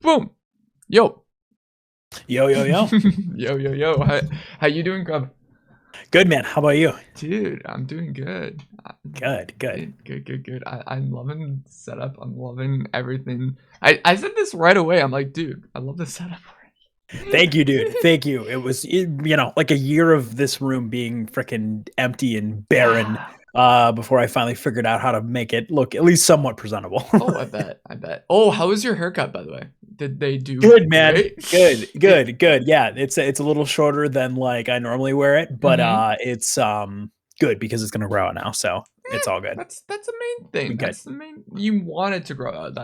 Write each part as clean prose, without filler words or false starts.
Boom. Yo. Yo. Yo. How you doing, Crub? Good, man. How about you? Dude, I'm doing good. Good. I'm loving the setup. I'm loving everything. I said this right away. I'm like, dude, I love the setup already. Thank you, dude. Thank you. It was, like a year of this room being freaking empty and barren before I finally figured out how to make it look at least somewhat presentable. Oh, I bet. Oh, how was your haircut, by the way? Did they do Good, man. great? Good. Yeah, it's a little shorter than like I normally wear it, but it's good because it's gonna grow out now, so it's all good. That's the main thing. Good. That's the main. You want it to grow out.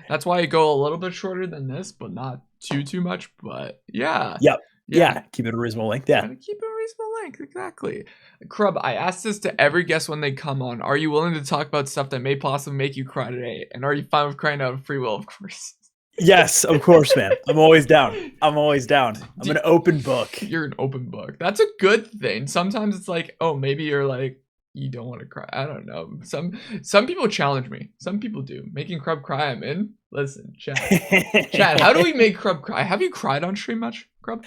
That's why I go a little bit shorter than this, but not too much. But yeah. Yep. Yeah. Keep it a reasonable length. Yeah. Gotta keep it a reasonable length. Exactly. Crub, I ask this to every guest when they come on. Are you willing to talk about stuff that may possibly make you cry today? And are you fine with crying out of free will? Of course. Yes, of course, man. I'm always down. I'm an open book. You're an open book. That's a good thing. Sometimes it's like, oh, maybe you're like, you don't want to cry. I don't know. Some people challenge me. Some people do. Making Crub cry, I'm in. Listen, Chad, how do we make Crub cry? Have you cried on stream much, Crub?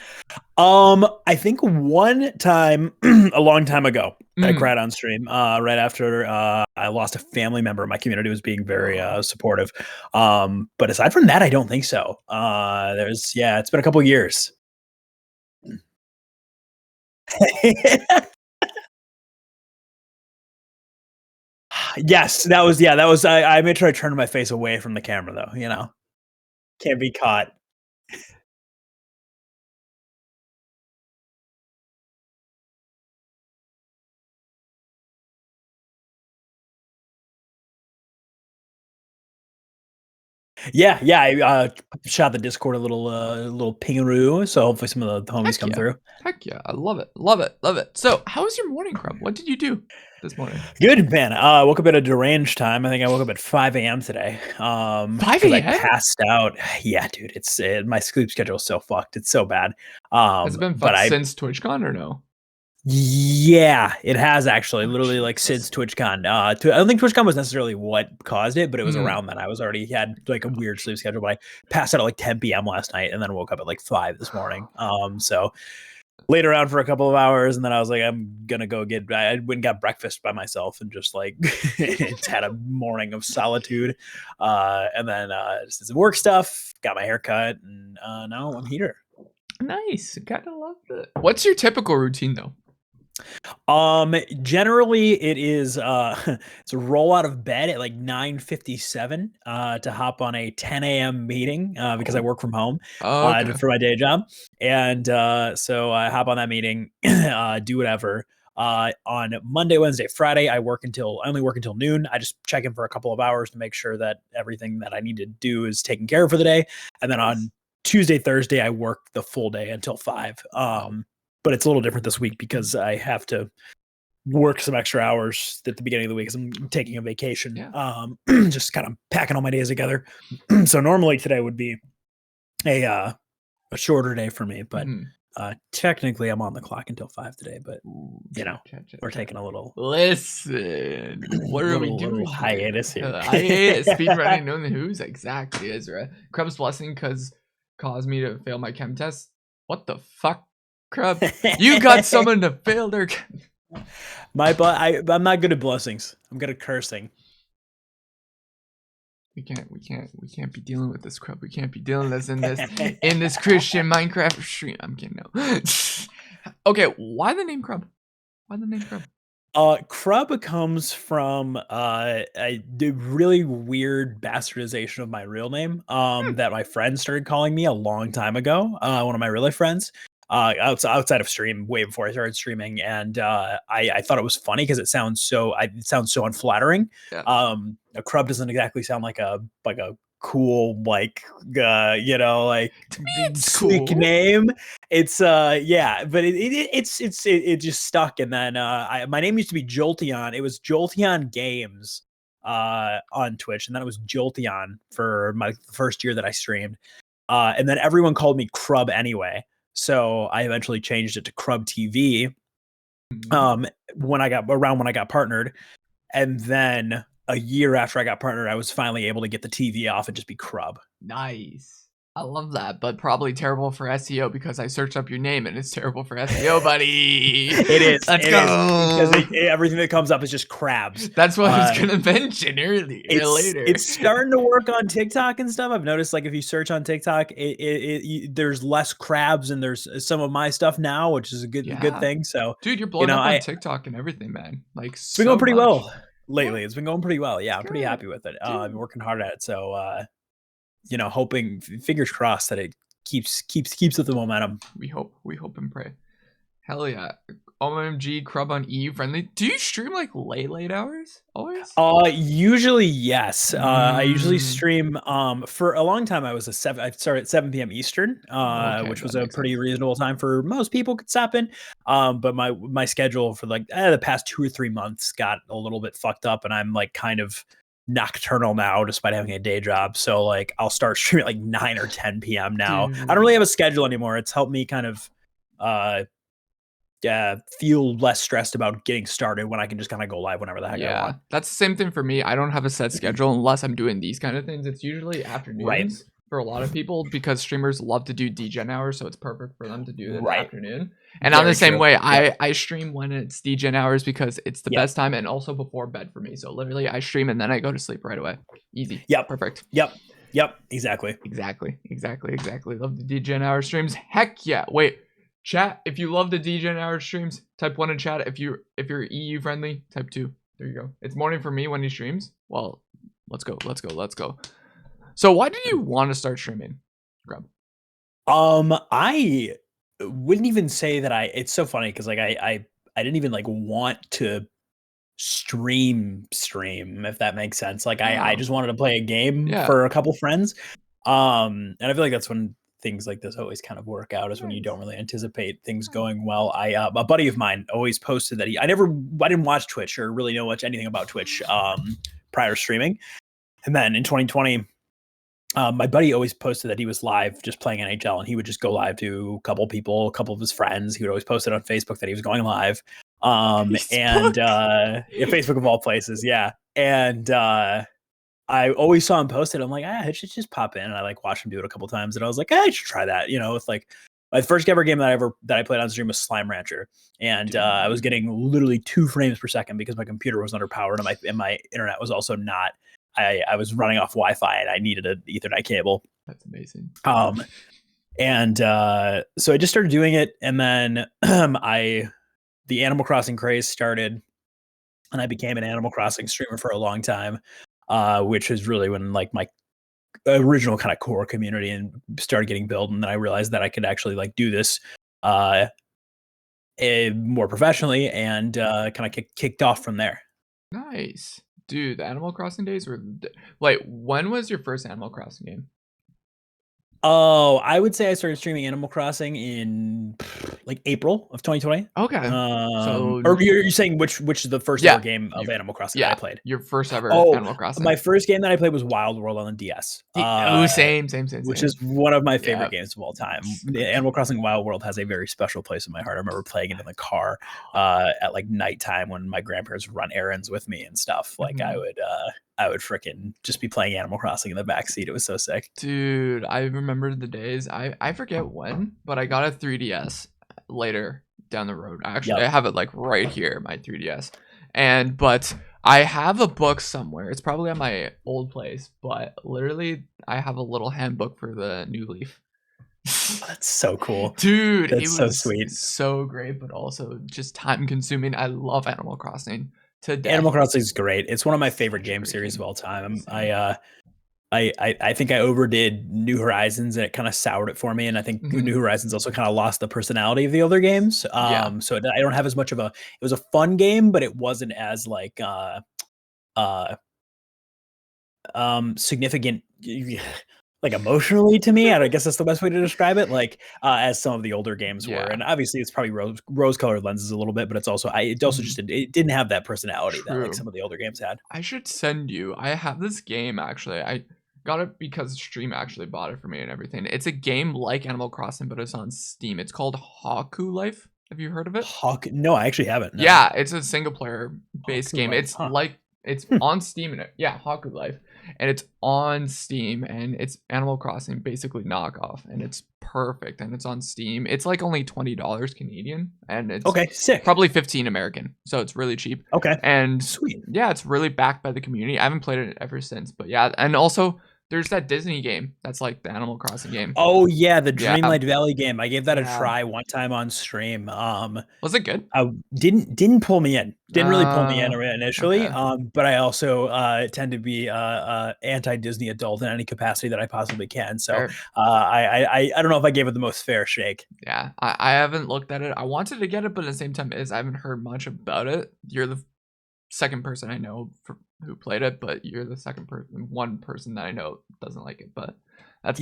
I think one time, a long time ago, I cried on stream right after I lost a family member. My community was being very supportive. But aside from that, I don't think so. It's been a couple years. Yes, that was I made sure I turned my face away from the camera though, can't be caught. Yeah, I shot the Discord a little pingaroo, so hopefully some of the homies come through. Heck yeah, I love it. So, how was your morning, Crub? What did you do this morning? Good, man. Woke up at a deranged time. I think I woke up at 5 a.m. today. 5 a.m. I passed out. Yeah, dude. My sleep schedule is so fucked. It's so bad. Has it been fucked since TwitchCon or no? Yeah, it has actually. Literally, like since TwitchCon. I don't think TwitchCon was necessarily what caused it, but it was around then. I was already had like a weird sleep schedule, but I passed out at like 10 p.m. last night, and then woke up at like 5 this morning. So laid around for a couple of hours, and then I was like, I'm gonna go I went and got breakfast by myself, and just like had a morning of solitude. And then just did some work stuff, got my hair cut, and now I'm here. Nice, gotta love it. What's your typical routine though? Generally it is it's a roll out of bed at like 9:57 to hop on a 10 a.m. meeting because I work from home for my day job. And so I hop on that meeting, do whatever. On Monday, Wednesday, Friday, I only work until noon. I just check in for a couple of hours to make sure that everything that I need to do is taken care of for the day. And then on Tuesday, Thursday, I work the full day until 5. But it's a little different this week because I have to work some extra hours at the beginning of the week because I'm taking a vacation. Just kind of packing all my days together. So normally today would be a shorter day for me, but technically I'm on the clock until 5 today. But we're taking a little. Listen, what are we doing? Hiatus here. Hiatus, speedrunning, knowing the who's exactly. Ezra, Crub's blessing caused me to fail my chem test. What the fuck? Crub, you got someone to fail their. I'm not good at blessings. I'm good at cursing. We can't be dealing with this, Crub. We can't be dealing with this in this Christian Minecraft stream. I'm kidding. No. Okay, why the name Crub? Crub comes from a really weird bastardization of my real name that my friend started calling me a long time ago. One of my really friends. Outside of stream, way before I started streaming, and I thought it was funny because it sounds so unflattering. A Crub doesn't exactly sound like a cool sleek cool name. It's but it just stuck. And then my name used to be Jolteon. It was Jolteon Games on Twitch, and then it was Jolteon for my first year that I streamed. And then everyone called me Crub anyway. So I eventually changed it to Crub TV when I got partnered. And then a year after I got partnered, I was finally able to get the TV off and just be Crub. Nice. I love that, but probably terrible for SEO because I searched up your name and it's terrible for SEO, buddy. It is. Let's it go. Is because everything that comes up is just crabs. That's what I was gonna mention earlier. Later, it's starting to work on TikTok and stuff. I've noticed, like, if you search on TikTok, there's less crabs and there's some of my stuff now, which is a good thing. So, dude, you're blowing up on TikTok and everything, man. Like, it's been going pretty well lately. It's been going pretty well. Yeah, I'm pretty happy with it. I've been working hard at it. So, hoping, fingers crossed, that it keeps with the momentum. We hope and pray. Hell yeah. OMG Crub on EU friendly. Do you stream like late hours always? Usually yes. I usually stream for a long time. I started at 7 p.m. Eastern, which was a pretty reasonable time for most people could stop in. But my schedule for like the past 2 or 3 months got a little bit fucked up, and I'm like kind of nocturnal now despite having a day job. So like I'll start streaming at like 9 or 10 p.m. now. Dude. I don't really have a schedule anymore. It's helped me kind of feel less stressed about getting started when I can just kind of go live whenever the heck I want. That's the same thing for me. I don't have a set schedule unless I'm doing these kind of things. It's usually afternoons for a lot of people because streamers love to do DGen hours, so it's perfect for them to do it in the afternoon. And I'm the same way. I stream when it's DGen hours because it's the best time, and also before bed for me. So literally I stream and then I go to sleep right away. Easy. Yep. Perfect. Yep. Exactly. Love the DGen hour streams. Heck yeah. Wait. Chat, if you love the DGen hour streams, type 1 in chat. If you're EU friendly, type 2. There you go. It's morning for me when he streams. Well, let's go. So why did you want to start streaming, Grub? I wouldn't even say that it's so funny because like I didn't even like want to stream, if that makes sense. Like I just wanted to play a game for a couple friends. And I feel like that's when things like this always kind of work out, is when you don't really anticipate things going well. A buddy of mine always posted that I didn't watch Twitch or really know anything about Twitch prior to streaming. And then in 2020, my buddy always posted that he was live just playing NHL, and he would just go live to a couple of his friends. He would always post it on Facebook that he was going live. Facebook of all places. Yeah. And I always saw him post it. I'm like, I should just pop in, and I like watched him do it a couple times, and I was like, I should try that. It's like my first ever game that I played on stream was Slime Rancher, and I was getting literally 2 frames per second because my computer was underpowered and my internet was also not. I was running off Wi-Fi and I needed an Ethernet cable. That's amazing. So I just started doing it, and then the Animal Crossing craze started, and I became an Animal Crossing streamer for a long time. Which is really when like my original kind of core community and started getting built, and then I realized that I could actually like do this more professionally, and kind of kicked off from there. Nice, dude. The Animal Crossing days were like, when was your first Animal Crossing game? Oh, I would say I started streaming Animal Crossing in like April of 2020. Okay. Or you're saying which is the first ever game of Animal Crossing that I played? Your first ever Animal Crossing. My first game that I played was Wild World on the DS. Same. Which is one of my favorite games of all time. Animal Crossing Wild World has a very special place in my heart. I remember playing it in the car at like nighttime when my grandparents would run errands with me and stuff. Like I would freaking just be playing Animal Crossing in the backseat. It was so sick. Dude, I remember the days. I forget when, but I got a 3DS later down the road. Actually, I have it like right here, my 3DS. But I have a book somewhere. It's probably at my old place, but literally I have a little handbook for the New Leaf. That's so cool. Dude, it was so sweet. So great, but also just time consuming. I love Animal Crossing. Animal Crossing is great. It's one of my favorite game series of all time. I think I overdid New Horizons, and it kind of soured it for me. And I think New Horizons also kind of lost the personality of the other games. So I don't have as much of it was a fun game, but it wasn't as like significant like emotionally to me. I guess that's the best way to describe it. Like as some of the older games were, and obviously it's probably rose-colored lenses a little bit, but it didn't have that personality that like some of the older games had. I should send you. I have this game actually. I got it because Stream actually bought it for me and everything. It's a game like Animal Crossing, but it's on Steam. It's called Haku Life. Have you heard of it? No, I actually haven't. No. Yeah, it's a single player based game. Life. It's like it's on Steam. Haku Life. and it's on Steam, and it's Animal Crossing basically knockoff, and it's perfect, and it's on Steam. It's like only $20 Canadian, and it's Okay, sick. probably 15 American, so it's really cheap. Okay, and sweet. Yeah, it's really backed by the community. I haven't played it ever since, but yeah, and also there's that Disney game that's like the Animal Crossing game. Oh yeah, the Dreamlight Valley game. I gave that a Yeah. try one time on stream. Was it good? Didn't pull me in. Didn't really pull me in initially. Okay. But I also tend to be anti-Disney adult in any capacity that I possibly can. So I don't know if I gave it the most fair shake. Yeah, I haven't looked at it. I wanted to get it, but at the same time, I haven't heard much about it. You're the second person I know who played it, but you're the one person that I know doesn't like it. But that's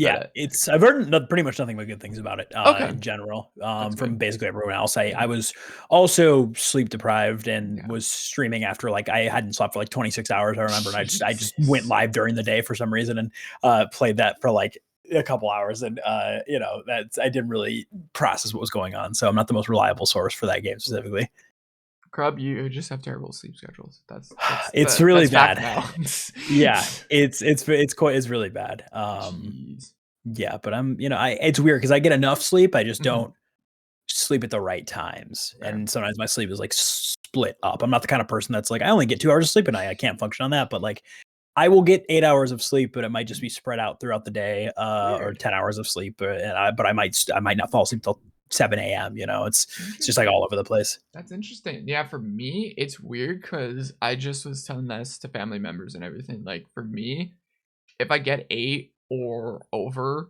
I've heard pretty much nothing but good things about it in general from basically everyone else. I was also sleep deprived and was streaming after like I hadn't slept for like 26 hours. I remember, and I just went live during the day for some reason and played that for like a couple hours, and I didn't really process what was going on, so I'm not the most reliable source for that game specifically. Crub, you just have terrible sleep schedules. It's really bad now. Yeah, it's really bad. Yeah, but it's weird because I get enough sleep, I just don't sleep at the right times, and sometimes my sleep is like split up. I'm not the kind of person that's like I only get 2 hours of sleep a night. I can't function on that, but like I will get 8 hours of sleep, but it might just be spread out throughout the day, or 10 hours of sleep, but I might not fall asleep till 7 a.m. It's just like all over the place. That's interesting. Yeah, for me, it's weird because I just was telling this to family members and everything. Like for me, if I get 8 or over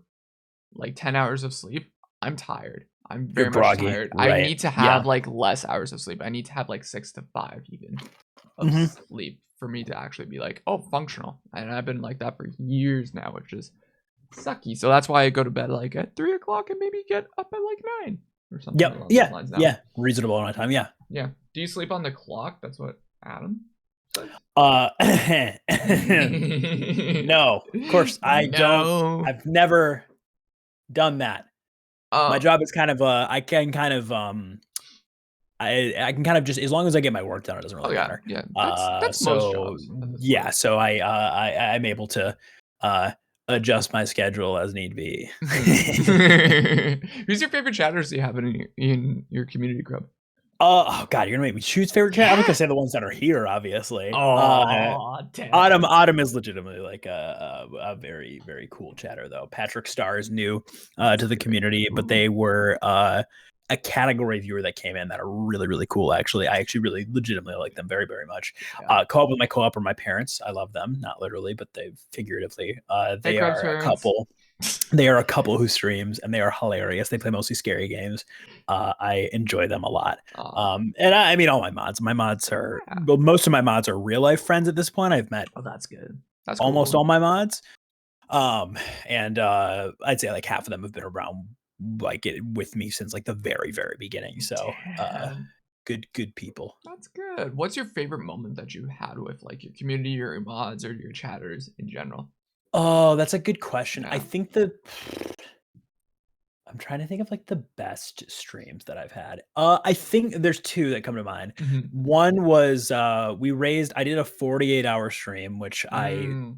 like 10 hours of sleep, I'm tired. I'm very much tired. Right. I need to have like less hours of sleep. I need to have like 6 to 5 even of sleep for me to actually be like, oh, functional. And I've been like that for years now, which is sucky. So that's why I go to bed like at 3 o'clock and maybe get up at like 9 or something. Yeah. Reasonable amount of time. Yeah. Do you sleep on the clock? That's what Adam said. No, of course I don't. I've never done that. My job is kind of I can kind of just, as long as I get my work done, it doesn't really matter. Yeah, that's most jobs. So I'm able to adjust my schedule as need be. Who's your favorite chatters you have in your community group? Oh God, you're gonna make me choose favorite chat. I'm not gonna say the ones that are here, obviously. Damn. Autumn is legitimately like a very, very cool chatter though. Patrick Starr is new to the community, but they were a category viewer that came in that are really, really cool. Actually, I actually really legitimately like them very, very much. Co-op with my co-op are my parents. I love them, not literally, but they figuratively. They are a couple. They are a couple who streams, and they are hilarious. They play mostly scary games. I enjoy them a lot. And I mean, all my mods are, well, most of my mods are real life friends at this point. I've met. Oh, that's good. That's almost all my mods. And I'd say like half of them have been around like with me since like the very, very beginning. So good people. That's good. What's your favorite moment that you had with like your community or your mods or your chatters in general? Oh, that's a good question. I think I'm trying to think of like the best streams that I've had. I think there's 2 that come to mind. One was I did a 48-hour stream, which I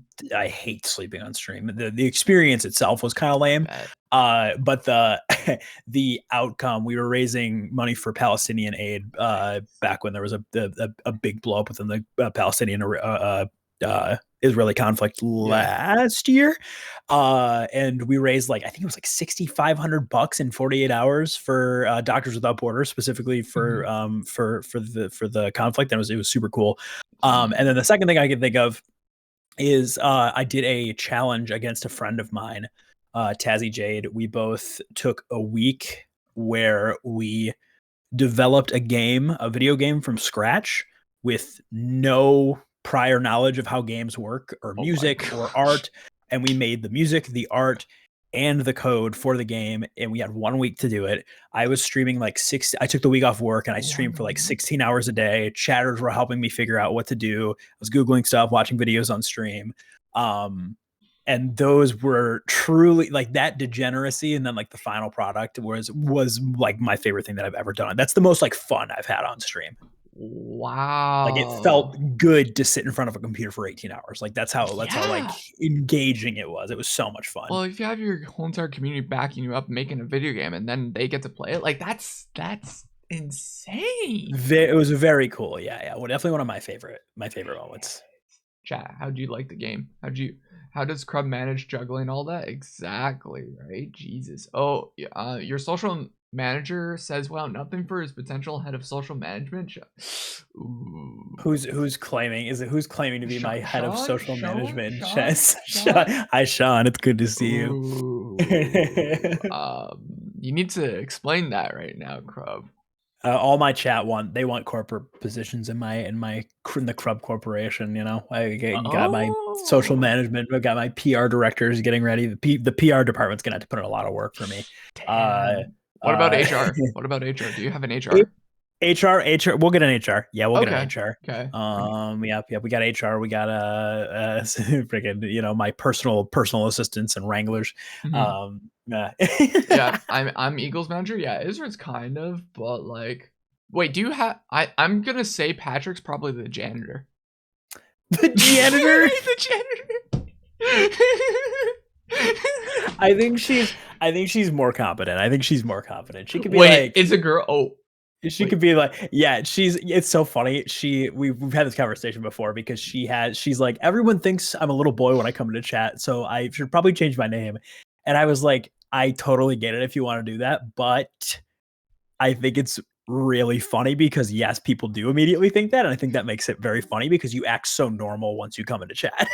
hate sleeping on stream. The experience itself was kind of lame. But the outcome, we were raising money for Palestinian aid back when there was a big blow up within the Palestinian Israeli conflict last year, and we raised like I think it was like $6,500 in 48 hours for Doctors Without Borders, specifically for the conflict. And it was super cool. And then the second thing I can think of is I did a challenge against a friend of mine, Tazzy Jade. We both took a week where we developed a video game from scratch with no prior knowledge of how games work or music or art, and we made the music, the art, and the code for the game, and we had 1 week to do it. I was streaming like I took the week off work and I streamed for like 16 hours a day. Chatters were helping me figure out what to do. I was Googling stuff, watching videos on stream. And those were truly like that degeneracy, and then like the final product was like my favorite thing that I've ever done. That's the most like fun I've had on stream. Wow. Like, it felt good to sit in front of a computer for 18 hours. Like, that's how like engaging it was. It was so much fun. Well, if you have your whole entire community backing you up making a video game and then they get to play it, like that's insane. It was very cool. Yeah. Well, definitely one of my favorite moments. Chat, how do you like the game? How does Crub manage juggling all that? Exactly, right? Jesus. Oh, your social manager says, wow, nothing for his potential head of social management. Ooh. Who's claiming? Who's claiming to be my head of social management? Sean? Hi, Sean. It's good to see you. You need to explain that right now, Crub. All my chat they want corporate positions in the Crub Corporation. You know, I got my social management. I got my PR directors getting ready. The PR department's gonna have to put in a lot of work for me. What about HR? What about HR? Do you have an HR? HR, we'll get an HR. Yeah, we'll get an HR. Okay. Yeah, we got HR. We got freaking, my personal assistants and wranglers. Yeah, I'm Eagles manager. Yeah, Israel's kind of, but like, wait, do you have? I'm gonna say Patrick's probably the janitor. The janitor. The janitor. I think she's more competent. She could be it's a girl. Oh. She could be like, yeah, it's so funny. We've had this conversation before because she's like, everyone thinks I'm a little boy when I come into chat, so I should probably change my name. And I was like, I totally get it if you want to do that, but I think it's really funny because yes, people do immediately think that, and I think that makes it very funny because you act so normal once you come into chat.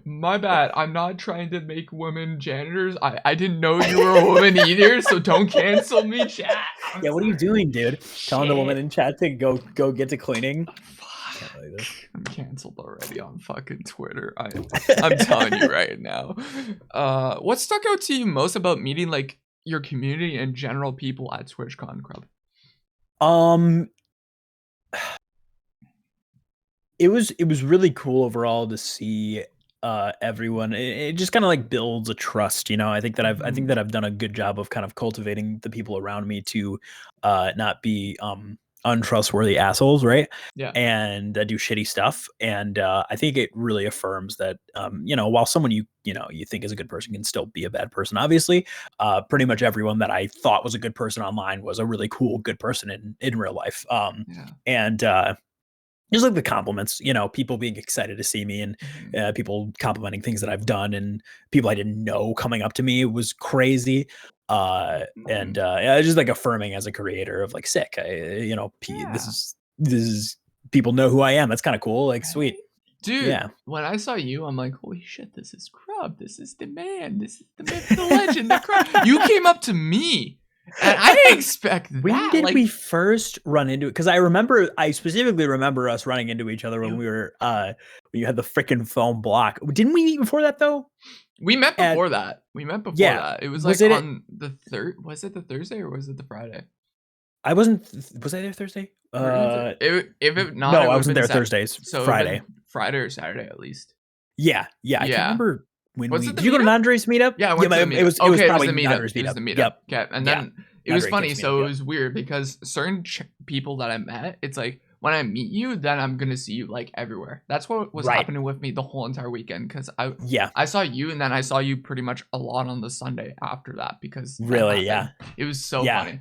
My bad. I'm not trying to make women janitors. I didn't know you were a woman either, so don't cancel me, chat. Yeah, what are you doing, dude? Telling the woman in chat to go get to cleaning. Fuck. I'm canceled already on fucking Twitter. I'm telling you right now. What stuck out to you most about meeting like your community and general people at Twitchcon, Crub? It was really cool overall to see everyone. It just kind of like builds a trust, I think that I've done a good job of kind of cultivating the people around me to not be untrustworthy assholes, right? Yeah. And do shitty stuff. And I think it really affirms that while someone you think is a good person can still be a bad person, obviously, pretty much everyone that I thought was a good person online was a really cool good person in real life. And just like the compliments, people being excited to see me and people complimenting things that I've done and people I didn't know coming up to me was crazy. And just like affirming as a creator of like sick, this is people know who I am. That's kind of cool. Like, sweet. Dude, yeah. When I saw you, I'm like, holy shit, this is Crub. This is the man. This is the myth, the legend, the Crub. You came up to me. And I didn't expect that. When did we first run into it? Because I specifically remember us running into each other when we were when you had the freaking foam block. Didn't we meet before that though? We met before that. It was like on the third. Was it the Thursday or was it the Friday? I wasn't. Was I there Thursday? I wasn't there Thursdays. So Friday or Saturday at least. Yeah. I can't remember. Did you go to Andre's meetup? Yeah, it was probably the Andre's meetup. Yep. Okay, and then it was funny. So it was weird because certain people that I met, it's like when I meet you, then I'm gonna see you like everywhere. That's what was happening with me the whole entire weekend because I saw you and then I saw you pretty much a lot on the Sunday after that because it was so funny.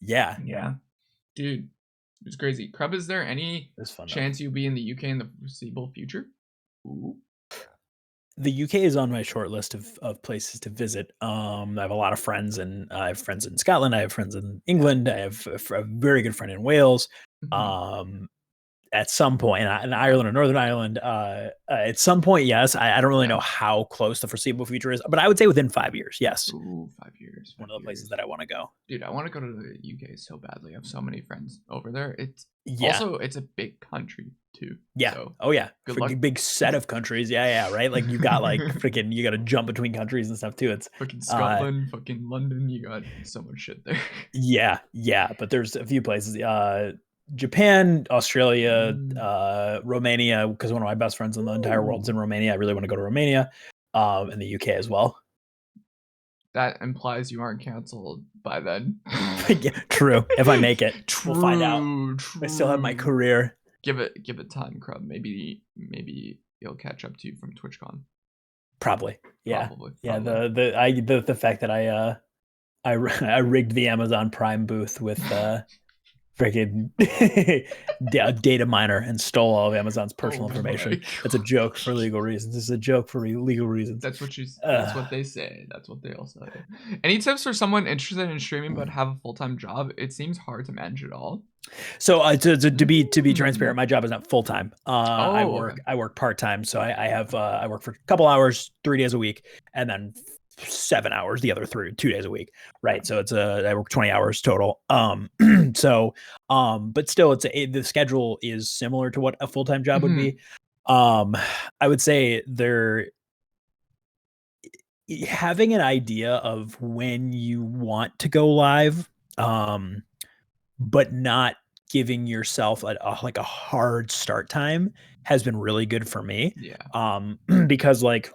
Yeah, dude, it was crazy. Crub, is there any chance you'll be in the UK in the foreseeable future? Ooh. The UK is on my short list of places to visit. I have a lot of friends, and I have friends in Scotland. I have friends in England. I have a very good friend in Wales. At some point, in Ireland or Northern Ireland, at some point, yes. I don't really know how close the foreseeable future is, but I would say within 5 years, yes. Ooh, 5 years. One of the places that I want to go. Dude, I want to go to the UK so badly. I have so many friends over there. It's also it's a big country too. Yeah. So Good luck. Big set of countries. Yeah. Right. Like you got like freaking, you got to jump between countries and stuff too. It's fucking Scotland, fucking London. You got so much shit there. Yeah. But there's a few places. Japan, Australia, Romania, because one of my best friends in the entire world's in Romania. I really want to go to Romania, and the UK as well. that implies you aren't canceled by then. Yeah, true. If I make it, true, we'll find out. True. I still have my career. Give it time, Crub. Maybe he'll catch up to you from TwitchCon. Probably. Yeah. Probably. Yeah. The fact that I rigged the Amazon Prime booth with freaking data miner and stole all of Amazon's personal information. That's a joke for legal reasons. It's a joke for legal reasons. That's what that's what they say. That's what they all say. Any tips for someone interested in streaming but have a full-time job? It seems hard to manage it all. So to be transparent, my job is not full time. I work part time. So I work for a couple hours, 3 days a week, and then 7 hours the other 2 days a week. Right. So I work 20 hours total. But still the schedule is similar to what a full time job would be. I would say having an idea of when you want to go live. But not giving yourself like a hard start time has been really good for me. Yeah. Because like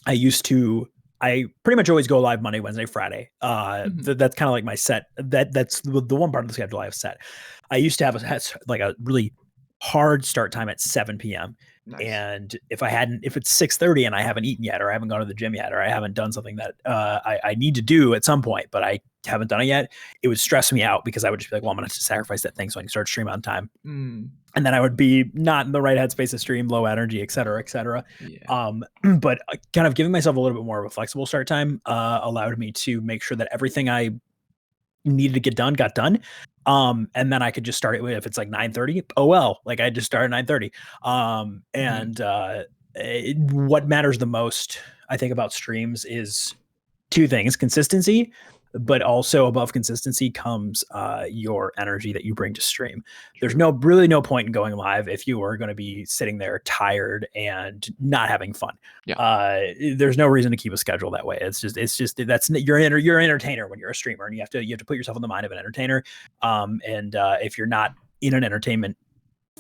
I pretty much always go live Monday, Wednesday, Friday. That's kind of like my set. That's the one part of the schedule I have set. I used to have a really hard start time at 7 p.m. Nice. And if it's 6:30 and I haven't eaten yet, or I haven't gone to the gym yet, or I haven't done something that I need to do at some point, but I haven't done it yet, it would stress me out because I would just be like, well, I'm going to sacrifice that thing so I can start streaming on time. And then I would be not in the right headspace to stream, low energy, et cetera, et cetera. Yeah. But kind of giving myself a little bit more of a flexible start time allowed me to make sure that everything I needed to get done got done. And then I could just start it if it's like 9:30. Oh well, like I just start at 9:30. What matters the most, I think, about streams is two things: consistency, but also above consistency comes your energy that you bring to stream. There's really no point in going live if you are going to be sitting there tired and not having fun. Yeah. There's no reason to keep a schedule that way. It's just you're an entertainer when you're a streamer, and you have to put yourself in the mind of an entertainer. If you're not in an entertainment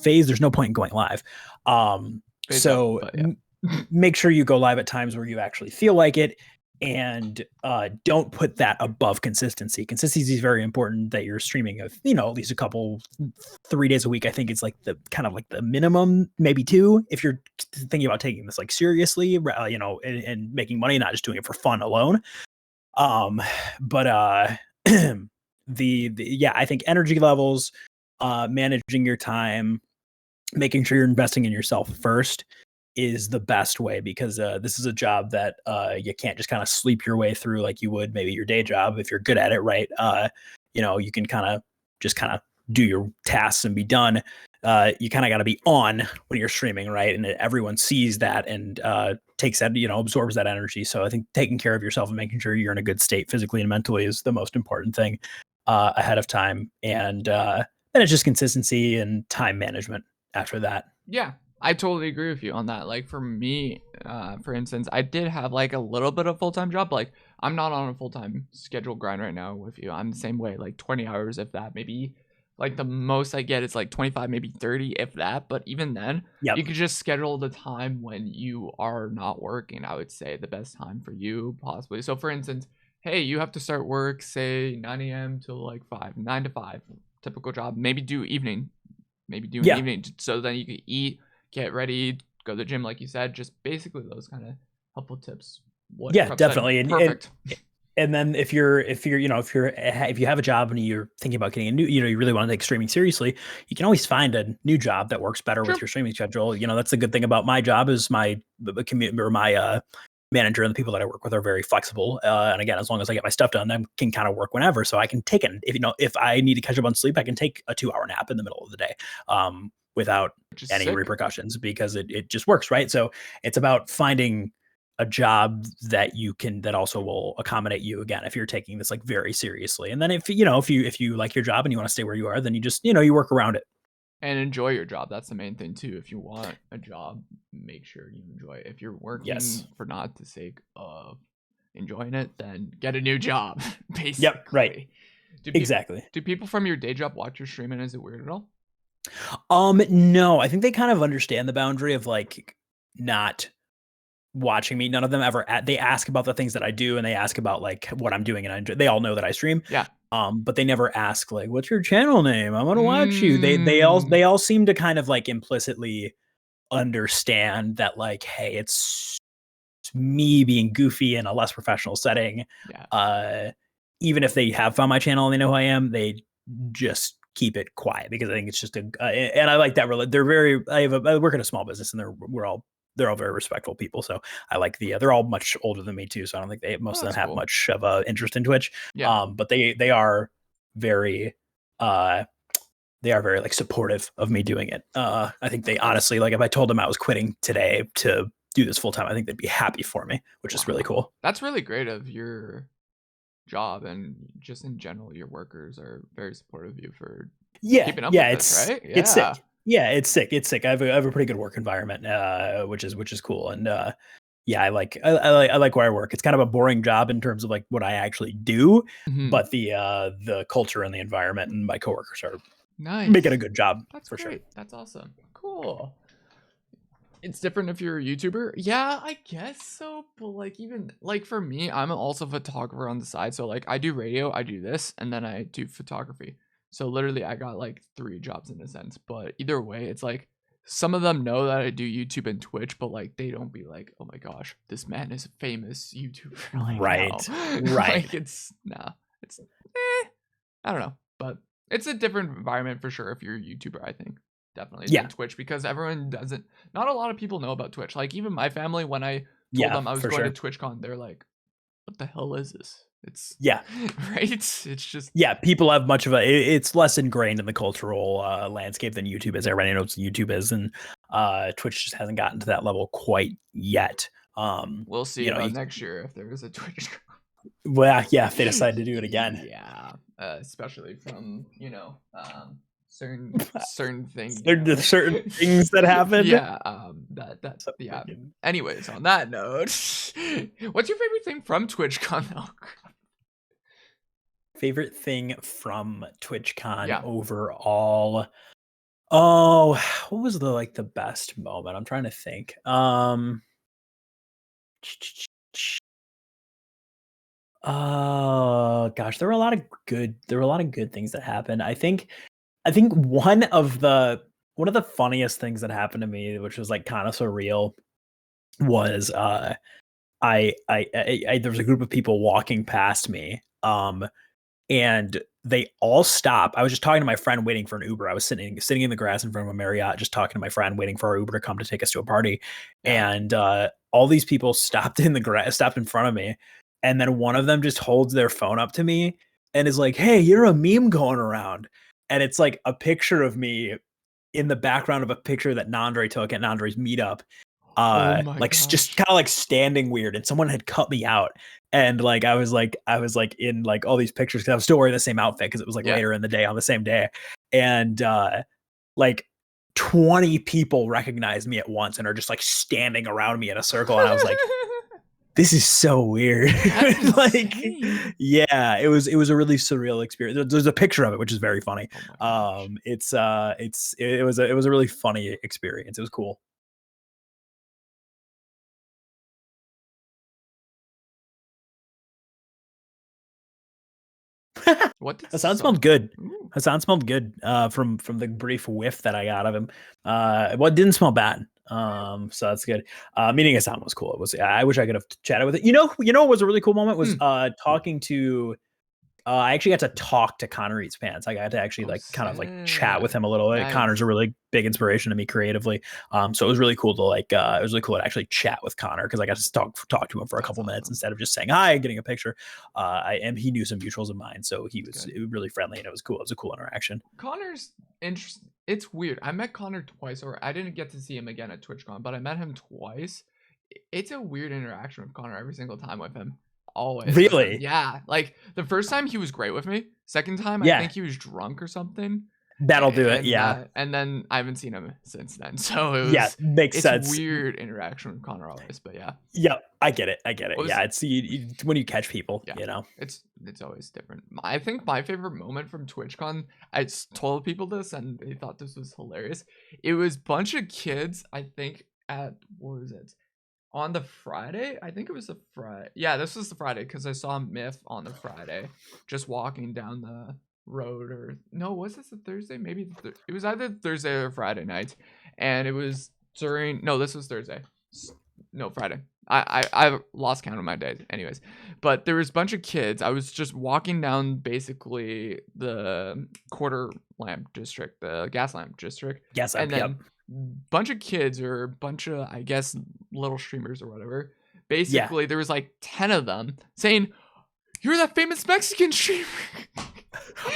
phase, there's no point in going live. Make sure you go live at times where you actually feel like it. And don't put that above consistency. Consistency is very important, that you're streaming at least a couple 3 days a week. I think it's like the kind of like the minimum, maybe 2, if you're thinking about taking this like seriously, and making money, not just doing it for fun alone. I think energy levels, managing your time, making sure you're investing in yourself first is the best way, because this is a job that you can't just kind of sleep your way through like you would maybe your day job if you're good at it, right? You can kind of do your tasks and be done. You kind of got to be on when you're streaming, right? And everyone sees that and takes that, absorbs that energy. So I think taking care of yourself and making sure you're in a good state physically and mentally is the most important thing ahead of time. And then it's just consistency and time management after that. Yeah. I totally agree with you on that. Like for me, for instance, I did have like a little bit of full-time job. Like I'm not on a full-time schedule grind right now with you. I'm the same way, like 20 hours, if that. Maybe like the most I get is like 25, maybe 30, if that. But even then, you could just schedule the time when you are not working. I would say the best time for you possibly. So for instance, hey, you have to start work, say 9 a.m. till like 9 to 5, typical job. Maybe do evening, evening, so then you can eat, get ready, go to the gym, like you said. Just basically those kind of helpful tips. Definitely. Perfect. And then if you have a job and you're thinking about getting a new, you really want to take streaming seriously, you can always find a new job that works better with your streaming schedule. That's the good thing about my job is my manager and the people that I work with are very flexible. And again, as long as I get my stuff done, I can kind of work whenever. So I can take it. If I need to catch up on sleep, I can take a 2-hour nap in the middle of the day. Without any repercussions, because it just works, right? So it's about finding a job that also will accommodate you, again, if you're taking this like very seriously. And then if you like your job and you want to stay where you are, then you just you work around it and enjoy your job. That's the main thing too. If you want a job, make sure you enjoy it. If you're working for not the sake of enjoying it, then get a new job. Basically. Yep. Right. Exactly. Do people from your day job watch your stream, and is it weird at all? No, I think they kind of understand the boundary of like not watching me. None of them ever they ask about the things that I do, and they ask about like what I'm doing, and they all know that I stream. Yeah. But they never ask like, "What's your channel name? I want to watch you." They all seem to kind of like implicitly understand that like, hey, it's me being goofy in a less professional setting. Yeah. Even if they have found my channel and they know who I am, they just keep it quiet because I think it's just and I like that. They're very. I work in a small business, and they're all very respectful people. So I like they're all much older than me too. So I don't think most of them have much of a interest in Twitch. Yeah. But they are very like supportive of me doing it. I think they honestly, like, if I told them I was quitting today to do this full time, I think they'd be happy for me, which is really cool. That's really great of your job, and just in general, your workers are very supportive of you for keeping up with this, right? It's sick. Yeah, it's sick. It's sick. I have a pretty good work environment, which is cool. And yeah, I like where I work. It's kind of a boring job in terms of like what I actually do, but the culture and the environment and my coworkers are making a good job. That's for great. Sure. That's awesome. Cool. It's different if you're a YouTuber. Yeah, I guess so. But like, even like for me, I'm also a photographer on the side. So like I do radio, I do this, and then I do photography. So literally I got like 3 jobs in a sense. But either way, it's like some of them know that I do YouTube and Twitch, but like they don't be like, oh my gosh, this man is a famous YouTuber. Like, right. No. Like it's I don't know. But it's a different environment for sure if you're a YouTuber, I think. Definitely than Twitch, because everyone doesn't, not a lot of people know about Twitch. Like even my family, when I told them I was going to TwitchCon, they're like, what the hell is this? It's right. It's just people have much of it's less ingrained in the cultural landscape than YouTube is. Everybody knows what YouTube is, and Twitch just hasn't gotten to that level quite yet. We'll see about next year if there is a Twitch. Well, yeah, if they decide to do it again. Yeah, especially from certain things. There's certain things that happen. Yeah. Yeah. Anyways, on that note, what's your favorite thing from TwitchCon though? Favorite thing from TwitchCon overall? Oh, what was the best moment? I'm trying to think. Oh gosh, there were a lot of good things that happened. I think one of the funniest things that happened to me, which was like kind of surreal, was I there was a group of people walking past me, and they all stopped. I was just talking to my friend waiting for an Uber. I was sitting in the grass in front of a Marriott, just talking to my friend waiting for our Uber to come to take us to a party. And all these people stopped in front of me. And then one of them just holds their phone up to me and is like, "Hey, you're a meme going around." And it's like a picture of me in the background of a picture that Nandre took at Nandre's meetup. Just kind of like standing weird, and someone had cut me out, and like I was like in like all these pictures because I was still wearing the same outfit because it was like later in the day on the same day, and like 20 people recognized me at once and are just like standing around me in a circle, and I was like, this is so weird. Like, yeah, it was a really surreal experience. There's a picture of it, which is very funny. It was a really funny experience. It was cool. What? The sound smelled good. The sound smelled good from the brief whiff that I got of him. It didn't smell bad. So that's good. Meeting his sound was cool. It was. I wish I could have chatted with it. You know what was a really cool moment was talking to. I actually got to talk to Connor Eats Pants. I got to actually kind of chat with him a little bit. Nice. Connor's a really big inspiration to me creatively. So it was really cool to actually chat with Connor because I got to talk to him for a couple minutes instead of just saying hi and getting a picture. And he knew some mutuals of mine, so he was really friendly and it was cool. It was a cool interaction. Connor's interesting. It's weird. I met Connor twice, or I didn't get to see him again at TwitchCon, but I met him twice. It's a weird interaction with Connor every single time with him. Always. Really? Yeah. Like the first time he was great with me. Second time I think he was drunk or something. That'll do it. Yeah. And then I haven't seen him since then. So it was makes sense. Weird interaction with Connor always, but yeah. Yeah, I get it. Yeah, it's when you catch people, It's always different. I think my favorite moment from TwitchCon, I told people this and they thought this was hilarious. It was a bunch of kids, I think at what was it? on the Friday. I think it was the Friday. Yeah, this was the Friday because I saw Myth on the Friday, just walking down the road. Or no, was this a Thursday? Maybe it was either Thursday or Friday night, and it was during. No, this was Thursday. No, Friday. I lost count of my days. Anyways, but there was a bunch of kids. I was just walking down basically the quarter lamp district, the gas lamp district. Yes, and then bunch of kids or a bunch of, I guess, little streamers or whatever. Basically, there was like 10 of them saying, "You're that famous Mexican streamer."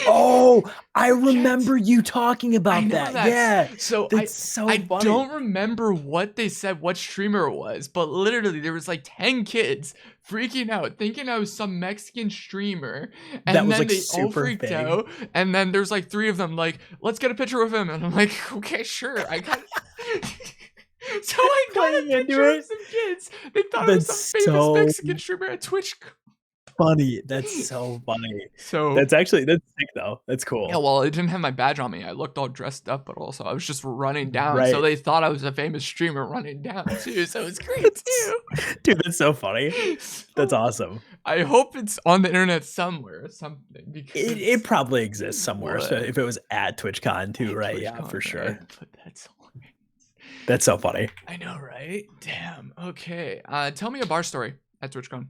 Oh, I remember you talking about that. Yeah. So I don't remember what they said, what streamer it was, but literally there was like 10 kids freaking out, thinking I was some Mexican streamer, and that was then like they all freaked out. And then there's like 3 of them like, "Let's get a picture with him," and I'm like, "Okay, sure." I got. So I got a picture of some kids. They thought I was some famous Mexican streamer at Twitchcon. Funny. That's so funny. So that's sick though. That's cool. Yeah, well, it didn't have my badge on me. I looked all dressed up, but also I was just running down. So they thought I was a famous streamer running down too. So it's great too. Dude, that's so funny. That's awesome. I hope it's on the internet somewhere or something. Because it probably exists somewhere. So if it was at TwitchCon too, right? TwitchCon, yeah, for sure. Right? But that's so funny. I know, right? Damn. Okay. Tell me a bar story at TwitchCon.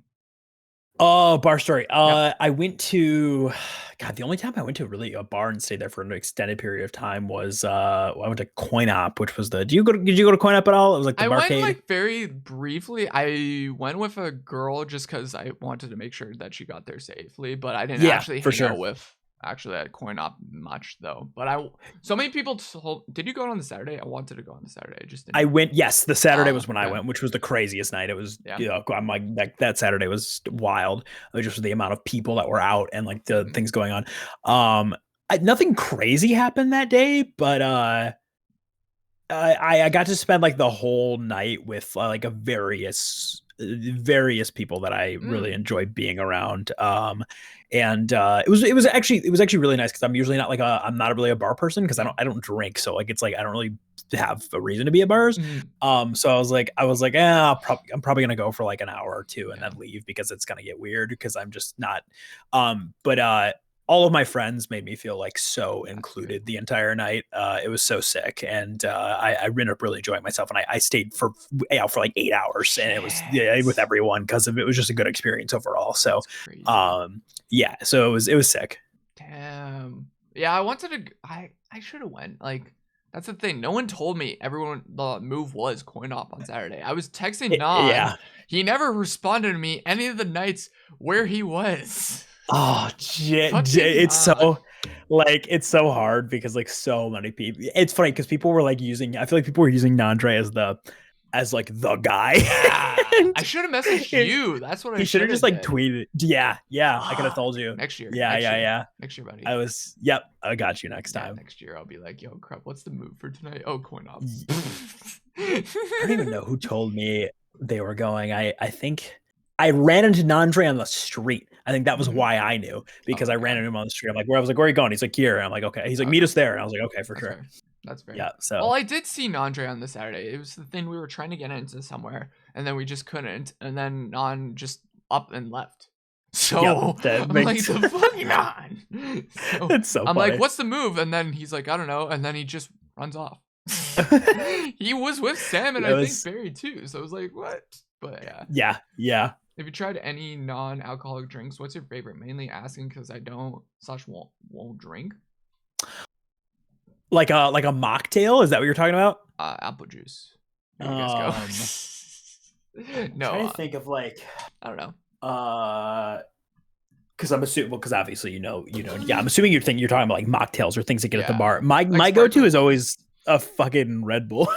Oh, bar story. I went to, God, the only time I went to really a bar and stayed there for an extended period of time was I went to Coin Op, which was did you go to Coin Op at all? It was like the barcade. I went like very briefly. I went with a girl just because I wanted to make sure that she got there safely, but I didn't actually hang out with at Coin Op much though. But so many people told. Did you go on the Saturday? I wanted to go on the Saturday. I went. Yes, the Saturday was when I went, which was the craziest night. It was. I'm like that Saturday was wild. Just the amount of people that were out and like the things going on. Nothing crazy happened that day, but I got to spend like the whole night with like various people that I really enjoy being around. And it was actually really nice because I'm usually not like I'm not really a bar person because I don't drink, so like it's like I don't really have a reason to be at bars. So I was like I'm probably gonna go for like an hour or two and then leave because it's gonna get weird because I'm just not. But all of my friends made me feel like so included the entire night. It was so sick, and I ended up really enjoying myself. And I stayed for like 8 hours, and it was with everyone because it was just a good experience overall. So, so it was sick. Damn. Yeah, I wanted to. I should have went. Like that's the thing. No one told me. The move was Coin Op on Saturday. I was texting Non. Yeah. He never responded to me any of the nights where he was. Oh, it's so like it's so hard because like so many people. It's funny because people were like I feel like people were using Nandre as like the guy. I should have messaged you. That's what I should have just like tweeted. Yeah. I could have told you next year. Yeah. Next year, buddy. I got you next time. Next year, I'll be like, "Yo, Crub, what's the move for tonight?" Oh, Coin Op. I don't even know who told me they were going. I think I ran into Nandre on the street. I think that was why I knew because I ran into him on the street. I'm like, where are you going? He's like, here. And I'm like, okay. He's like, meet us there. And I was like, okay, for sure. That's fair. Yeah. So. Well, I did see Nandre on the Saturday. It was the thing we were trying to get into somewhere, and then we just couldn't. And then Non just up and left. So I'm like, the fuck Non. So it's so. I'm funny. like, what's the move? And then he's like, I don't know. And then he just runs off. He was with Sam and I think Barry too. So I was like, what? But yeah. Have you tried any non-alcoholic drinks? What's your favorite? Mainly asking because I won't drink. Like a mocktail? Is that what you're talking about? Apple juice. There you guys go. No. I'm trying to think of like I don't know. Because I'm assuming because obviously you know. Yeah, I'm assuming you're talking about like mocktails or things that get at the bar. My go-to is always a fucking Red Bull.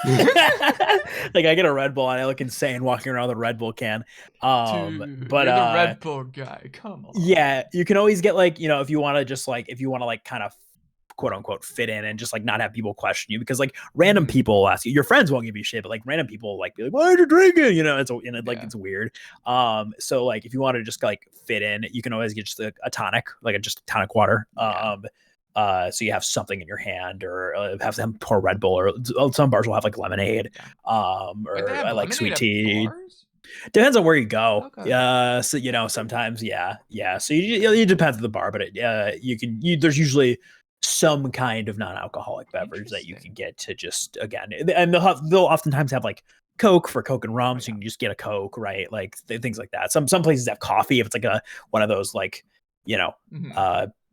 Like I get a Red Bull and I look insane walking around with a Red Bull can. Dude, but you're the Red Bull guy. Come on. Yeah, you can always get like, if you want to kind of quote unquote fit in and just like not have people question you because like random people will ask you, your friends won't give you shit, but like random people like be like, why are you drinking? It's weird. So like if you want to just like fit in, you can always get just a tonic, like just tonic water. So you have something in your hand, or have them pour Red Bull, or some bars will have like lemonade. Wait, they Or have I like sweet lemonade at tea. bars? Depends on where you go. Okay. Yeah. So, sometimes, yeah. So it depends on the bar, but there's usually some kind of non-alcoholic beverage that you can get to just, again, and they'll oftentimes have like Coke for Coke and rum. So you can just get a Coke, right? Like things like that. Some places have coffee if it's like one of those like,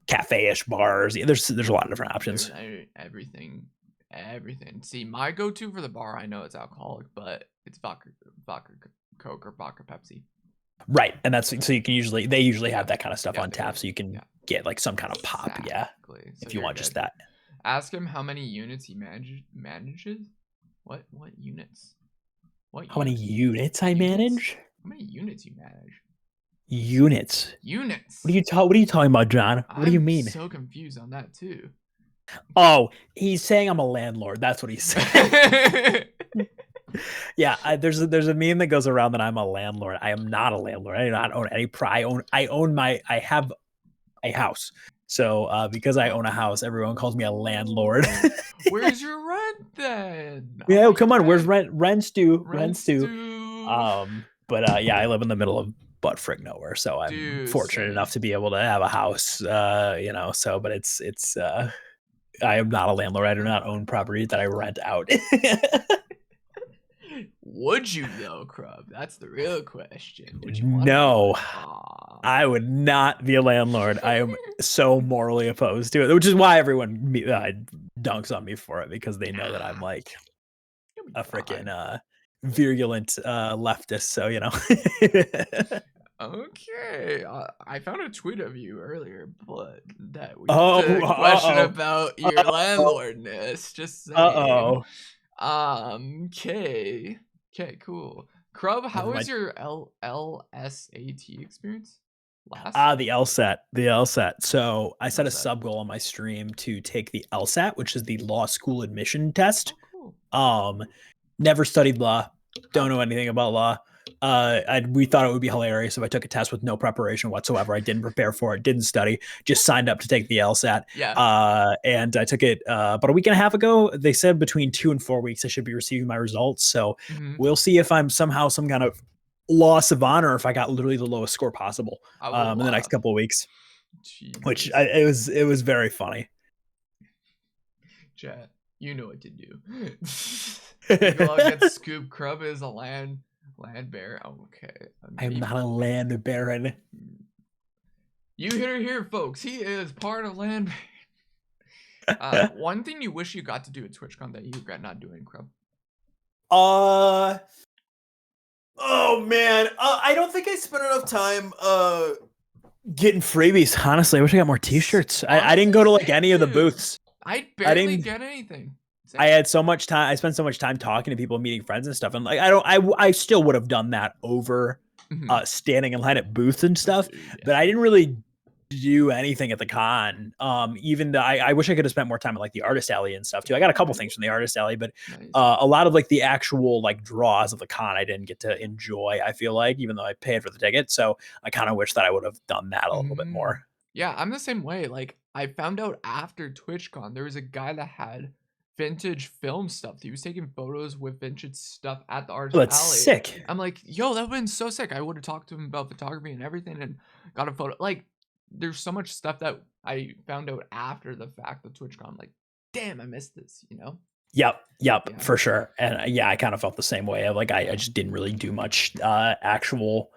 cafe-ish bars. There's a lot of different options. Everything. See, my go-to for the bar, I know it's alcoholic, but it's vodka Coke or vodka Pepsi. Right, and that's so you can they usually have that kind of stuff on tap, so you can get like some kind of pop, if you want just that. Ask him how many units he manages. What units? How many units I manage? How many units you manage? Units. What are you talking about, John? What do you mean? I'm so confused on that too. Oh, he's saying I'm a landlord. That's what he's saying. Yeah, there's a meme that goes around that I'm a landlord. I am not a landlord. I do not own any I have a house. So because I own a house, everyone calls me a landlord. Where's your rent then? Yeah, come on, where's rent? Rent's due. But yeah, I live in the middle of butt frick nowhere, so I'm fortunate enough to be able to have a house. So but it's I am not a landlord. I do not own property that I rent out. Would you though, Crub? That's the real question. Would you no, I would not be a landlord. I am so morally opposed to it, which is why everyone dunks on me for it, because they know that I'm like a freaking virulent leftist. So Okay, I found a tweet of you earlier, but that we a question about your landlordness. Just saying. Okay, cool. Crub, how was your LSAT experience? The LSAT. So I set a sub goal on my stream to take the LSAT, which is the law school admission test. Oh, cool. Never studied law. Don't know anything about law. We thought it would be hilarious if I took a test with no preparation whatsoever. I didn't prepare for it, didn't study, just signed up to take the LSAT. Yeah. And I took it about a week and a half ago. They said between 2 and 4 weeks I should be receiving my results. So we'll see if I'm somehow some kind of loss of honor, if I got literally the lowest score possible in the next couple of weeks. Jesus. Which it was very funny. Chat, you know what to do. Go out, get Scoop. Crub is a land bear. Okay. I'm not a land baron. You hear it here, folks. He is part of land. One thing you wish you got to do at Twitchcon that you regret not doing, Crub. Oh man, I don't think I spent enough time getting freebies. Honestly, I wish I got more T-shirts. I didn't go to like any of the booths. I barely get anything. I had so much time. I spent so much time talking to people, meeting friends and stuff. And like, I still would have done that over standing in line at booths and stuff. Yeah. But I didn't really do anything at the con. Even though I wish I could have spent more time at like the artist alley and stuff too. I got a couple things from the artist alley, but a lot of like the actual like draws of the con I didn't get to enjoy. I feel like, even though I paid for the ticket, so I kind of wish that I would have done that a little bit more. Yeah, I'm the same way. Like I found out after TwitchCon, there was a guy that had vintage film stuff. He was taking photos with vintage stuff at the artist alley. That's sick. I'm like, yo, that would have been so sick. I would have talked to him about photography and everything and got a photo. Like, there's so much stuff that I found out after the fact of TwitchCon. Like, damn, I missed this, you know? Yep, yeah. For sure. And yeah, I kind of felt the same way. Like, I just didn't really do much actual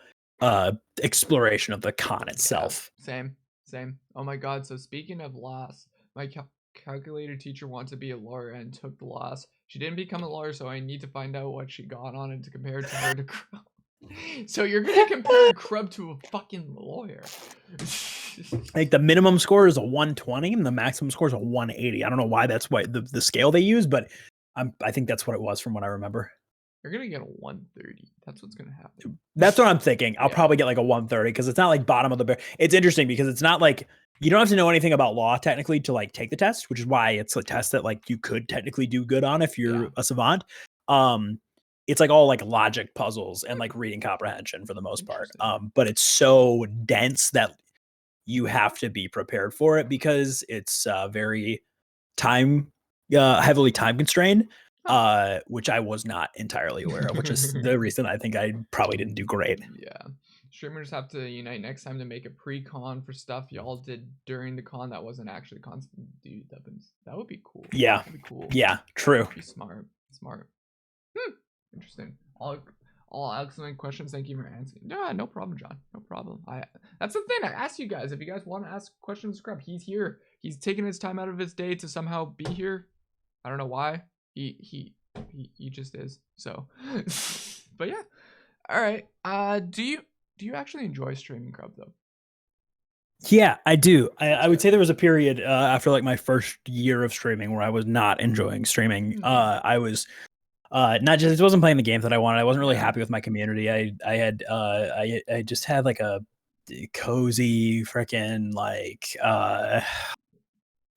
exploration of the con itself. Yeah, same. Oh my god. So speaking of loss, my calculator teacher wants to be a lawyer and took the loss. She didn't become a lawyer, so I need to find out what she got on it to compare to her to Crub. So you're gonna compare Crub to a fucking lawyer. Like the minimum score is a 120 and the maximum score is a 180. I don't know why that's what the scale they use, but I think that's what it was from what I remember. You're gonna get a 130. That's what's gonna happen. That's what I'm thinking. I'll probably get like a 130 because it's not like bottom of the barrel. It's interesting because it's not like you don't have to know anything about law technically to like take the test, which is why it's a test that like you could technically do good on if you're a savant. It's like all like logic puzzles and like reading comprehension for the most part. But it's so dense that you have to be prepared for it because it's very heavily time constrained, which I was not entirely aware of, which is the reason I think I probably didn't do great. Yeah. Streamers have to unite next time to make a pre-con for stuff y'all did during the con that wasn't actually constant. Dude, that would be cool. Yeah. That'd be cool. Yeah, true. Be smart. Interesting. All excellent questions. Thank you for answering. Yeah, no problem, John. No problem. That's the thing. I asked you guys if you guys want to ask questions. Scrub. He's here. He's taking his time out of his day to somehow be here. I don't know why. He just is. So, but yeah. All right. Do you actually enjoy streaming, Crub, though? Yeah, I do. I would say there was a period after like my first year of streaming where I was not enjoying streaming. I was not just it wasn't playing the games that I wanted. I wasn't really happy with my community. I just had like a cozy freaking like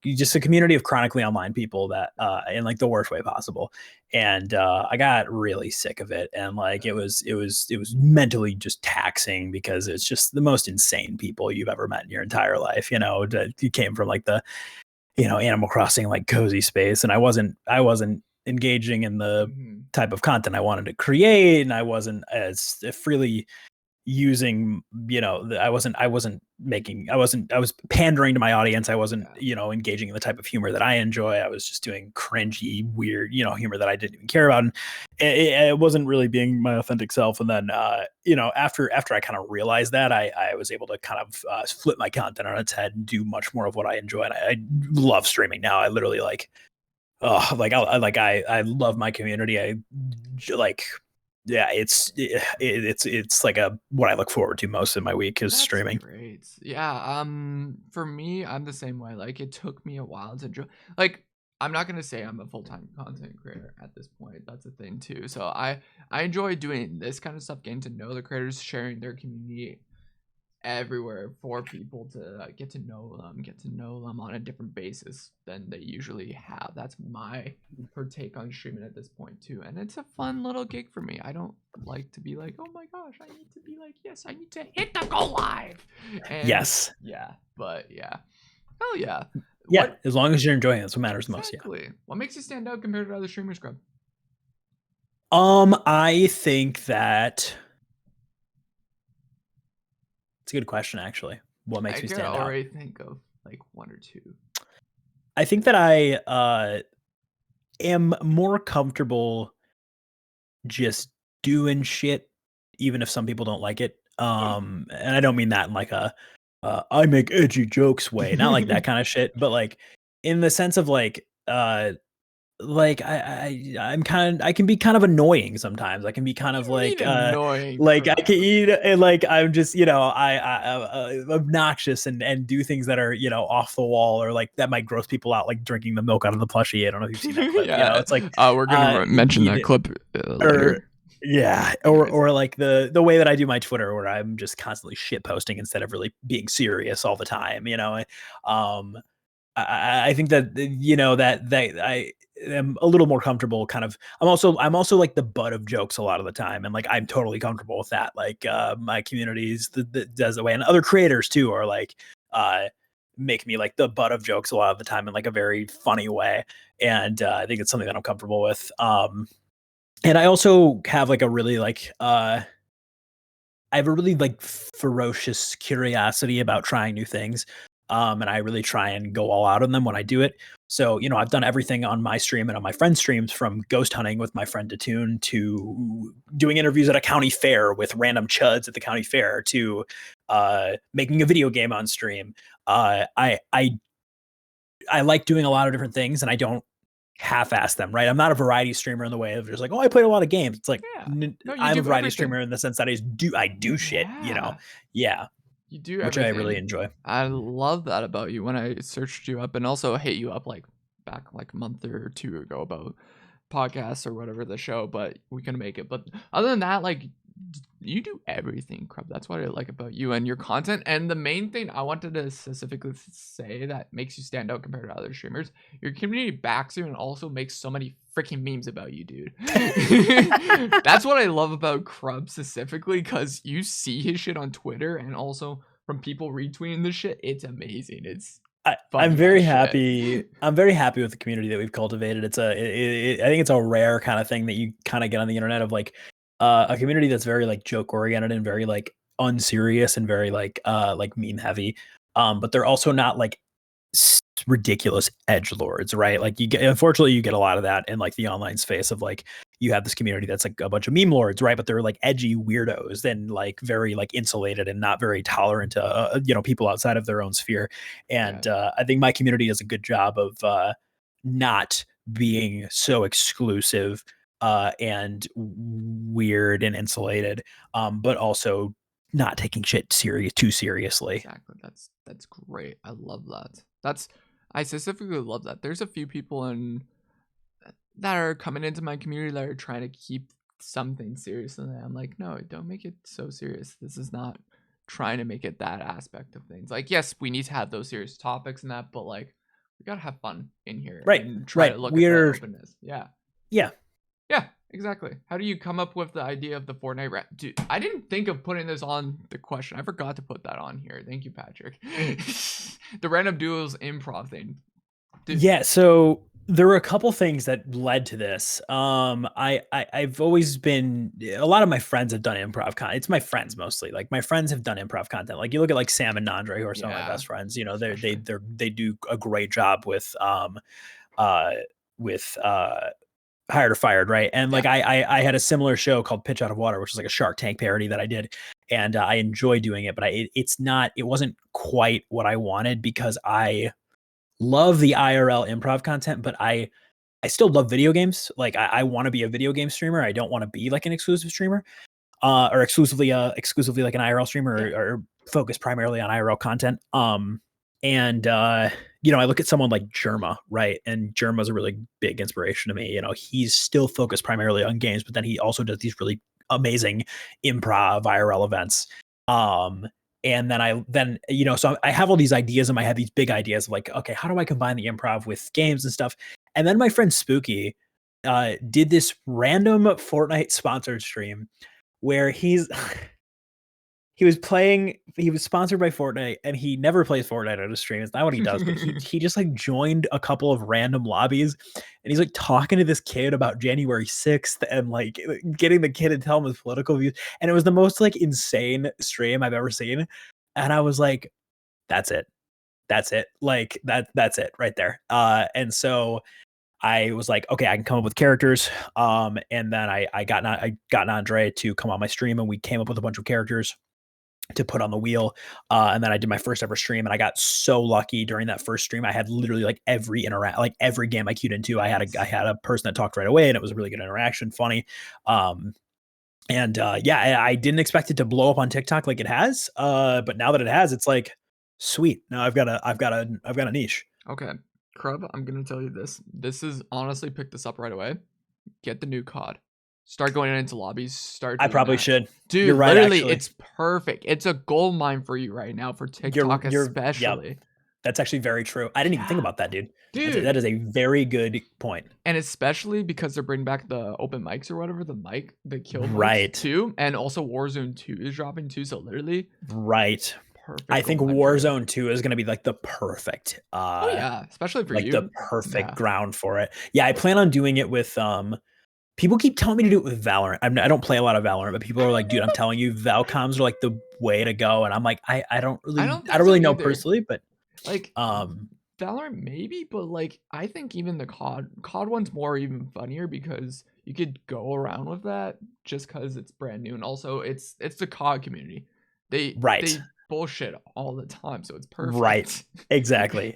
just a community of chronically online people that in like the worst way possible, and I got really sick of it, and like it was mentally just taxing because it's just the most insane people you've ever met in your entire life. You came from like the Animal Crossing like cozy space, and I wasn't engaging in the type of content I wanted to create, and I wasn't as freely using I was pandering to my audience. I wasn't engaging in the type of humor that I enjoy. I was just doing cringy weird humor that I didn't even care about, and it wasn't really being my authentic self. And then after I kind of realized that, I was able to kind of flip my content on its head and do much more of what I enjoy, and I love streaming now. I literally I love my community. It's like what I look forward to most in my week is streaming. Great. Yeah. For me, I'm the same way. Like, it took me a while to enjoy. Like, I'm not gonna say I'm a full-time content creator at this point. That's a thing too. So I enjoy doing this kind of stuff, getting to know the creators, sharing their community everywhere for people to get to know them on a different basis than they usually have. That's my take on streaming at this point too, and it's a fun little gig for me. I don't like to be like, oh my gosh, I need to be like, yes, I need to hit the go live. And yes. Yeah, but yeah, hell yeah. Yeah, as long as you're enjoying it, that's what matters the most. Yeah. What makes you stand out compared to other streamers, Scrub? I think that it's a good question, actually. What makes me stand out? I can already think of like one or two. I think that I am more comfortable just doing shit, even if some people don't like it. And I don't mean that in like a I make edgy jokes way, not like that kind of shit, but like in the sense of like I can be kind of annoying sometimes. I can be kind of like annoying, like I can eat and like I'm just I obnoxious and do things that are off the wall or like that might gross people out, like drinking the milk out of the plushie. I don't know if you've seen that clip. Yeah. It's like we're gonna mention that clip later. Or like the way that I do my Twitter, where I'm just constantly shit posting instead of really being serious all the time. I think that that I am a little more comfortable. Kind of, I'm also like the butt of jokes a lot of the time, and like I'm totally comfortable with that. Like my communities that does the way, and other creators too are like make me like the butt of jokes a lot of the time in like a very funny way, and I think it's something that I'm comfortable with. And I also have like a really like I have a really like ferocious curiosity about trying new things. And I really try and go all out on them when I do it. So, I've done everything on my stream and on my friend's streams, from ghost hunting with my friend Datoon to doing interviews at a county fair with random chuds at the county fair to making a video game on stream. I like doing a lot of different things, and I don't half-ass them, right? I'm not a variety streamer in the way of just like, oh, I played a lot of games. It's like, I'm a variety streamer in the sense that I do shit, Yeah. You do everything, which I really enjoy. I love that about you. When I searched you up and also hit you up like back like a month or two ago about podcasts or whatever the show, but we couldn't make it. But other than that, like, you do everything, Crub. That's what I like about you and your content. And the main thing I wanted to specifically say that makes you stand out compared to other streamers, your community backs you and also makes so many freaking memes about you, dude. That's what I love about Crub specifically, because you see his shit on Twitter and also from people retweeting this shit, it's amazing. It's I'm very happy. I'm very happy with the community that we've cultivated. It's I think it's a rare kind of thing that you kind of get on the internet of like a community that's very like joke oriented and very like unserious and very like meme heavy. But they're also not like ridiculous edgelords, right? Like unfortunately you get a lot of that in like the online space of like you have this community that's like a bunch of meme lords, right? But they're like edgy weirdos and like very like insulated and not very tolerant to people outside of their own sphere. And I think my community does a good job of not being so exclusive and weird and insulated, but also not taking shit too seriously. Exactly. That's great. I love that. I specifically love that. There's a few people that are coming into my community that are trying to keep something serious, and I'm like, no, don't make it so serious. This is not trying to make it that aspect of things. Like, yes, we need to have those serious topics and that, but like, we gotta have fun in here, right? And try to look at the openness. Yeah, exactly. How do you come up with the idea of the Fortnite Dude, I didn't think of putting this on the question. I forgot to put that on here. Thank you, Patrick. The random duos improv thing. Dude. Yeah, so there were a couple things that led to this. I've always been, a lot of my friends have done improv content. It's my friends mostly. Like my friends have done improv content. Like you look at like Sam and Nandre, who are some of my best friends. You know, they do a great job with Hired or Fired, right? And like I had a similar show called Pitch Out of Water, which is like a Shark Tank parody that I did, and I enjoy doing it, but it wasn't quite what I wanted because I love the IRL improv content, but I still love video games. Like I want to be a video game streamer. I don't want to be like an exclusive streamer, or exclusively like an IRL streamer, or focus primarily on IRL content. I look at someone like Germa, right? And Germa's a really big inspiration to me. You know, he's still focused primarily on games, but then he also does these really amazing improv IRL events. And then so I have all these ideas in my head, these big ideas of like, okay, how do I combine the improv with games and stuff? And then my friend Spooky did this random Fortnite sponsored stream where he was sponsored by Fortnite, and he never plays Fortnite on his stream. It's not what he does, but he just like joined a couple of random lobbies, and he's like talking to this kid about January 6th and like getting the kid to tell him his political views. And it was the most like insane stream I've ever seen. And I was like, that's it. Like that's it right there. And so I was like, okay, I can come up with characters. And then I got Andre to come on my stream, and we came up with a bunch of characters to put on the wheel. And then I did my first ever stream, and I got so lucky during that first stream. I had literally like every game I queued into. I had a person that talked right away, and it was a really good interaction, funny. I didn't expect it to blow up on TikTok like it has. But now that it has, it's like, sweet. Now I've got a niche. Okay. Crub, I'm gonna tell you this. This is honestly, pick this up right away. Get the new COD. Start going into lobbies. I probably should. Dude, you're right, literally, it's perfect. It's a gold mine for you right now, for TikTok especially. Yep. That's actually very true. I didn't even think about that, dude. That is a very good point. And especially because they're bringing back the open mics or whatever, the kill mics too. And also Warzone 2 is dropping too. So literally. Right. Perfect. I think Warzone 2 is going to be like the perfect. Especially for you. Like the perfect ground for it. Yeah, I plan on doing it with people keep telling me to do it with Valorant. I don't play a lot of Valorant, but people are like, dude, I'm telling you, Valcoms are like the way to go. And I'm like, I don't really know personally, but like Valorant maybe, but like I think even the COD one's more even funnier because you could go around with that just because it's brand new, and also it's the COD community. They bullshit all the time, so it's perfect. Right. Exactly.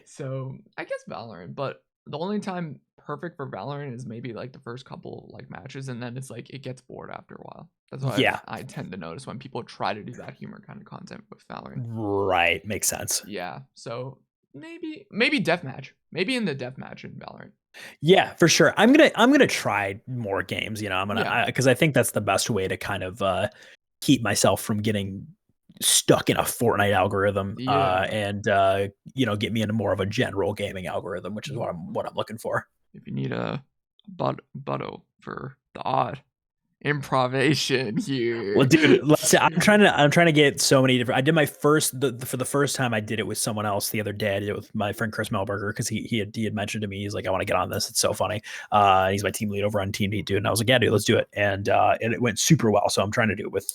So I guess Valorant, but the only time perfect for Valorant is maybe like the first couple like matches, and then it's like it gets bored after a while. That's why I tend to notice when people try to do that humor kind of content with Valorant. Right, makes sense. Yeah, so maybe deathmatch, maybe in the deathmatch in Valorant. Yeah, for sure. I'm gonna try more games. You know, because I think that's the best way to kind of keep myself from getting stuck in a Fortnite algorithm, and get me into more of a general gaming algorithm, which is what I'm looking for. If you need a butto for the odd, improvisation here. Well, dude, I'm trying to get so many different. I did my first for the first time. I did it with someone else the other day. I did it with my friend Chris Melberger because he had mentioned to me, he's like, I want to get on this. It's so funny. He's my team lead over on Team Heat, dude. And I was like, yeah, dude, let's do it. And it went super well. So I'm trying to do it with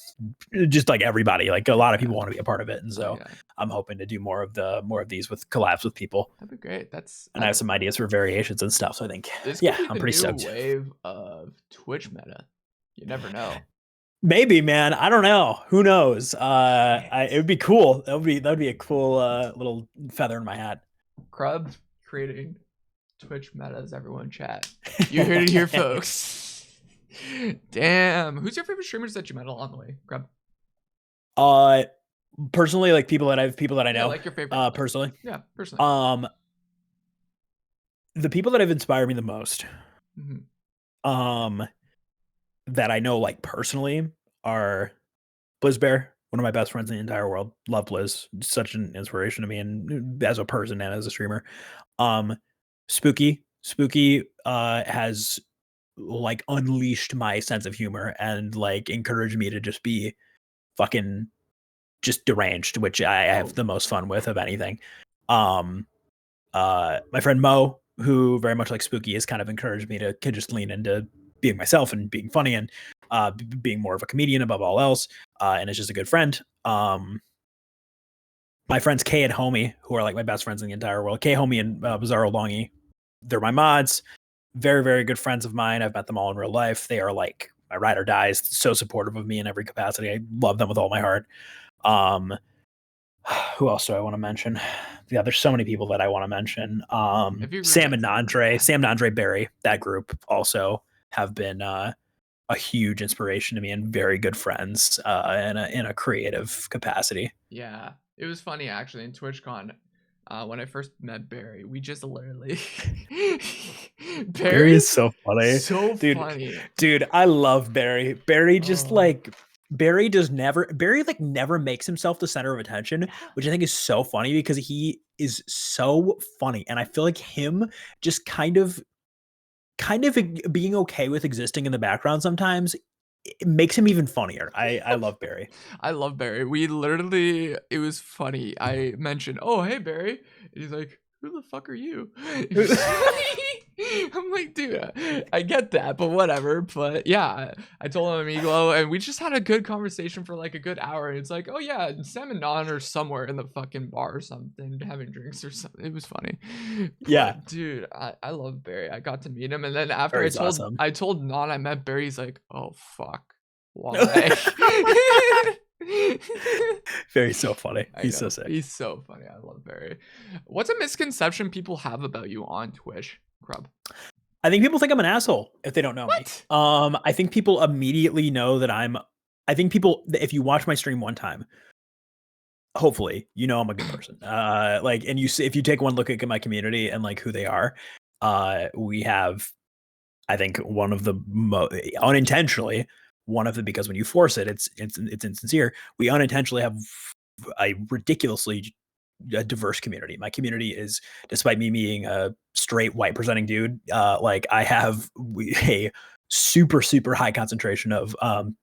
just like everybody. Like a lot of people want to be a part of it, and so I'm hoping to do more of these with collabs with people. That'd be great. I have some ideas for variations and stuff. So I think I'm pretty stoked. Wave of Twitch meta. You never know. Maybe, man. I don't know. Who knows? It would be cool. That would be a cool little feather in my hat. Crub creating Twitch metas. Everyone chat. You heard it here, folks. Damn. Who's your favorite streamers that you met along the way, Crub? Personally, like people that I know. Yeah, like your favorite. Personally. Yeah, personally. The people that have inspired me the most. Mm-hmm. That I know like personally are BlizzBear, one of my best friends in the entire world. Love Blizz, such an inspiration to me, and as a person and as a streamer. Spooky has like unleashed my sense of humor and like encouraged me to just be fucking just deranged, which I have the most fun with of anything. My friend Mo, who very much like Spooky, has kind of encouraged me to just lean into being myself and being funny and being more of a comedian above all else, and is just a good friend. My friends Kay and Homie, who are like my best friends in the entire world. Kay, Homie, and Bizarro Longy, they're my mods. Very, very good friends of mine. I've met them all in real life. They are like my ride or dies, so supportive of me in every capacity. I love them with all my heart. Who else do I want to mention? Yeah, there's so many people that I want to mention. Sam and Andre Barry, that group also have been a huge inspiration to me and very good friends in a creative capacity. Yeah, it was funny actually in TwitchCon. When I first met Barry, we just literally Barry is so funny. Funny. Dude, I love Barry. Barry just Barry never makes himself the center of attention, which I think is so funny because he is so funny. And I feel like him just kind of being okay with existing in the background sometimes, it makes him even funnier. I love Barry. I love Barry. We literally, it was funny. I mentioned, oh, hey, Barry. And he's like, who the fuck are you? I'm like, dude, I get that, but whatever. But yeah, I told him I'm Iglo, and we just had a good conversation for like a good hour. And it's like, oh yeah, Sam and Don are somewhere in the fucking bar or something, having drinks or something. It was funny. Yeah, but, dude, I love Barry. I got to meet him, and then after I told Non I met Barry, he's like, oh fuck, why? Barry's so funny. He's so sick. He's so funny. I love Barry. What's a misconception people have about you on Twitch, Crub? I think people think I'm an asshole if they don't know me. I think people immediately know that I think people, if you watch my stream one time, hopefully you know I'm a good person. And if you take one look at my community and like who they are, we have, I think, one of the unintentionally. One of them, because when you force it, it's insincere. We unintentionally have a ridiculously diverse community. My community is, despite me being a straight white presenting dude, like I have a super high concentration of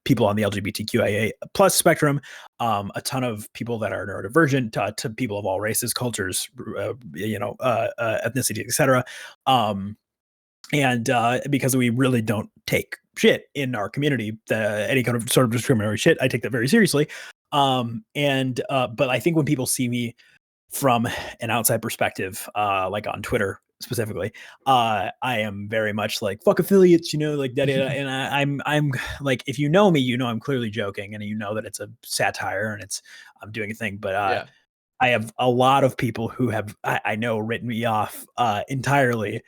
people on the LGBTQIA plus spectrum, a ton of people that are neurodivergent, to people of all races, cultures, ethnicity, etc. And because we really don't take shit in our community, any kind of sort of discriminatory shit, I take that very seriously. But I think when people see me from an outside perspective, like on Twitter specifically, I am very much like fuck affiliates, like that. And I'm like, if you know me, you know I'm clearly joking, and you know that it's a satire and I'm doing a thing. But I have a lot of people who have I know written me off entirely.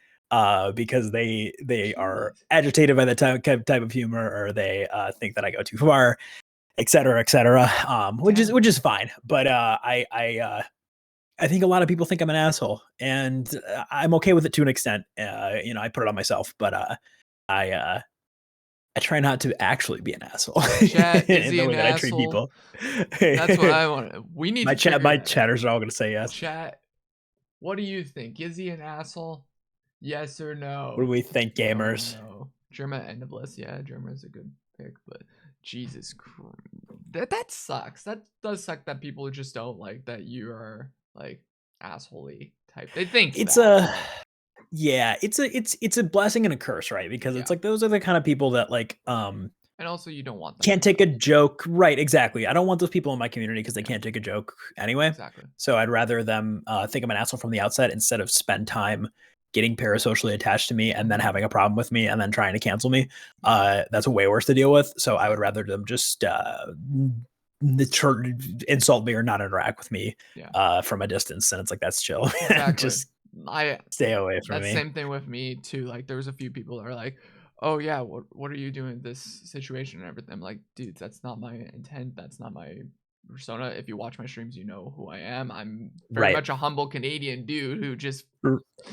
Because they are agitated by the type of humor, or they think that I go too far, et cetera, which is fine. But I think a lot of people think I'm an asshole, and I'm okay with it to an extent. I put it on myself, but I try not to actually be an asshole in the way that I treat people. That's what I want. We need my chatters are all going to say yes. Chat, what do you think? Is he an asshole? Yes or no? What do we think, gamers? No. Germa end of list. Yeah, Germa is a good pick, but Jesus Christ, that sucks. That does suck that people just don't like that you are like assholey type. They think it's that, it's a blessing and a curse, right? Because it's like those are the kind of people that like and also you don't want them can't take a joke, right? Exactly. I don't want those people in my community because they can't take a joke anyway. Exactly. So I'd rather them think I'm an asshole from the outset instead of spend time getting parasocially attached to me and then having a problem with me and then trying to cancel me. That's way worse to deal with. So I would rather them just insult me or not interact with me from a distance. And it's like, that's chill. Exactly. Just stay away from me. Same thing with me too. Like there was a few people that are like, oh yeah, what are you doing in this situation and everything? I'm like, dude, that's not my intent. That's not my persona. If you watch my streams, you know who I am. I'm very much a humble Canadian dude who just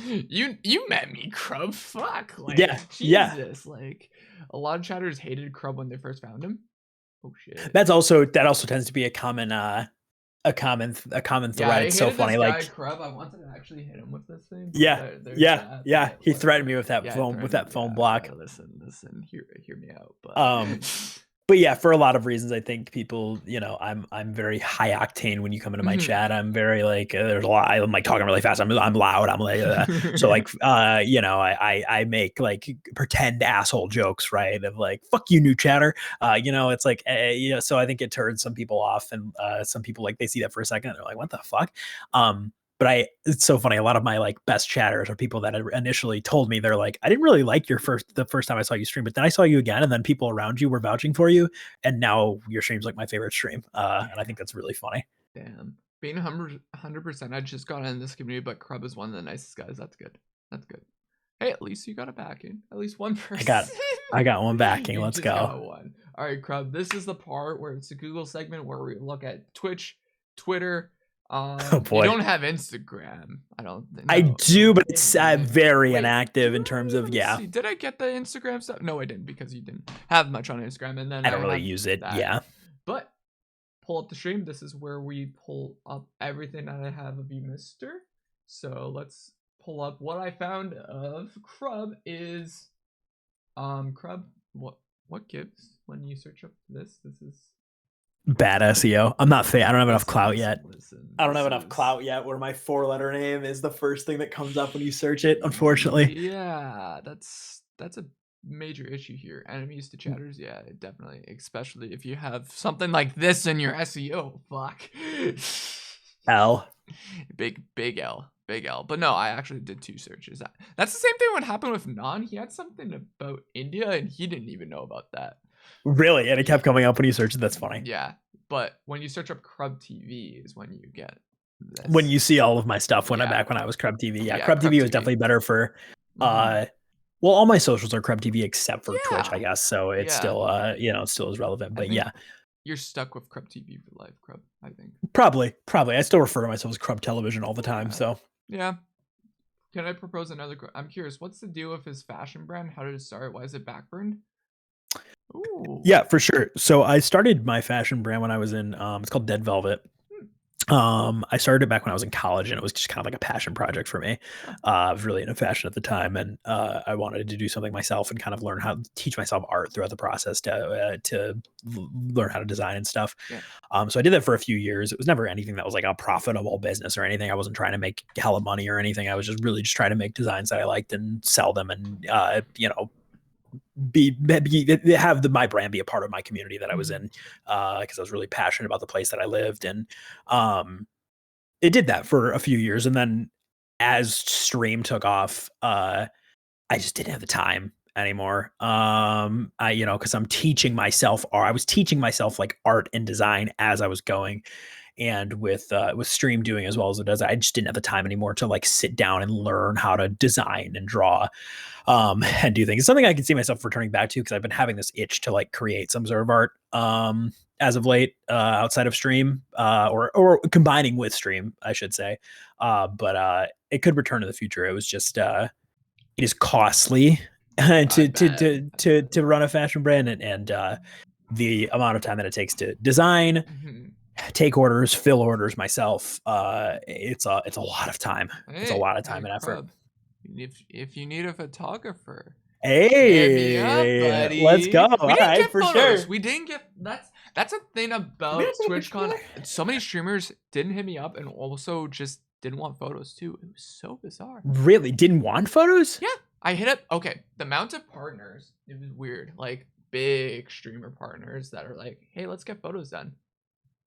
you met me, Crub. Fuck. Like, Jesus. Like a lot of chatters hated Crub when they first found him. Oh shit. That also tends to be a common thread. It's so funny. Like Crub, I wanted to actually hit him with this thing. Yeah. He threatened me with that phone block. Listen. Hear me out. But yeah, for a lot of reasons, I think people, I'm very high octane when you come into my chat. I'm very like, there's a lot. I'm like talking really fast. I'm loud. I'm like, so like, I make like pretend asshole jokes, right? Of like, fuck you, new chatter. It's like, so I think it turns some people off, and some people like they see that for a second, and they're like, what the fuck? But it's so funny. A lot of my like best chatters are people that initially told me, they're like, I didn't really like the first time I saw you stream, but then I saw you again, and then people around you were vouching for you, and now your stream's like my favorite stream. And I think that's really funny. Damn, being 100%, I just got in this community, but Crub is one of the nicest guys. That's good. Hey, at least you got a backing. At least one person. I got one backing. Let's go. Got one. All right, Crub. This is the part where it's a Google segment where we look at Twitch, Twitter. Oh boy. You don't have Instagram. I don't think. I do, but it's very inactive in terms of See, did I get the Instagram stuff? No, I didn't, because you didn't have much on Instagram, and then I don't really use it. Yeah. But pull up the stream. This is where we pull up everything that I have of you, Mister. So let's pull up what I found of Crub is Crub. What gives when you search up this? This is bad SEO. I don't have enough clout yet. I don't have enough clout yet where my 4-letter name is the first thing that comes up when you search it, unfortunately. Yeah, that's a major issue here. Enemies to chatters, yeah, definitely. Especially if you have something like this in your SEO. Fuck. L. Big L. But no, I actually did 2 searches. That's the same thing what happened with Non. He had something about India and he didn't even know about that. Really? And it kept coming up when you searched it. That's funny. Yeah, but when you search up Crub TV is when you get this. When you see all of my stuff when I was Crub TV. Yeah, Crub TV was definitely better for well, all my socials are Crub TV except for Twitch, I guess. So it's still it still is relevant. But yeah. You're stuck with Crub TV for life, Crub, I think. Probably. I still refer to myself as Crub Television all the time. So yeah. Can I propose another? I'm curious. What's the deal with his fashion brand? How did it start? Why is it backburned? Ooh. Yeah, for sure. So I started my fashion brand when I was in it's called Dead Velvet. I started it back when I was in college, and it was just kind of like a passion project for me. I was really into fashion at the time, and I wanted to do something myself and kind of learn how to teach myself art throughout the process to learn how to design and stuff. So I did that for a few years. It was never anything that was like a profitable business or anything. I wasn't trying to make hella money or anything. I was just really just trying to make designs that I liked and sell them, and have my brand be a part of my community that I was in, because I was really passionate about the place that I lived, and it did that for a few years. And then as stream took off, I just didn't have the time anymore. Because I'm teaching myself, or I was teaching myself like art and design as I was going. And with stream doing as well as it does, I just didn't have the time anymore to like sit down and learn how to design and draw and do things. It's something I can see myself returning back to, because I've been having this itch to like create some sort of art as of late, outside of stream, or combining with stream, I should say. But it could return in the future. It was just it is costly to run a fashion brand, and the amount of time that it takes to design, take orders, fill orders myself. It's a lot of time. It's a lot of time and effort. If you need a photographer, Hit me up, Hey, buddy. let's go. We All didn't right, get for photos. sure. We didn't get that's a thing about Twitchcon. So many streamers didn't hit me up and also just didn't want photos too. It was so bizarre. Really? Didn't want photos? Yeah. I hit up, okay, the amount of partners, it was weird. Like big streamer partners that are like, hey, let's get photos done.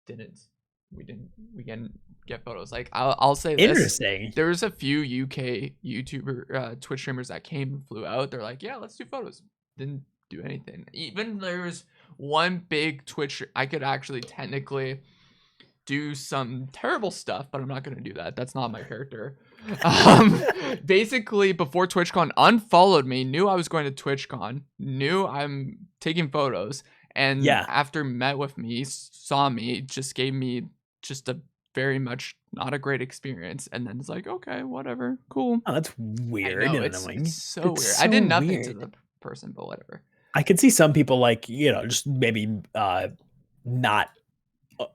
We didn't get photos. Like I'll say this. Interesting. There was a few UK YouTuber Twitch streamers that came and flew out. They're like, yeah, let's do photos. Didn't do anything. Even there's one big Twitch, I could actually technically do some terrible stuff, but I'm not gonna do that. That's not my character. Basically before TwitchCon unfollowed me, knew I was going to TwitchCon, knew I'm taking photos, and after met with me, saw me, just gave me just a very much not a great experience, and then it's like, okay, whatever, cool. Oh, that's weird. I know, it's so weird. So I did nothing to the person, but whatever. I could see some people like, just maybe not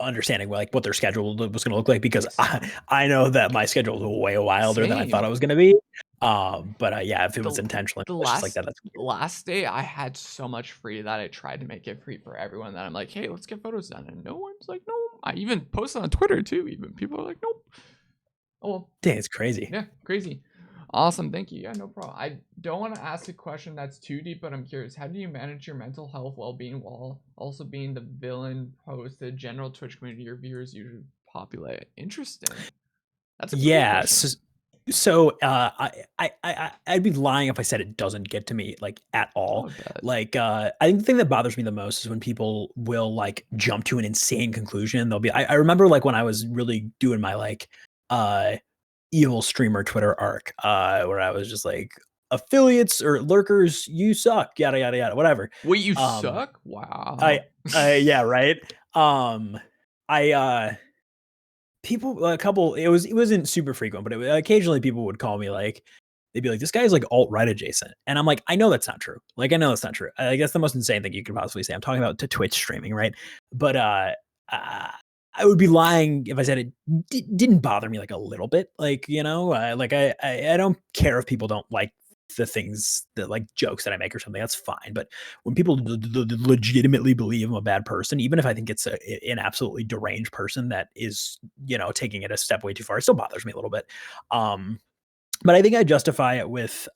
understanding like what their schedule was going to look like, because I know that my schedule was way wilder than I thought it was going to be. But yeah, if it was intentionally just like that, that's weird. Last day I had so much free that I tried to make it free for everyone, that I'm like, hey, let's get photos done, and no one's like, no. I even posted on Twitter too, even people are like, nope. Oh well. Dang, it's crazy. Yeah, crazy. Awesome, thank you. Yeah, no problem. I don't want to ask a question that's too deep, but I'm curious. How do you manage your mental health well-being while also being the villain host, the general Twitch community your viewers usually populate? Interesting. That's a question. So I'd be lying if I said it doesn't get to me like at all. Like I think the thing that bothers me the most is when people will like jump to an insane conclusion. They'll be I remember like when I was really doing my like evil streamer Twitter arc, where I was just like, affiliates or lurkers, you suck, yada yada yada, whatever. Wait, you suck? Wow. Yeah, right. People, a couple, it wasn't super frequent, but occasionally people would call me like, they'd be like, this guy is like alt-right adjacent. And I'm like, I know that's not true. Like, I know that's not true. I guess the most insane thing you could possibly say. I'm talking about to Twitch streaming, right? But I would be lying if I said it didn't bother me like a little bit. Like, like I don't care if people don't like the things that like jokes that I make or something, that's fine. But when people legitimately believe I'm a bad person, even if I think it's an absolutely deranged person that is, taking it a step way too far, it still bothers me a little bit. But I think I justify it with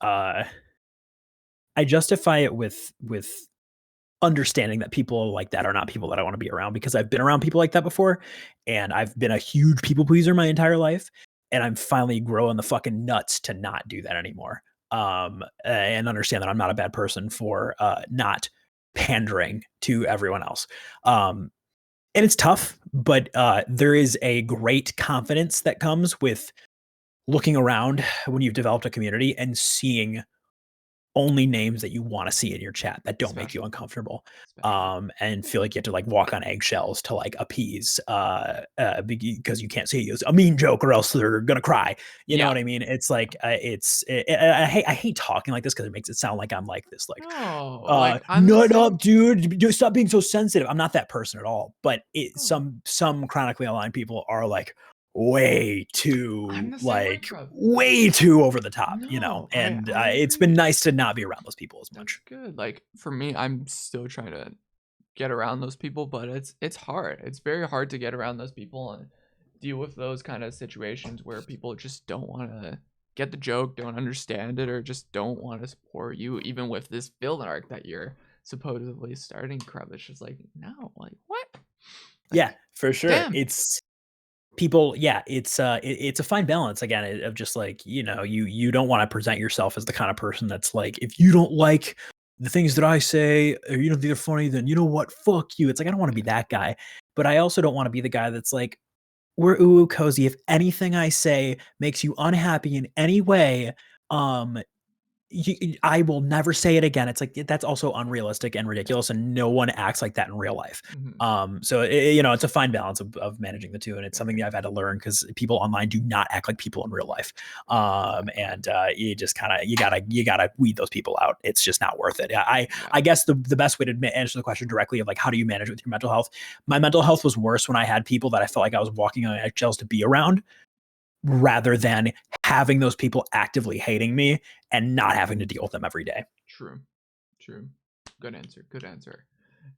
understanding that people like that are not people that I want to be around, because I've been around people like that before, and I've been a huge people pleaser my entire life, and I'm finally growing the fucking nuts to not do that anymore. And understand that I'm not a bad person for not pandering to everyone else. And it's tough, but there is a great confidence that comes with looking around when you've developed a community and seeing only names that you want to see in your chat that don't make you uncomfortable, and feel like you have to like walk on eggshells to like appease because you can't say a mean joke or else they're gonna cry. You know what I mean? It's like I hate talking like this because it makes it sound like I'm like this like nut up dude, stop being so sensitive. I'm not that person at all, but some chronically aligned people are like way too over the top, and it's been nice to not be around those people as much. That's good. Like for me, I'm still trying to get around those people, but it's hard. It's very hard to get around those people and deal with those kind of situations where people just don't want to get the joke, don't understand it, or just don't want to support you, even with this villain arc that you're supposedly starting. Crub, it's just like, no, like what? Yeah, for sure. Damn. It's people, it's a fine balance again of just like, you don't want to present yourself as the kind of person that's like, if you don't like the things that I say or you don't think they're funny, then you know what, fuck you. It's like, I don't want to be that guy, but I also don't want to be the guy that's like, we're ooh cozy. If anything I say makes you unhappy in any way, I will never say it again. It's like, that's also unrealistic and ridiculous, and no one acts like that in real life. So it's a fine balance of managing the two, and it's something that I've had to learn because people online do not act like people in real life. And you just you gotta weed those people out. It's just not worth it. I guess the best way to answer the question directly of like, how do you manage with your mental health? My mental health was worse when I had people that I felt like I was walking on eggshells to be around. rather than having those people actively hating me and not having to deal with them every day. True. Good answer.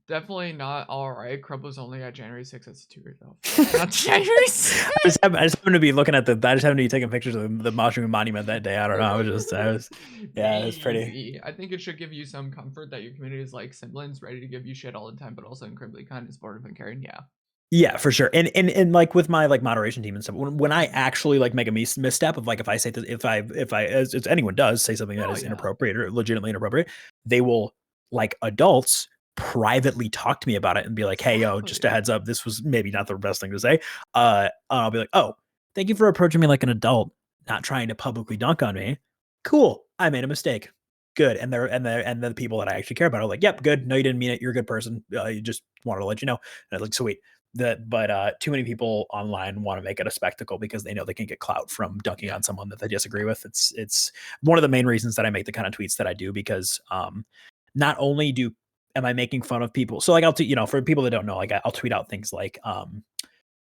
Definitely not all right. Crub was only at January 6th. That's 2 years old. Not January 6th. I just happened to be looking at I just happened to be taking pictures of the Mushroom Monument that day. I don't know. It was pretty. I think it should give you some comfort that your community is like siblings, ready to give you shit all the time, but also incredibly kind and supportive and caring. Yeah, for sure. And like with my like moderation team and stuff, when I actually like make a misstep of like, if I say that, if I as anyone does say something that is inappropriate or legitimately inappropriate, they will, like adults, privately talk to me about it and be like, hey, yo, just a heads up, this was maybe not the best thing to say. I'll be like, oh, thank you for approaching me like an adult, not trying to publicly dunk on me. Cool. I made a mistake. Good. And the people that I actually care about are like, yep, good. No, you didn't mean it. You're a good person. You just wanted to let you know. And I was like, sweet. But too many people online want to make it a spectacle because they know they can get clout from dunking on someone that they disagree with. It's one of the main reasons that I make the kind of tweets that I do, because not only am I making fun of people. So like for people that don't know, like I'll tweet out things like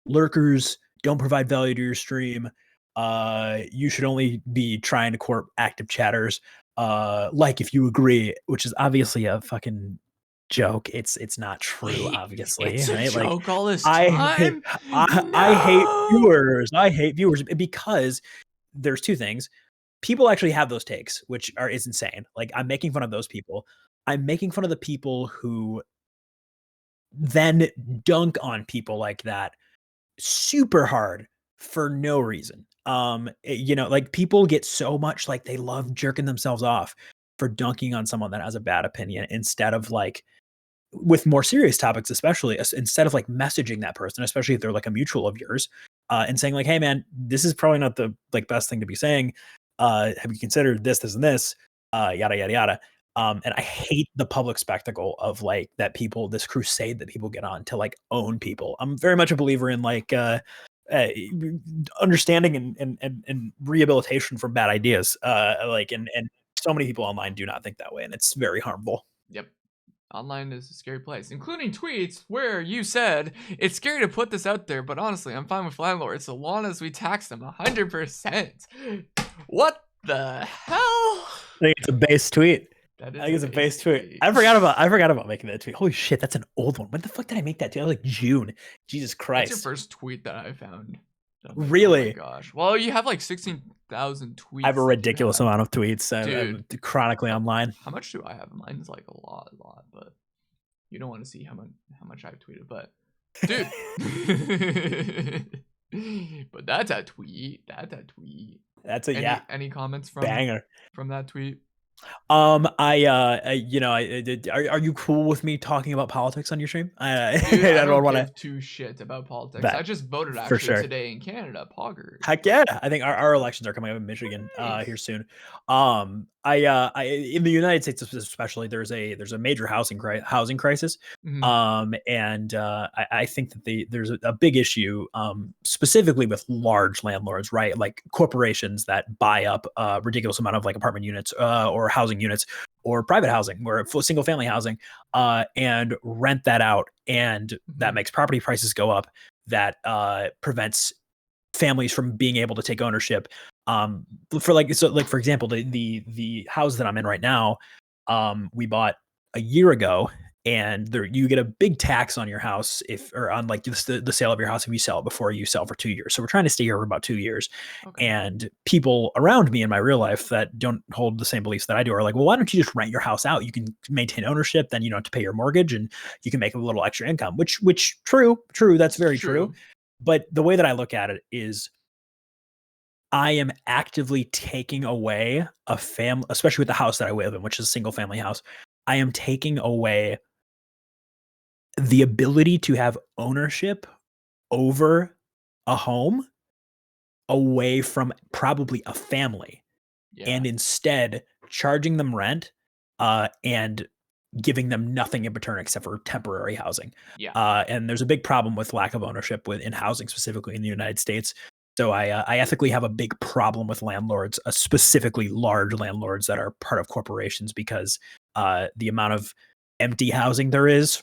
lurkers don't provide value to your stream. You should only be trying to court active chatters. Like if you agree, which is obviously a fucking joke. It's not true, obviously. It's right? a joke like, all this time. I hate viewers. I hate viewers because there's two things. People actually have those takes, which is insane. Like I'm making fun of those people. I'm making fun of the people who then dunk on people like that super hard for no reason. Like people get so much, like they love jerking themselves off for dunking on someone that has a bad opinion, instead of like with more serious topics, especially instead of like messaging that person, especially if they're like a mutual of yours, and saying like, hey man, this is probably not the like best thing to be saying. Have you considered this and this? Yada, yada, yada. And I hate the public spectacle of like this crusade that people get on to like own people. I'm very much a believer in like understanding and rehabilitation from bad ideas. And so many people online do not think that way, and it's very harmful. Yep. Online is a scary place, including tweets where you said it's scary to put this out there, but honestly, I'm fine with landlords so long as we tax them 100%. What the hell? I think it's a base tweet. I think it's a base tweet. I forgot about making that tweet. Holy shit, that's an old one. When the fuck did I make that tweet? I was like June. Jesus Christ. That's your first tweet that I found. Like, really? Oh my gosh. Well, you have like 16,000 tweets. I have a ridiculous amount of tweets. I'm chronically online. How much do I have? Mine's like a lot, but you don't want to see how much I've tweeted, but dude. But that's a tweet. Any comments from that tweet? Are you cool with me talking about politics on your stream? Dude, I don't want to give two shit about politics. I just voted actually today in Canada. Poggers. Heck yeah! I think our elections are coming up in Michigan here soon. In the United States especially, there's a major housing crisis. Mm-hmm. And I think that there's a big issue specifically with large landlords, right? Like corporations that buy up a ridiculous amount of like apartment units or housing units or private housing or single family housing and rent that out, and that makes property prices go up. That prevents families from being able to take ownership. For example, the house that I'm in right now, we bought a year ago, and you get a big tax on your house on like the sale of your house if you sell it before you sell for 2 years. So we're trying to stay here for about 2 years. Okay. And people around me in my real life that don't hold the same beliefs that I do are like, well, why don't you just rent your house out? You can maintain ownership, then you don't have to pay your mortgage, and you can make a little extra income, which true. That's very true. But the way that I look at it is I am actively taking away a family, especially with the house that I live in, which is a single family house. I am taking away the ability to have ownership over a home away from probably a family, and instead charging them rent and giving them nothing in return except for temporary housing. And there's a big problem with lack of ownership in housing, specifically in the United States. So I ethically have a big problem with landlords, specifically large landlords that are part of corporations, because the amount of empty housing there is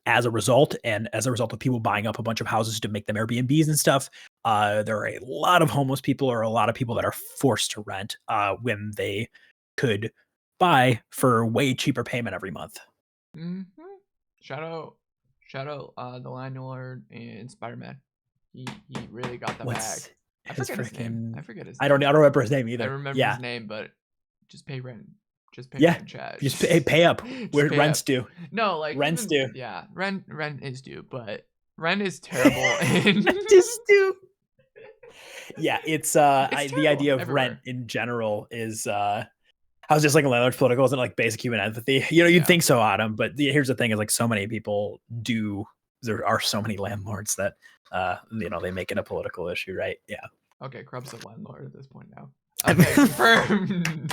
as a result of people buying up a bunch of houses to make them Airbnbs and stuff, there are a lot of homeless people or a lot of people that are forced to rent when they could buy for way cheaper payment every month. Mm-hmm. Shout out the landlord in Spider-Man. He really got the bag. I forget his name. I don't remember his name either. I remember his name, but just pay rent. Just pay rent, chat. Just pay up. Where rent's due. No, like rent's due. Yeah, rent is due, but rent is terrible. Rent is due. Yeah, it's the idea of everywhere. rent in general is I was just like landlord's political isn't like basic human empathy. You'd think so, Adam, but here's the thing: is like so many people do. There are so many landlords that they make it a political issue, right? Yeah. Okay, Crub's a landlord at this point now. Okay, confirmed.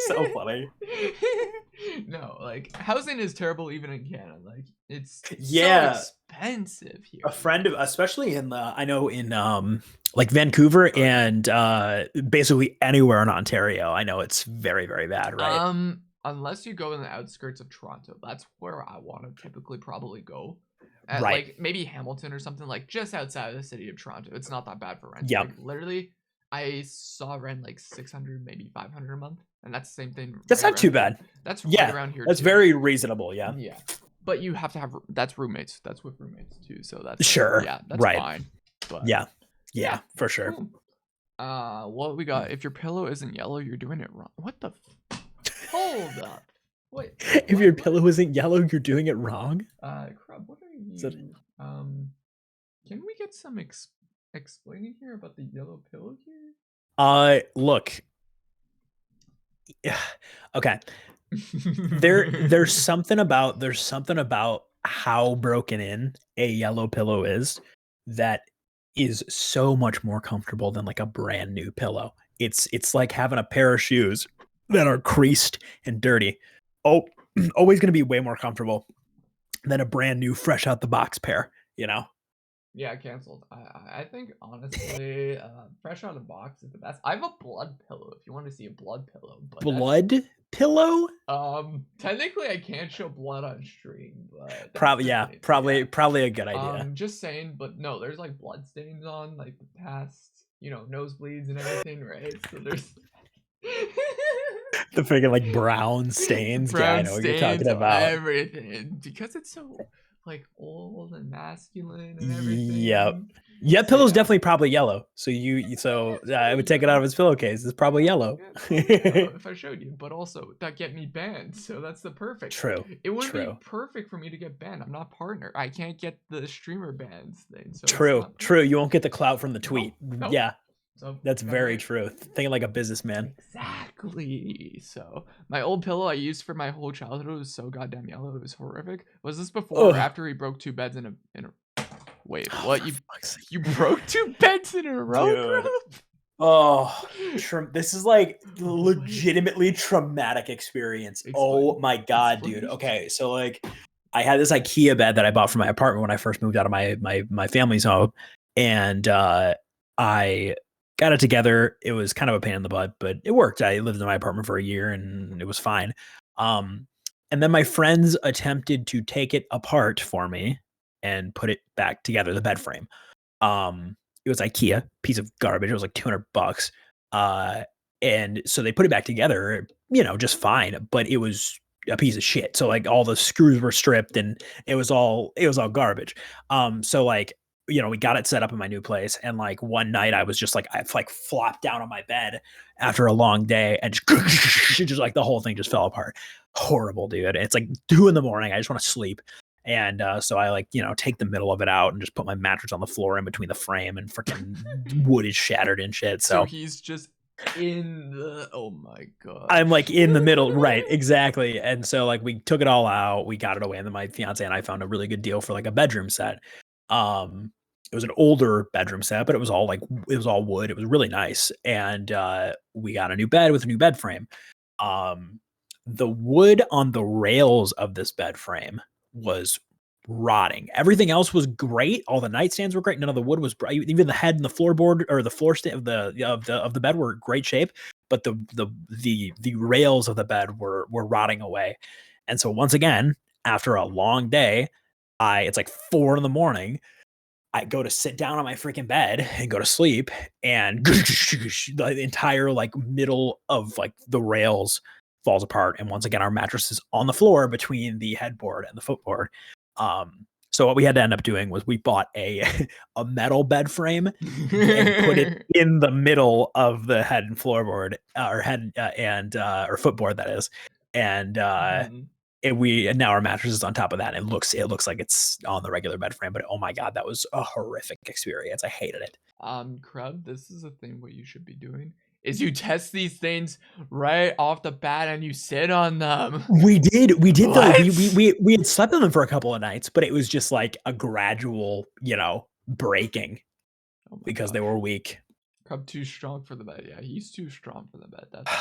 So funny. No, like housing is terrible even in Canada. Like it's so expensive here. A friend of, especially in like Vancouver and basically anywhere in Ontario, I know it's very, very bad, right? Unless you go in the outskirts of Toronto, that's where I want to typically probably go. At right. Like maybe Hamilton or something, like just outside of the city of Toronto. It's not that bad for rent. Yeah. Like, literally, I saw rent like 600, maybe 500 a month, and that's the same thing. That's not too bad. That's right around here. That's too. Very reasonable. Yeah. Yeah, but you have to have that's roommates. That's with roommates too. So that's sure. Yeah, that's fine. But yeah, for sure. Cool. What we got? If your pillow isn't yellow, you're doing it wrong. What the? Hold up. Wait. If your pillow isn't yellow, you're doing it wrong. Crub, what are you? Can we get some explaining here about the yellow pillow here? Look. Okay. There's something about how broken in a yellow pillow is that is so much more comfortable than like a brand new pillow. It's like having a pair of shoes that are creased and dirty. Always going to be way more comfortable than a brand new fresh out the box pair, Yeah, canceled. I think honestly, fresh out of the box is the best. I have a blood pillow if you want to see a blood pillow. But blood pillow? Technically I can't show blood on stream, but probably a good idea. Just saying, but no, there's like blood stains on like the past, nosebleeds and everything, right? So there's the freaking like brown stains. I know what you're talking about. Everything because it's so like old and masculine and everything. Yep. Pillow's definitely probably yellow. So I would take it out of his pillowcase. It's probably yellow. If I showed you, but also that get me banned. So that's the perfect. True. It wouldn't be perfect for me to get banned. I'm not partner. I can't get the streamer bans thing. So true. You won't get the clout from the tweet. Nope. Yeah. So that's very true. Thinking like a businessman. Exactly. So my old pillow I used for my whole childhood was so goddamn yellow. It was horrific. Was this before or after he broke 2 beds in a? Wait, what? You broke 2 beds in a row, bro? This is like legitimately traumatic experience. Oh my god, dude. Okay, so like I had this IKEA bed that I bought for my apartment when I first moved out of my family's home, and I got it together. It was kind of a pain in the butt, but it worked. I lived in my apartment for a year and it was fine. And then my friends attempted to take it apart for me and put it back together, the bed frame. It was IKEA, piece of garbage. It was like $200. And so they put it back together, just fine, but it was a piece of shit. So like all the screws were stripped and it was all garbage. So like, we got it set up in my new place. And like one night I was just like, I like flopped down on my bed after a long day and just like the whole thing just fell apart. Horrible, dude. It's like 2 a.m. I just want to sleep. And so I like, take the middle of it out and just put my mattress on the floor in between the frame and freaking wood is shattered and shit. So he's just in the, oh my God. I'm like in the middle. Right. Exactly. And so like we took it all out, we got it away. And then my fiance and I found a really good deal for like a bedroom set. It was an older bedroom set, but it was all wood. It was really nice. And we got a new bed with a new bed frame. The wood on the rails of this bed frame was rotting. Everything else was great. All the nightstands were great. None of the wood was bright. Even the head and the floorboard or the floor stand of the bed were great shape, but the rails of the bed were rotting away. And so once again, after a long day, it's like 4 a.m. I go to sit down on my freaking bed and go to sleep, and the entire like middle of like the rails falls apart. And once again, our mattress is on the floor between the headboard and the footboard. So what we had to end up doing was we bought a metal bed frame and put it in the middle of the head and floorboard, or footboard, that is. And and now our mattress is on top of that. And it looks like it's on the regular bed frame, but oh my god, that was a horrific experience. I hated it. Crub, this is a thing what you should be doing is you test these things right off the bat and you sit on them. We did though. We had slept on them for a couple of nights, but it was just like a gradual, breaking because they were weak. Crub too strong for the bed. Yeah, he's too strong for the bed. That's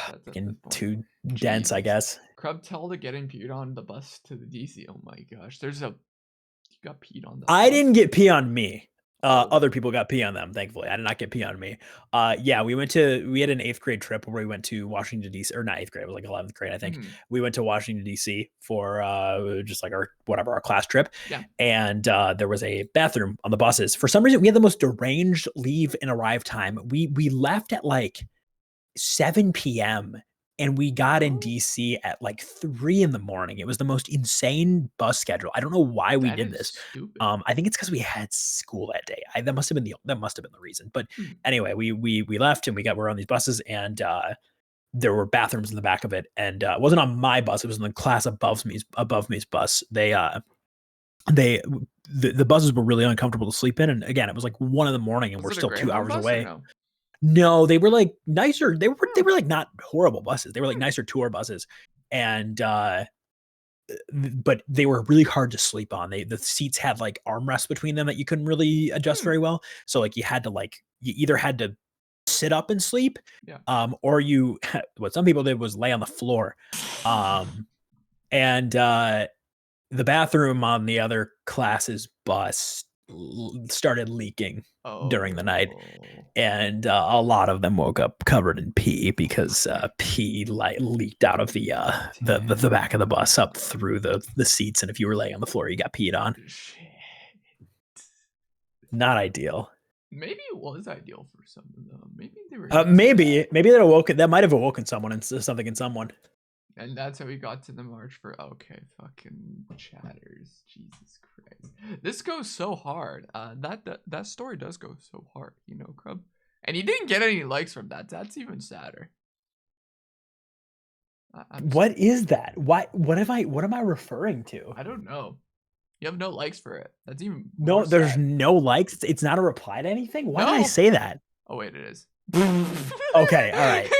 too dense, I guess. Crub, tell to getting peed on the bus to the DC. Oh my gosh, you got peed on. I didn't get pee on me. Other people got pee on them, thankfully. I did not get pee on me. Yeah, we had an 8th grade trip where we went to Washington, D.C., or not 8th grade, it was like 11th grade, I think. We went to Washington, D.C. for just like our class trip. Yeah. And there was a bathroom on the buses. For some reason, we had the most deranged leave and arrive time. We left at like 7 p.m. and we got in DC at like 3 a.m. It was the most insane bus schedule. I don't know why we did this. Stupid. I think it's because we had school that day. That must have been the reason. But anyway, we left and we're on these buses, and there were bathrooms in the back of it. And it wasn't on my bus; it was in the class above me's bus. The buses were really uncomfortable to sleep in. And again, it was like 1 a.m. and we're still 2 hours away. No, they were like nicer. They were like not horrible buses. They were like nicer tour buses, and but they were really hard to sleep on. The seats had like armrests between them that you couldn't really adjust very well. So like you either had to sit up and sleep, or what some people did was lay on the floor. And the bathroom on the other class's bus started leaking during the night, and a lot of them woke up covered in pee because pee leaked out of the back of the bus up through the seats, and if you were laying on the floor, you got peed on. Shit. Not ideal. Maybe it was ideal for some of them. Maybe they were. That might have awoken someone and something in someone. And that's how we got to the march for fucking chatters. Jesus Christ. This goes so hard. That story does go so hard, Crub. And he didn't get any likes from that. That's even sadder. What is that? What am I referring to? I don't know. You have no likes for it. That's even no. There's no likes. It's not a reply to anything. Why did I say that? Oh wait, it is. Okay, all right,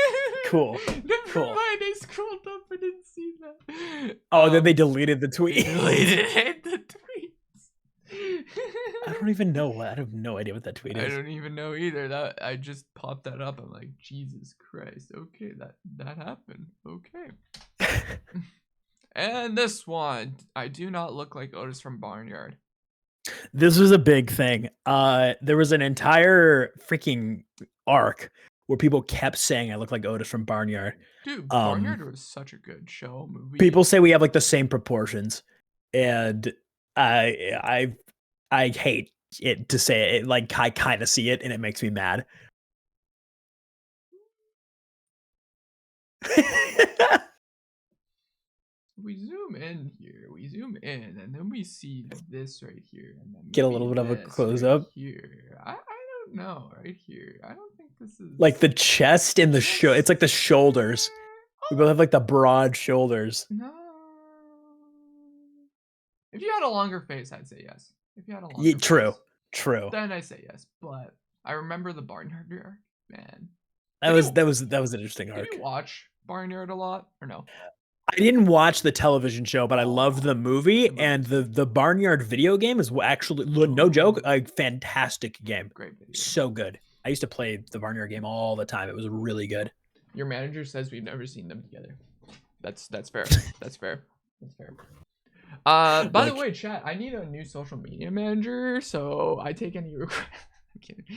cool. Never mind. I scrolled up and didn't see that. Oh, then they deleted the tweet. They deleted the tweets. I don't even know. I have no idea what that tweet is. I don't even know either. I just popped that up. I'm like, Jesus Christ. Okay, that happened. Okay. And this one, I do not look like Otis from Barnyard. This was a big thing. There was an entire freaking arc where people kept saying I look like Otis from Barnyard. Dude, Barnyard was such a good show movie. People say we have like the same proportions, and I hate it to say it. Like I kind of see it, and it makes me mad. We zoom in here. We zoom in, and then we see this right here, and then get a little bit of a close up here. I don't know, right here. I don't think this is like the chest and the show. It's like the shoulders. We both have like the broad shoulders. No. If you had a longer face, I'd say yes. If you had a longer face, true. Then I say yes. But I remember the Barnyard arc, man. That was an interesting arc. Did you watch Barnyard a lot or no? I didn't watch the television show, but I loved the movie, and the Barnyard video game is actually, no joke, a fantastic game. Great video. So good. I used to play the Barnyard game all the time. It was really good. Your manager says we've never seen them together. That's fair. That's fair. That's fair. By the way, chat, I need a new social media manager, so I take any requests.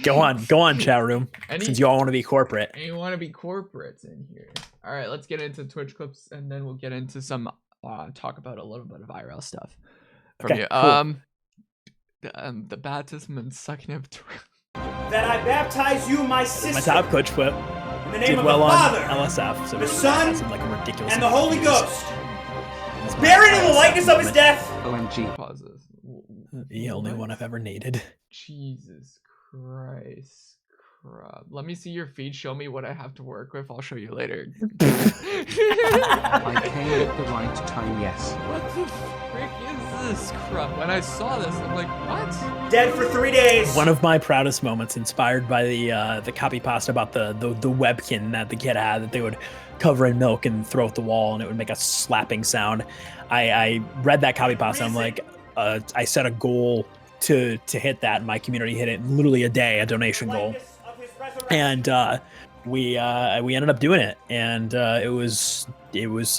Go on, chat room. Since you all want to be corporate. And you want to be corporates in here. All right, let's get into Twitch clips, and then we'll get into some talk about a little bit of IRL stuff from Okay, you. cool. The baptism and sucking of that I baptize you, my sister, My top coach clip in the name did of well the on Father, LSF. So the that Son, seemed like a ridiculous and the amount of Holy views. Ghost, That's my buried in the LSF likeness of his moment. death. OMG. pauses. The only one I've ever needed. Jesus Christ. Crap. Let me see your feed. Show me what I have to work with. I'll show you later. I came at the right time, yes. What the frick is this crap? When I saw this, I'm like, what? Dead for 3 days. One of my proudest moments, inspired by the copy pasta about the webkin that the kid had that they would cover in milk and throw at the wall and it would make a slapping sound. I read that copy pasta. I'm like, I set a goal to hit that, and my community hit it in literally a day, a donation goal. And we ended up doing it, and it was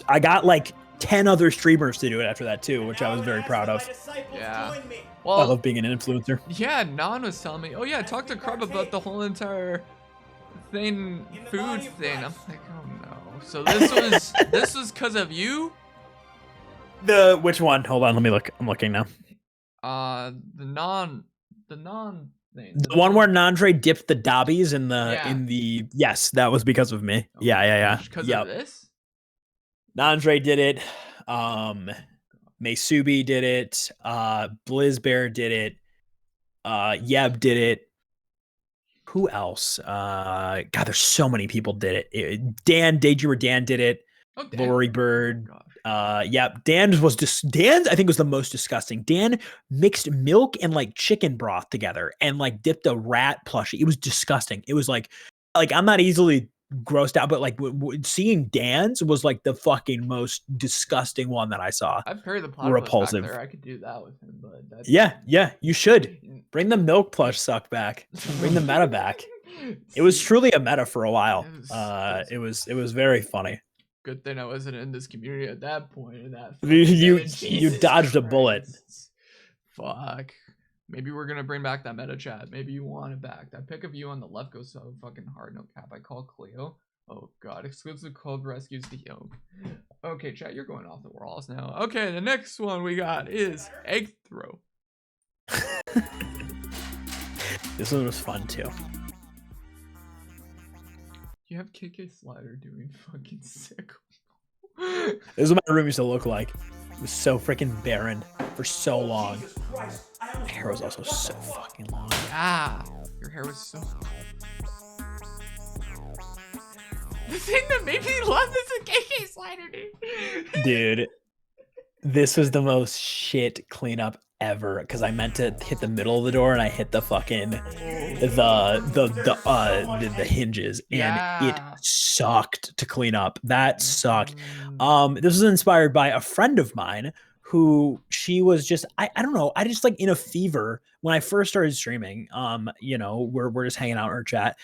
I got like 10 other streamers to do it after that too, which I was very proud of. Yeah. I Well, love being an influencer. yeah, Nan was telling me, oh yeah, talk to Crub about the whole entire thing, food thing. I'm like, oh no. So this was because of you? Which one? Hold on, let me look. I'm looking now. The non thing. The one where Nandre dipped the dobbies in Yeah. the yes, that was because of me. Yeah. Because Yep. of this? Nandre did it. Maysubi did it. Blizzbear did it. Yeb did it. Who else? God, there's so many people did it. Daydreamer Dan did it. Oh, damn. Lori Bird. Gosh. Yep. Dan's I think was the most disgusting. Dan mixed milk and like chicken broth together and like dipped a rat plushie. It was disgusting. It was like I'm not easily grossed out, but like seeing Dan's was like the fucking most disgusting one that I saw. I've heard the platypus Repulsive. back there. I could do that with him, but that's... Yeah, you should bring the milk plush suck back. Bring the meta back. It was truly a meta for a while. It was very funny. Good thing I wasn't in this community at that point. In that You dodged a bullet. Fuck. Maybe we're gonna bring back that meta chat. Maybe you want it back. That pick of you on the left goes so fucking hard. No cap. I call Cleo. Oh god. Exclusive cold rescues the yoke. Okay, chat. You're going off the walls now. Okay, the next one we got is egg throw. This one was fun too. You have KK Slider doing fucking sick. This is what my room used to look like. It was so freaking barren for so long. My hair was also so fucking long. Yeah, your hair was so... The thing that made me love this is KK Slider, dude. Dude, this was the most shit cleanup ever because I meant to hit the middle of the door and I hit the fucking the hinges and it sucked to clean up. That sucked. This was inspired by a friend of mine who she was just I don't know, I just like in a fever when I first started streaming. We're just hanging out in our chat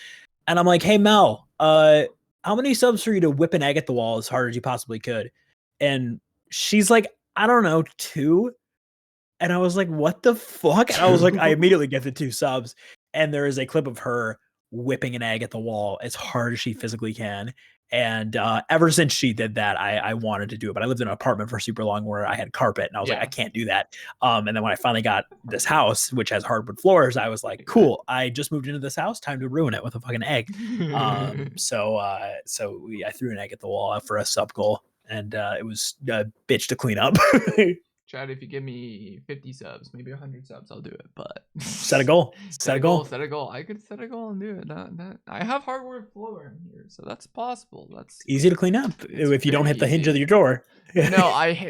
and I'm like, hey Mel, how many subs for you to whip an egg at the wall as hard as you possibly could? And she's like, I don't know, 2. And I was like, what the fuck? And I was like, I immediately gifted 2 subs. And there is a clip of her whipping an egg at the wall as hard as she physically can. And ever since she did that, I wanted to do it. But I lived in an apartment for super long where I had carpet. And I was like, I can't do that. And then when I finally got this house, which has hardwood floors, I was like, cool. I just moved into this house. Time to ruin it with a fucking egg. So I threw an egg at the wall for a sub goal. And it was a bitch to clean up. Chad, if you give me 50 subs, maybe 100 subs, I'll do it. But set a goal. Set a goal. Set a goal. I could set a goal and do it. I have hardwood floor in here, so that's possible. That's easy to clean up if you don't hit the hinge of your door. No,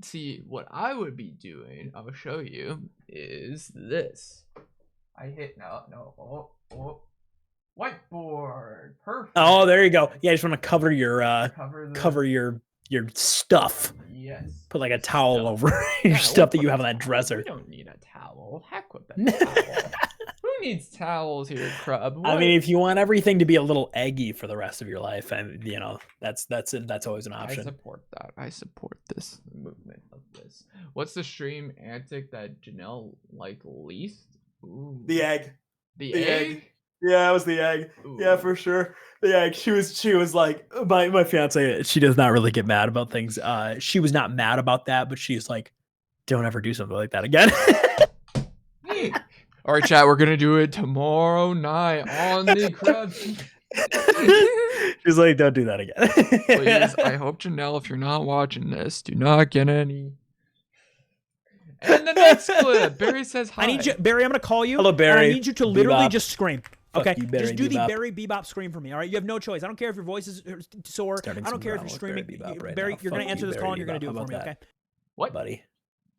see what I would be doing. I'll show you is this. I hit whiteboard. Perfect. Oh, there you go. Yeah, I just want to cover your your stuff. Yes. Put like a towel over your stuff that you have on that dresser. We don't need a towel. Heck with a towel. Who needs towels here, Crub? I mean, if you want everything to be a little eggy for the rest of your life, and that's always an option. I support that. I support this movement of this. What's the stream antic that Janelle like least? Ooh. The egg. The egg? Yeah, it was the egg. Ooh. Yeah, for sure. The egg. She was like my fiance. She does not really get mad about things. She was not mad about that, but she's like, don't ever do something like that again. All right, chat. We're gonna do it tomorrow night on the crab. She's like, don't do that again. Please, I hope, Janelle, if you're not watching this, do not get any. And the next clip, Barry says hi. I need you, Barry. I'm gonna call you. Hello, Barry. I need you to literally just scream. Okay, you, Barry, just do Bebop. the Barry Bebop scream for me. All right, you have no choice. I don't care if your voice is sore. I don't care if you're screaming. Barry, you're gonna answer this call and you're gonna do it for me. Okay. What, buddy?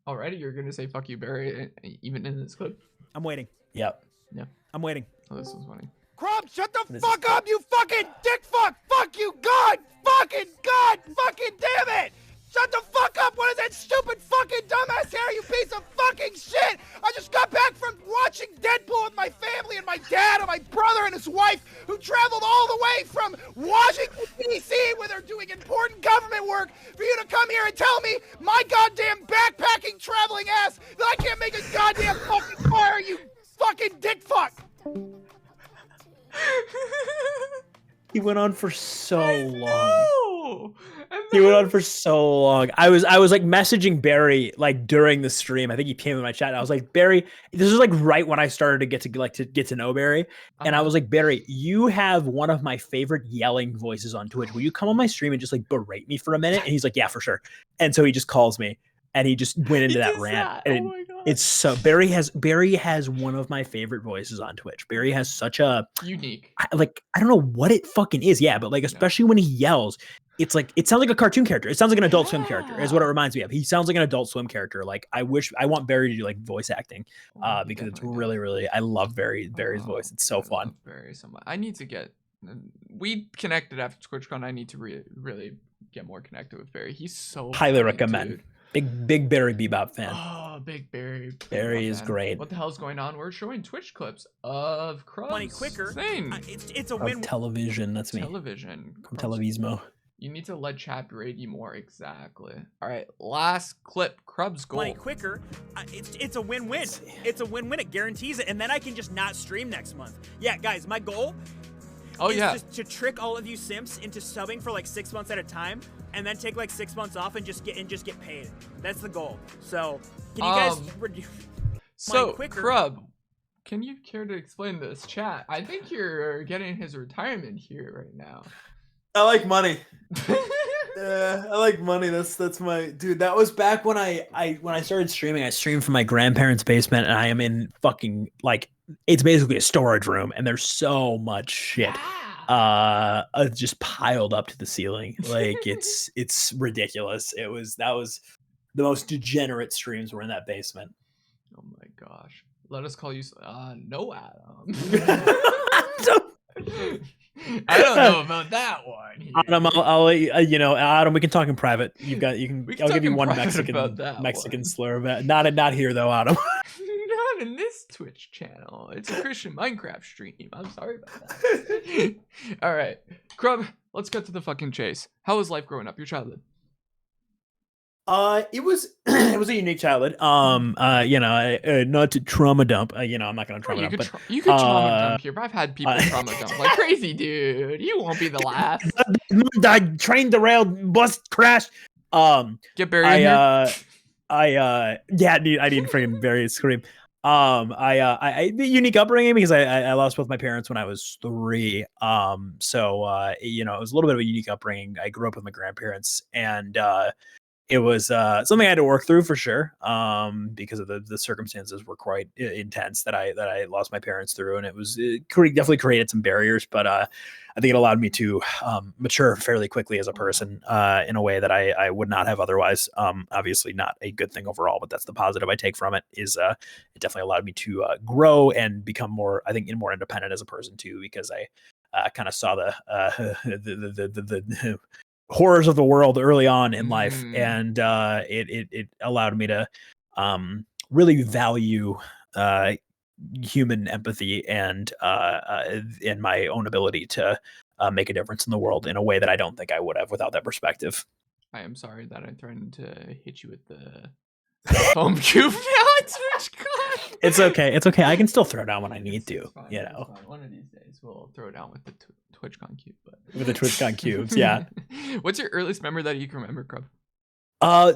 Already, you're gonna say "fuck you, Barry," even in this clip. I'm waiting. Yep. Yeah. I'm waiting. Oh, this was funny. Crumb, shut the fuck up, you fucking dick fuck! Fuck you, God fucking damn it! Shut the fuck up! What is that stupid fucking dumbass hair, you piece of fucking shit? I just got back from watching Deadpool with my family and my dad and my brother and his wife, who traveled all the way from Washington, D.C., where they're doing important government work, for you to come here and tell me, my goddamn backpacking traveling ass, that I can't make a goddamn fucking fire, you fucking dick fuck! He went on for so long. He went on for so long. I was like messaging Barry like during the stream. I think he came in my chat. And I was like, Barry, this is like right when I started to get to know Barry. And I was like, Barry, you have one of my favorite yelling voices on Twitch. Will you come on my stream and just like berate me for a minute? And he's like, yeah, for sure. And so he just calls me and he just went into that rant. And it's so Barry has one of my favorite voices on Twitch. Barry has such a unique, I don't know what it fucking is. Yeah, but like especially when he yells, it's like it sounds like a cartoon character. It sounds like an Adult Swim character is what it reminds me of. He sounds like an Adult Swim character. Like I want Barry to do like voice acting because it's really I love Barry's voice. It's so fun. Barry so much. I need to get we connected after Twitchcon. I need to really get more connected with Barry. He's so highly funny, recommend. Dude. Big Barry Bebop fan. Oh, big Barry. Barry is great. What the hell's going on? We're showing Twitch clips of Crub's money quicker. Thing. It's a win. Television. That's me. Television. Televismo. You need to let chat berate you more. Exactly. All right. Last clip. Crub's goal. Money quicker. It's a win-win. It's a win-win. It guarantees it, and then I can just not stream next month. Yeah, guys, my goal. Is just to trick all of you simps into subbing for like 6 months at a time, and then take like 6 months off and just get paid. That's the goal. So can you guys? So Crub, can you care to explain this, chat? I think you're getting his retirement here right now. I like money. I like money. That's my dude. That was back when I started streaming. I streamed from my grandparents' basement, and I am in fucking like it's basically a storage room, and there's so much shit just piled up to the ceiling. Like it's ridiculous. That was the most degenerate streams were in that basement. Oh my gosh. Let us call you no Adam. I don't know about that one. Here. Adam, I'll Adam, we can talk in private. I'll give you one Mexican slur, but not here though, Adam. Not in this Twitch channel. It's a Christian Minecraft stream. I'm sorry about that. All right, Crub, let's get to the fucking chase. How was life growing up? Your childhood? It was a unique childhood. Not to trauma dump. I'm not gonna trauma dump. You could trauma dump here, but I've had people trauma dump like crazy, dude. You won't be the last. Died, train derailed, bus crash. Get buried. I need freaking Barry scream. The unique upbringing because I lost both my parents when I was 3. So it was a little bit of a unique upbringing. I grew up with my grandparents, and it was something I had to work through for sure, because of the circumstances were quite intense that I lost my parents through, and it definitely created some barriers, but I think it allowed me to mature fairly quickly as a person in a way that I would not have otherwise. Obviously not a good thing overall, but that's the positive I take from it is it definitely allowed me to grow and become more independent as a person too, because I kind of saw the horrors of the world early on in life, and it allowed me to really value human empathy and my own ability to make a difference in the world in a way that I don't think I would have without that perspective. I am sorry that I threatened to hit you with the home cube now at Twitchcon. It's okay. It's okay. I can still throw down when I need to. Fine, you know. One of these days we'll throw down with the TwitchCon cube. But with the TwitchCon cubes, yeah. What's your earliest memory that you can remember, Crub? I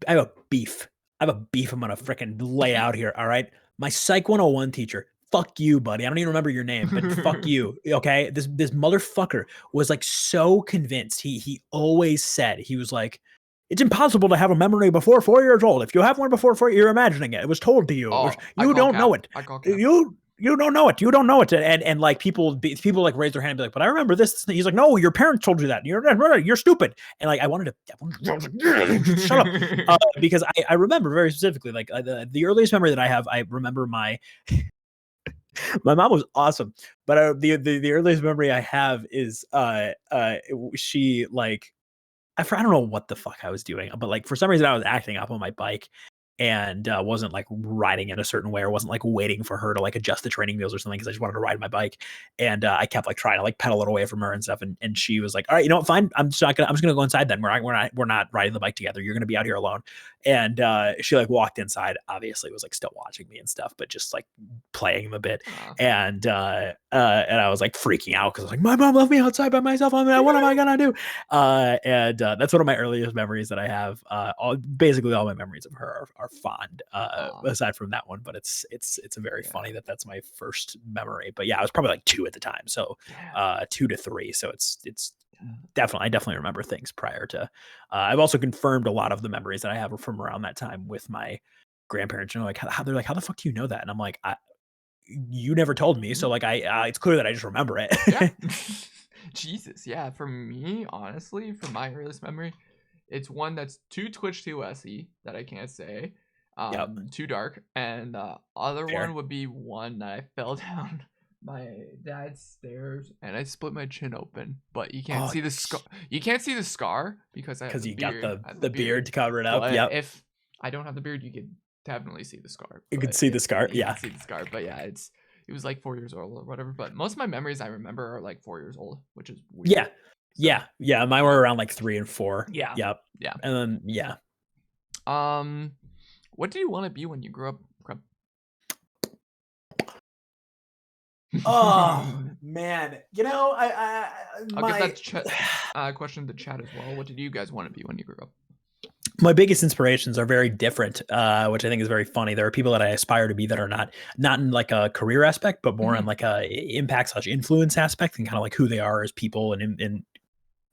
have a beef. I have a beef I'm gonna freaking lay out here. All right. My Psych 101 teacher. Fuck you, buddy. I don't even remember your name, but fuck you. Okay. This motherfucker was like so convinced. He always said, he was like, it's impossible to have a memory before 4 years old. If you have one before 4, you're imagining it. It was told to you. You don't know it. You don't know it. You don't know it. And like people like raise their hand and be like, but I remember this. He's like, no, your parents told you that. You're stupid. And like, I wanted to shut up because I remember very specifically, like the earliest memory that I have, I remember my mom was awesome, but the earliest memory I have is she like, I don't know what the fuck I was doing, but like for some reason I was acting up on my bike and wasn't like riding in a certain way, or wasn't like waiting for her to like adjust the training wheels or something, because I just wanted to ride my bike. And I kept like trying to like pedal it away from her and stuff. And she was like, all right, you know what, fine. I'm just gonna go inside then. We're not riding the bike together. You're gonna be out here alone. And she like walked inside, obviously was like still watching me and stuff, but just like playing a bit. And I was like freaking out because I was like, my mom left me outside by myself. What am I gonna do? And that's one of my earliest memories that I have. Basically all my memories of her are fond aside from that one, but it's a very funny that's my first memory. But yeah, I was probably like 2 at the time, so 2 to 3, so it's I definitely remember things prior to I've also confirmed a lot of the memories that I have from around that time with my grandparents. You know, like they're like, how the fuck do you know that? And I'm like, you never told me, so like it's clear that I just remember it. Yeah. Jesus, yeah. For me, honestly, for my earliest memory, it's one that's too Twitch, too SE that I can't say. Too dark. And the other one would be one that I fell down my dad's stairs and I split my chin open, but you can't see the scar. You can't see the scar because you got the beard to cover it up. Yeah. If I don't have the beard, you could definitely see the scar. You could see the scar. Yeah. See the scar, but yeah, it was like 4 years old or whatever. But most of my memories I remember are like 4 years old, which is weird. Yeah. Mine were around like 3 and 4. Yeah. Yep. Yeah. And then what do you want to be when you grow up, Crub? Oh man, you know, I'll give that question to the chat as well. What did you guys want to be when you grew up? My biggest inspirations are very different, which I think is very funny. There are people that I aspire to be that are not in like a career aspect, but more in like a impact/influence aspect, and kind of like who they are as people and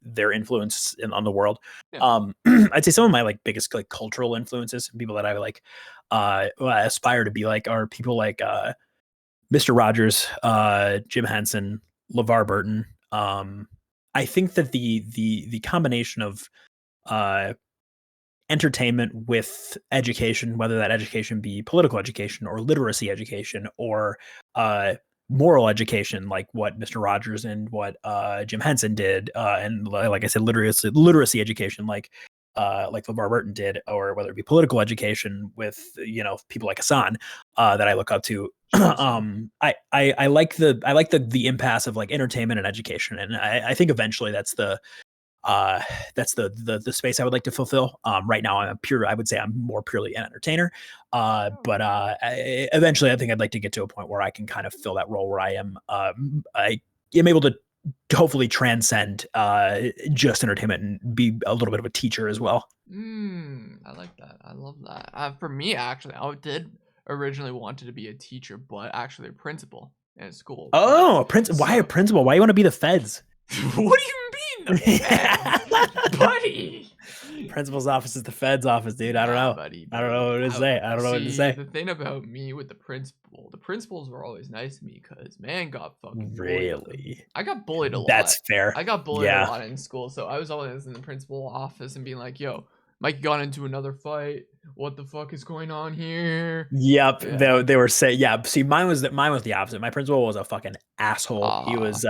their influence on the world. Yeah. I'd say some of my like biggest like cultural influences, people that I like aspire to be like, are people like Mr. Rogers, Jim Henson, LeVar Burton. I think that the combination of entertainment with education, whether that education be political education or literacy education or moral education, like what Mr. Rogers and what Jim Henson did, and like I said, literacy education, like LeVar Burton did, or whether it be political education with people like Hassan that I look up to. I like the impasse of like entertainment and education, and I think eventually that's the space I would like to fulfill. Right now I would say I'm more purely an entertainer. But eventually I think I'd like to get to a point where I can kind of fill that role where I am able to hopefully transcend just entertainment and be a little bit of a teacher as well. I like that. I love that. For me, actually, I did originally wanted to be a teacher, but actually a principal in school. Oh, a principal. Why a principal? Why do you want to be the feds? What do you mean, the feds? Buddy? Principal's office is the fed's office, dude. I don't know. Buddy. I don't know what to say. I don't know what to say. The thing about me with the principals were always nice to me because man got fucking really. I got bullied a lot. That's fair. I got bullied a lot in school, so I was always in the principal office and being like, "Yo, Mike got into another fight. What the fuck is going on here?" Yep. Yeah. They were saying, yeah. See, mine was the opposite. My principal was a fucking asshole. He was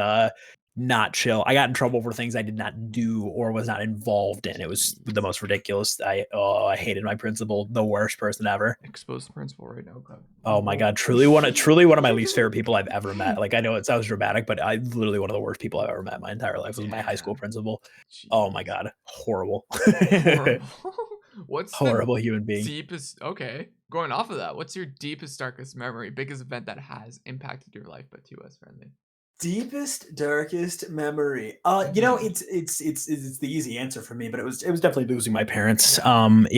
not chill. I got in trouble for things I did not do or was not involved in. It was the most ridiculous. I hated my principal, the worst person ever. Expose the principal right now, God. Oh my God, truly one of my least favorite people I've ever met. Like, I know it sounds dramatic, but I literally one of the worst people I've ever met in my entire life was my high school principal. Jeez. Oh my God, horrible. What's horrible human being? Deepest? Okay, going off of that, what's your deepest, darkest memory, biggest event that has impacted your life, but to us friendly? Deepest, darkest memory. You know, it's the easy answer for me, but it was definitely losing my parents. Like I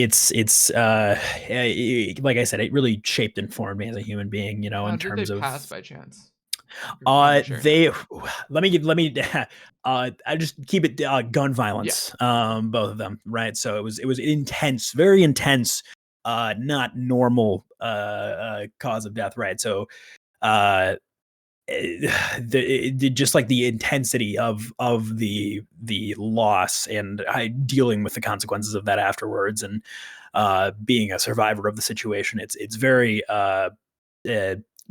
said, it really shaped and formed me as a human being. You know, in terms of pass by chance. I just keep it gun violence. Both of them, right? So it was intense, very intense. Not normal cause of death, right? So just like the intensity of the loss and dealing with the consequences of that afterwards, and being a survivor of the situation, it's very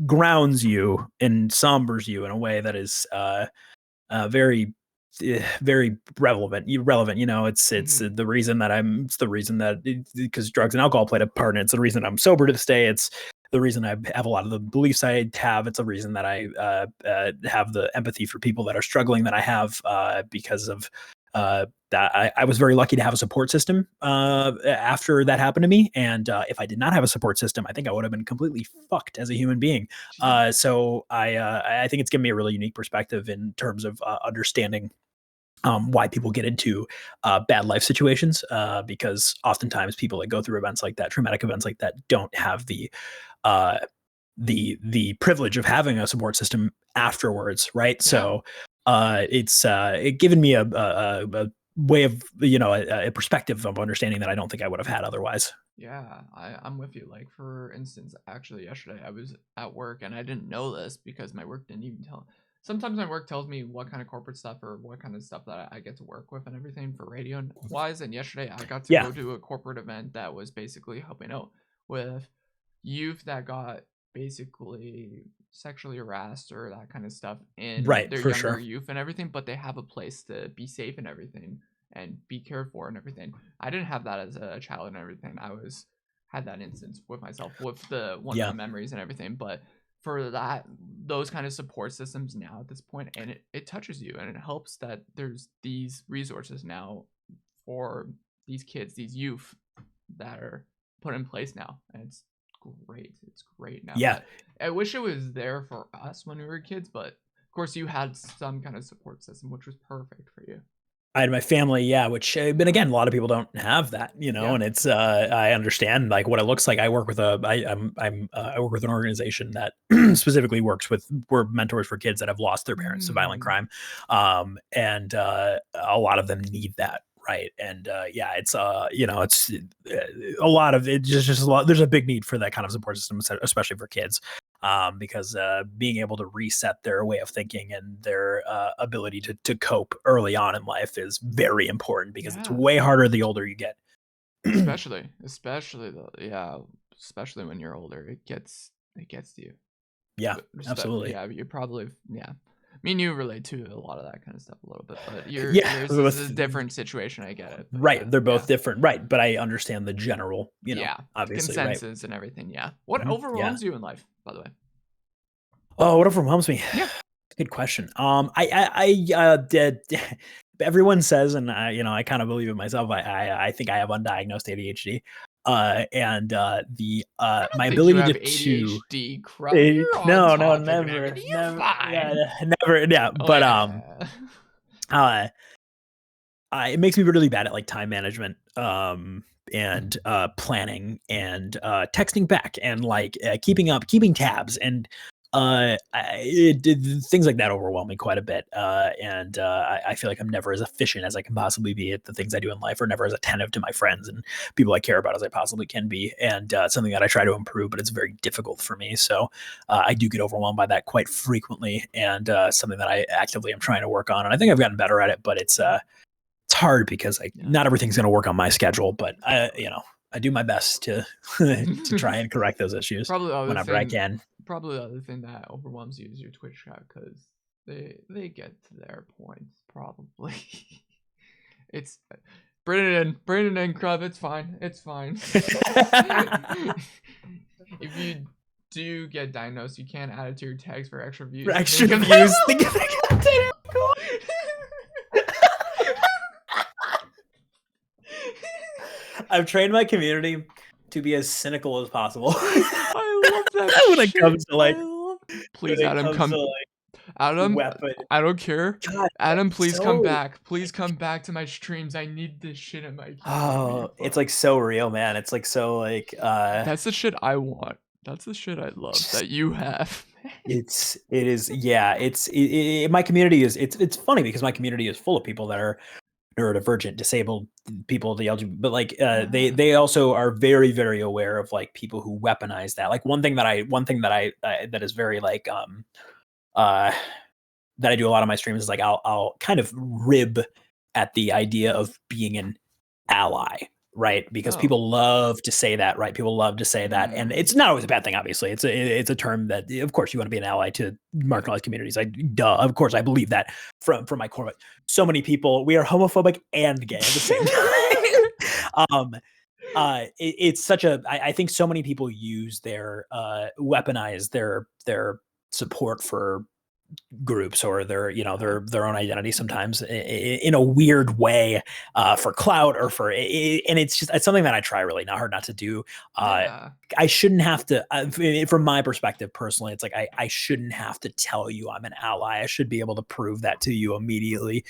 grounds you and sombers you in a way that is very relevant. You know, it's the reason that because drugs and alcohol played a part in it. It's the reason I'm sober to this day. It's the reason I have a lot of the beliefs I have. It's the reason that I have the empathy for people that are struggling that I have, because of that. I was very lucky to have a support system after that happened to me. And if I did not have a support system, I think I would have been completely fucked as a human being. So I think it's given me a really unique perspective in terms of understanding why people get into bad life situations, because oftentimes people that go through events like that, traumatic events like that, don't have the privilege of having a support system afterwards, right? So it's given me a way of, you know, a perspective of understanding that I don't think I would have had otherwise. Yeah, I'm with you. Like, for instance, actually yesterday I was at work and I didn't know this because my work didn't even tell. Sometimes my work tells me what kind of corporate stuff or what kind of stuff that I get to work with and everything for radio wise. And yesterday I got to go to a corporate event that was basically helping out with youth that got basically sexually harassed or that kind of stuff in their younger youth and everything, but they have a place to be safe and everything and be cared for and everything. I didn't have that as a child and everything. Had that instance with myself with the one-time memories and everything, but for those kind of support systems now at this point, and it touches you and it helps that there's these resources now for these kids, these youth that are put in place now, and it's great now. I wish it was there for us when we were kids, but of course you had some kind of support system, which was perfect for you. I had my family, which, but again, a lot of people don't have that, you know, and it's, I understand like what it looks like. I work with I work with an organization that specifically we're mentors for kids that have lost their parents to violent crime. And a lot of them need that. Right. And it's you know, it's a lot of it, just a lot. There's a big need for that kind of support system, especially for kids. Because being able to reset their way of thinking and their ability to cope early on in life is very important, because it's way harder the older you get. especially when you're older, it gets to you. Absolutely. You're probably me and you relate to a lot of that kind of stuff a little bit, but yours is a different situation. I get it. Right. They're both different. Right. But I understand the general, you know, obviously, consensus and everything. Yeah. What overwhelms you in life, by the way? Oh, what overwhelms me? Good question. Everyone says, and I kind of believe it myself. I think I have undiagnosed ADHD. And my ability to ADHD, no, never. But it makes me really bad at like time management, and planning and texting back and like keeping tabs, and things like that overwhelm me quite a bit. And I feel like I'm never as efficient as I can possibly be at the things I do in life, or never as attentive to my friends and people I care about as I possibly can be. And something that I try to improve, but it's very difficult for me. So I do get overwhelmed by that quite frequently, and something that I actively am trying to work on. And I think I've gotten better at it, but it's hard because not everything's going to work on my schedule, but I do my best to try and correct those issues whenever I can. Probably the other thing that overwhelms you is your Twitch chat, because they get to their points probably. It's bring it in, Crub. It's fine. If you do get diagnosed, you can't add it to your tags for extra views. Think of it. I've trained my community to be as cynical as possible. I love that when it comes to like, please, Adam, come. Adam, weapon. I don't care. God, Adam, please come back. Please come back to my streams. I need this shit in my community. It's like so real, man. It's like so like that's the shit I want. That's the shit I love that you have. It is my community is it's funny because my community is full of people that are neurodivergent, disabled people, the LGBT, but like they also are very, very aware of like people who weaponize that. Like one thing that I that is very like that I do a lot of my streams is like I'll kind of rib at the idea of being an ally, right? Because people love to say that, right? People love to say that, and it's not always a bad thing. Obviously, it's a term that, of course, you want to be an ally to marginalized communities. Of course, I believe that from my core. But so many people, we are homophobic and gay at the same time. It's such a. I think so many people use their weaponize their support for groups or their own identity sometimes in a weird way for clout or for and it's something that I try really hard not to do. I shouldn't have to from my perspective personally, it's like I shouldn't have to tell you I'm an ally. I should be able to prove that to you immediately.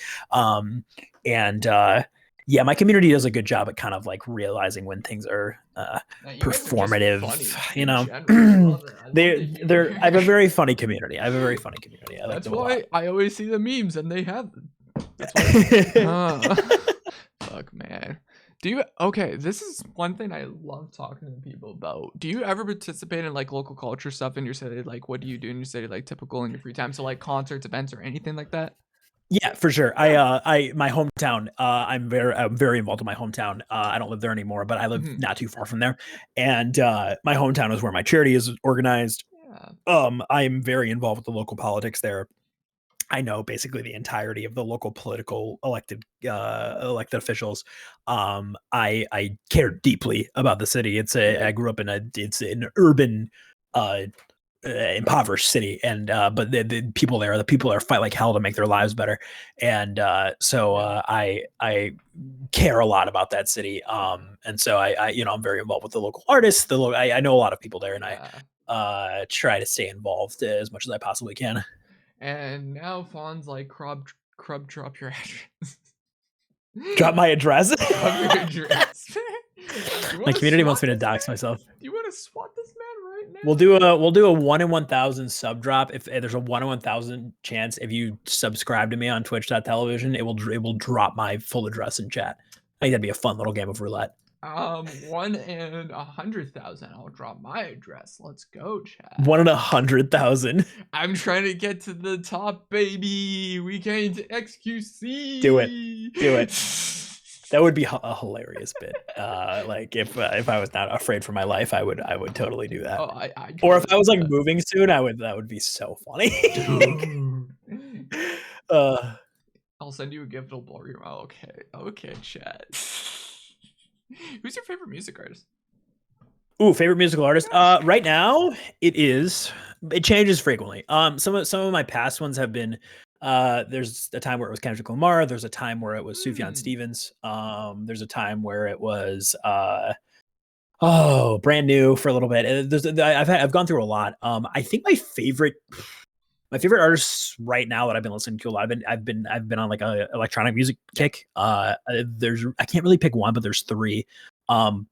Yeah, my community does a good job at kind of like realizing when things are performative. I have a very funny community. That's why I always see the memes and they have them. That's why. Fuck, man. This is one thing I love talking to people about. Do you ever participate in like local culture stuff in your city? Like, what do you do in your city, like typical in your free time? So like concerts, events, or anything like that? Yeah, for sure. My hometown, I'm very involved in my hometown. I don't live there anymore, but I live not too far from there. And my hometown is where my charity is organized. Yeah. I am very involved with the local politics there. I know basically the entirety of the local political elected officials. I care deeply about the city. I grew up in an urban impoverished city, and but the people there fight like hell to make their lives better, and so I care a lot about that city, and so I'm very involved with the local artists. I know a lot of people there, and I try to stay involved as much as I possibly can. And now Fawn's like, Crub, drop your address. Drop my address. Drop your address. My community wants me to dox myself. Do you want to swat this man right now? We'll do a 1 in 1,000 sub drop. If there's a 1 in 1,000 chance, if you subscribe to me on twitch.tv, it will drop my full address in chat. I think that'd be a fun little game of roulette. 1 in 100,000. I'll drop my address. Let's go, chat. 1 in 100,000. I'm trying to get to the top, baby. We came to XQC. Do it. That would be a hilarious bit. Like if I was not afraid for my life, I would totally do that. Or if I was like moving soon, that would be so funny. I'll send you a gift. It'll blow your mind. Okay, chat. Who's your favorite music artist? Ooh, favorite musical artist. Right now it changes frequently. Some of my past ones have been. There's a time where it was Kendrick Lamar. There's a time where it was Sufjan Stevens. There's a time where it was brand new for a little bit. I've gone through a lot. I think my favorite artists right now that I've been listening to a lot. I've been on like a electronic music kick. I can't really pick one, but there's 3.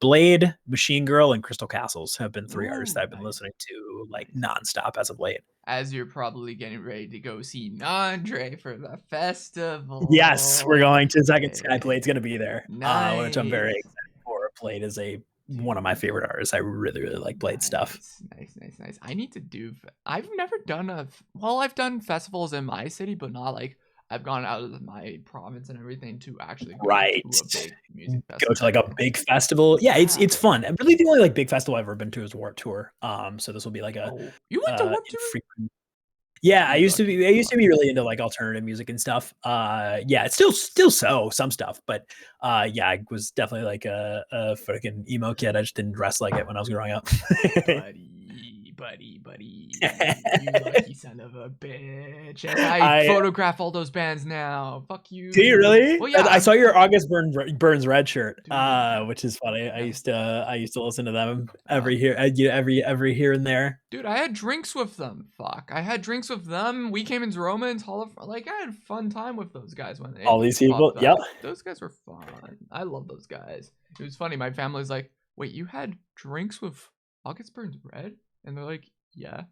Blade, Machine Girl, and Crystal Castles have been 3 artists that I've been listening to like nonstop as of late. As you're probably getting ready to go see Nandre for the festival. Yes, we're going to Second Sky. Blade's going to be there, which I'm very excited for. Blade is one of my favorite artists. I really, really like Blade stuff. Nice. I need to do. I've never done I've done festivals in my city, but not like I've gone out of my province and everything to actually go to a big music festival. Go to like a big festival. Yeah, it's fun. Really, the only like big festival I've ever been to is Warped Tour. So this will be like you went to Warped Tour? Yeah, I used to be really into like alternative music and stuff. Yeah, it's still some stuff, but yeah, I was definitely like a freaking emo kid. I just didn't dress like it when I was growing up. buddy. You lucky son of a bitch. And I photograph all those bands now. Fuck you. Do you really? Well, yeah. I saw your August Burns Red shirt, which is funny. Yeah. I used to listen to them every here and there. Dude, I had drinks with them. Fuck. I had drinks with them. We came into Romans, Hall of like I had a fun time with those guys when they all these people. Yep. Those guys were fun. I love those guys. It was funny. My family's like, wait, you had drinks with August Burns Red? And they're like, yeah.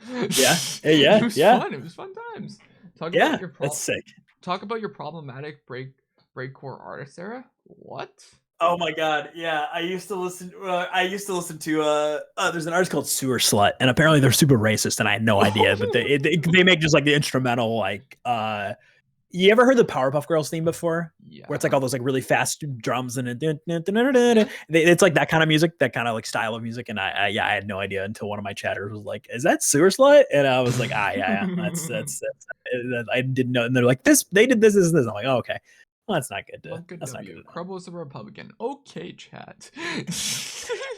Yeah. It was fun. It was fun times. That's sick. Talk about your problematic breakcore artist era. What? Oh my god, yeah. I used to listen to there's an artist called Sewer Slut, and apparently they're super racist, and I had no idea. But they make just like the instrumental, like you ever heard the Powerpuff Girls theme before? Yeah. Where it's like all those like really fast drums and it's like that kind of music, that kind of like style of music. And I had no idea until one of my chatters was like, "Is that Sewer Slut?" And I was like, yeah, that's I didn't know. And they're like, they did this. I'm like, oh, okay. Well, that's not good. That's not good. Crub was a Republican. Okay, chat.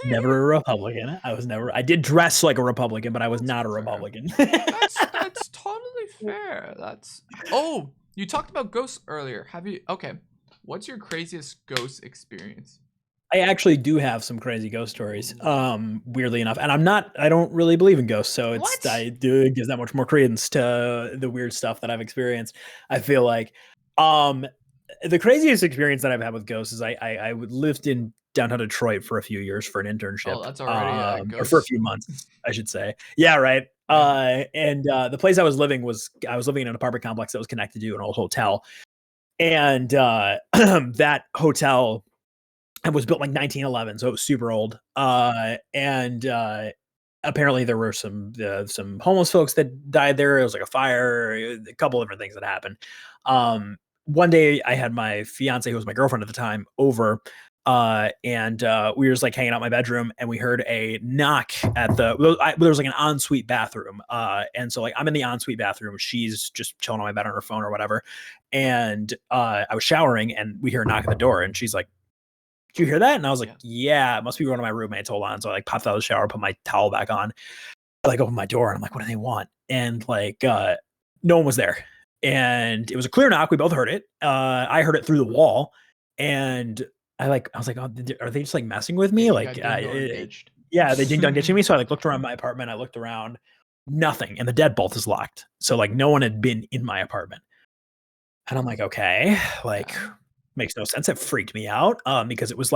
Never a Republican. I did dress like a Republican, but I was not a Republican. That's totally fair. You talked about ghosts earlier. Okay. What's your craziest ghost experience? I actually do have some crazy ghost stories. Weirdly enough. And I don't really believe in ghosts, so it gives that much more credence to the weird stuff that I've experienced. I feel like the craziest experience that I've had with ghosts is I lived in downtown Detroit for a few years for an internship. Oh, that's already or for a few months, I should say. Yeah, right. And the place I was living in an apartment complex that was connected to an old hotel. And that hotel was built like 1911, so it was super old. And apparently there were some homeless folks that died there. It was like a fire, a couple different things that happened. One day I had my fiance, who was my girlfriend at the time, over, and we were just like hanging out in my bedroom, and we heard a knock at there was like an ensuite bathroom. And so like I'm in the ensuite bathroom, she's just chilling on my bed on her phone or whatever. And I was showering, and we hear a knock at the door, and she's like, "Did you hear that?" And I was like, "Yeah, it must be one of my roommates. Hold on." So I like popped out of the shower, put my towel back on, I like opened my door, and I'm like, "What do they want?" And like no one was there. And it was a clear knock. We both heard it. I heard it through the wall, and I was like, "Oh, are they just like messing with me?" Like, yeah, they ding dong ditching me. So I like looked around my apartment. I looked around, nothing, and the deadbolt is locked. So like no one had been in my apartment. And I'm like, okay, like makes no sense. It freaked me out because it was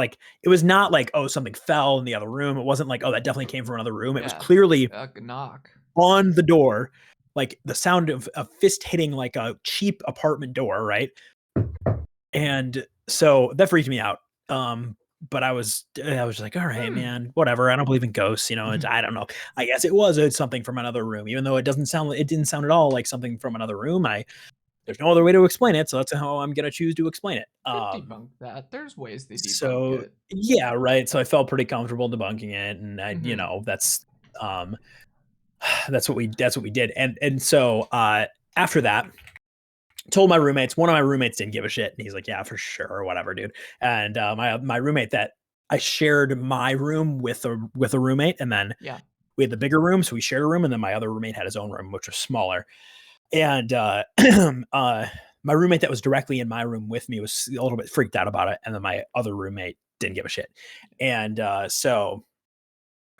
not like, oh, something fell in the other room. It wasn't like, oh, that definitely came from another room. It was clearly a knock on the door. Like the sound of a fist hitting like a cheap apartment door, right? And so that freaked me out. But I was just like, all right, man, whatever. I don't believe in ghosts, I don't know. I guess it was something from another room, even though it didn't sound at all like something from another room. There's no other way to explain it, so that's how I'm gonna choose to explain it. Debunk that. There's ways they debunk it. Yeah, right. So I felt pretty comfortable debunking it, and that's what we did. And so after that, told my roommates. One of my roommates didn't give a shit, and he's like, "Yeah, for sure, or whatever, dude." And my roommate that I shared my room with a roommate, and then we had the bigger room, so we shared a room, and then my other roommate had his own room, which was smaller. And my roommate that was directly in my room with me was a little bit freaked out about it, and then my other roommate didn't give a shit. And so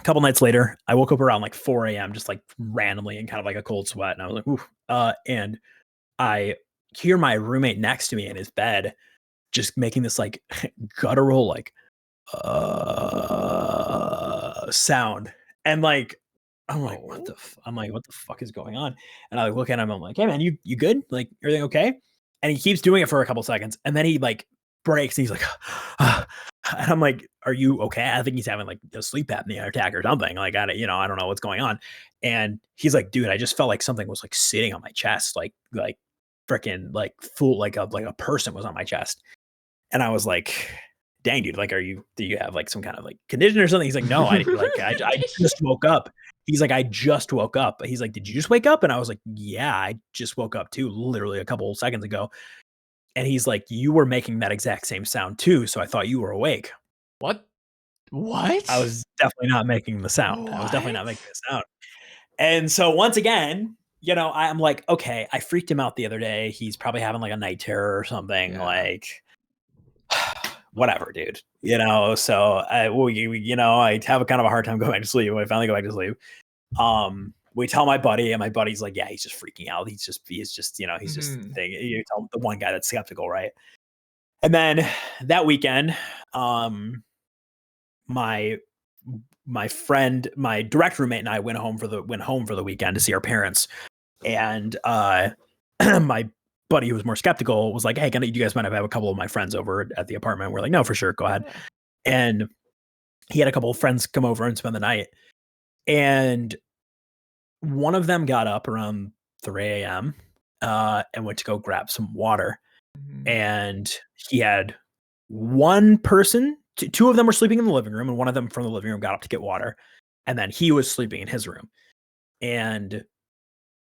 a couple nights later, I woke up around like 4 a.m. just like randomly in kind of like a cold sweat, and I was like, "Ooh!" And I hear my roommate next to me in his bed just making this like guttural like sound, and like I'm like, what the fuck is going on? And I look at him, I'm like, "Hey man, you good? Like, everything okay?" And he keeps doing it for a couple seconds, and then he like breaks, and he's like, and I'm like, "Are you okay?" I think he's having like a sleep apnea attack or something. Like, I don't know what's going on. And he's like, "Dude, I just felt like something was like sitting on my chest, like freaking like full, like a person was on my chest." And I was like, "Dang, dude, like, do you have like some kind of like condition or something?" He's like, "No, I just woke up." He's like, "I just woke up." He's like, "Did you just wake up?" And I was like, "Yeah, I just woke up too, literally a couple seconds ago." And he's like, "You were making that exact same sound too, so I thought you were awake." What? I was definitely not making the sound. I was definitely not making the sound. And so once again, you know, I'm like, okay, I freaked him out the other day. He's probably having like a night terror or something. Yeah. Like, whatever, dude. You know, so I have a kind of a hard time going back to sleep. When I finally go back to sleep, we tell my buddy, and my buddy's like, yeah, he's just freaking out. He's just, you know, he's just thinking. You tell the one guy that's skeptical, right? And then that weekend, my friend, my direct roommate, and I went home for the weekend to see our parents. And my buddy, who was more skeptical, was like, hey, you guys might have a couple of my friends over at the apartment. We're like, no, for sure, go ahead. And he had a couple of friends come over and spend the night. And one of them got up around 3 a.m. And went to go grab some water. And he had one person, two of them were sleeping in the living room, and one of them from the living room got up to get water. And then he was sleeping in his room. And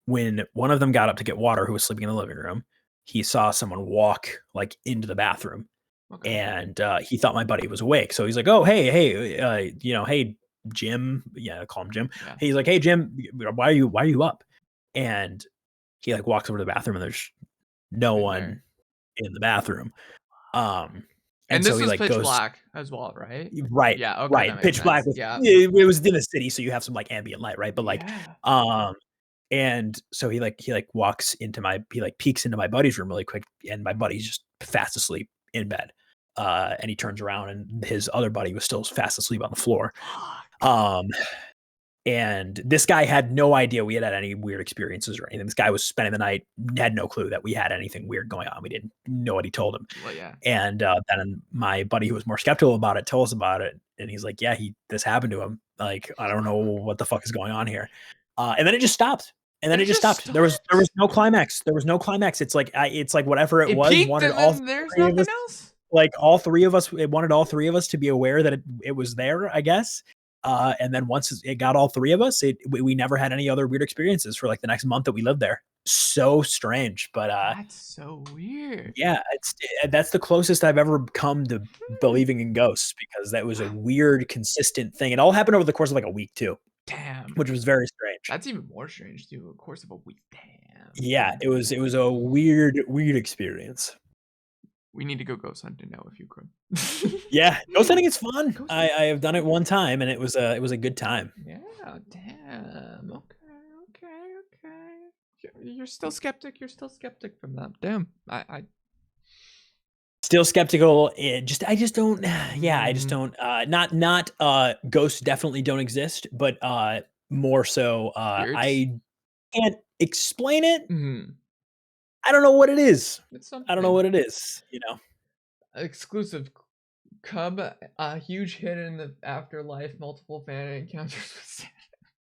when one of them got up to get water, who was sleeping in the living room, he saw someone walk like into the bathroom. Okay. And he thought my buddy was awake. So he's like, oh, hey, hey, Jim. Yeah, I call him Jim. Yeah. He's like, hey, Jim, why are you up? And he like walks over to the bathroom, and there's no one in the bathroom. And this so was like pitch black as well, right? Right. Yeah. Okay, right. Pitch black. It was in the city, so you have some like ambient light, right? But like, and so he walks into peeks into my buddy's room really quick, and my buddy's just fast asleep in bed. And he turns around, and his other buddy was still fast asleep on the floor. And this guy had no idea we had any weird experiences or anything. This guy was spending the night, had no clue that we had anything weird going on. We didn't know what he told him. Well, yeah. And then my buddy, who was more skeptical about it, told us about it. And he's like, yeah, this happened to him. Like, I don't know what the fuck is going on here. And then it just stopped. And then it just stopped. There was no climax. There was no climax. It's like whatever it was. Wanted all there's nothing else. Like all three of us, it wanted all three of us to be aware that it was there, I guess. And then once it got all three of us, we never had any other weird experiences for like the next month that we lived there. So strange, but that's so weird. Yeah, that's the closest I've ever come to believing in ghosts, because that was a weird, consistent thing. It all happened over the course of like a week too. Damn, which was very strange. That's even more strange too. The course of a week. Damn. Yeah, it was a weird experience. We need to go ghost hunting now if you could. Yeah, ghost hunting is fun. I have done it one time, and it was a good time. Yeah, damn. Okay. You're still skeptic. You're still skeptic from that. Damn. I still skeptical. I just don't. Yeah, I just don't. Not ghosts definitely don't exist, but more so, I can't explain it. Mm-hmm. I don't know what it is. I don't know what it is, you know. Exclusive Cub, a huge hit in the afterlife, multiple fan encounters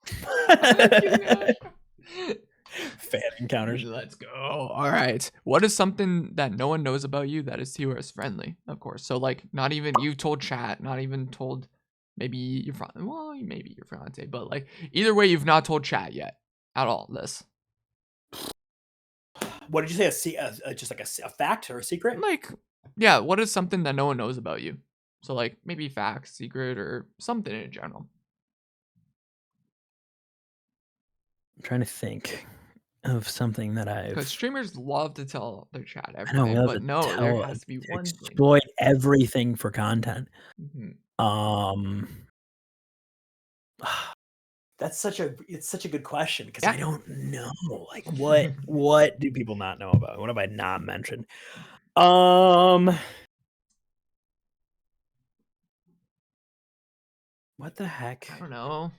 with fan encounters. Let's go. All right. What is something that no one knows about you that is TOS friendly? Of course. So like not even you told chat, not even told maybe your fiance, but like either way you've not told chat yet at all this. What did you say? Just like a fact or a secret? Like, yeah. What is something that no one knows about you? So, like, maybe fact, secret, or something in general. I'm trying to think of something that because streamers love to tell their chat everything, but no, there has to be one thing. Exploit everything for content. Mm-hmm. It's such a good question, because I don't know. Like, what do people not know about? What have I not mentioned? What the heck? I don't know.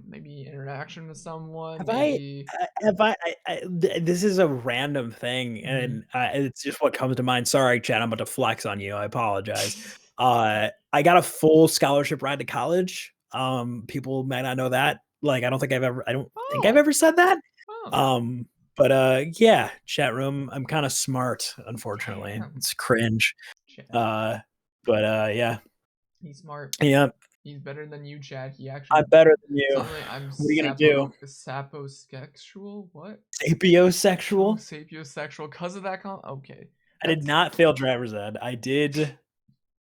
Maybe interaction with someone. This is a random thing, and it's just what comes to mind. Sorry, Chad, I'm about to flex on you. I apologize. I got a full scholarship ride to college. People might not know that. Like, I don't think I've ever said that. But yeah, chat room. I'm kind of smart, unfortunately. It's cringe. But yeah. He's smart. Yeah. He's better than you, Chad. I'm better than you. I'm what are you gonna do? Saposexual? What? Sapiosexual? Sapiosexual. Because of that Okay. I did not fail driver's ed. I did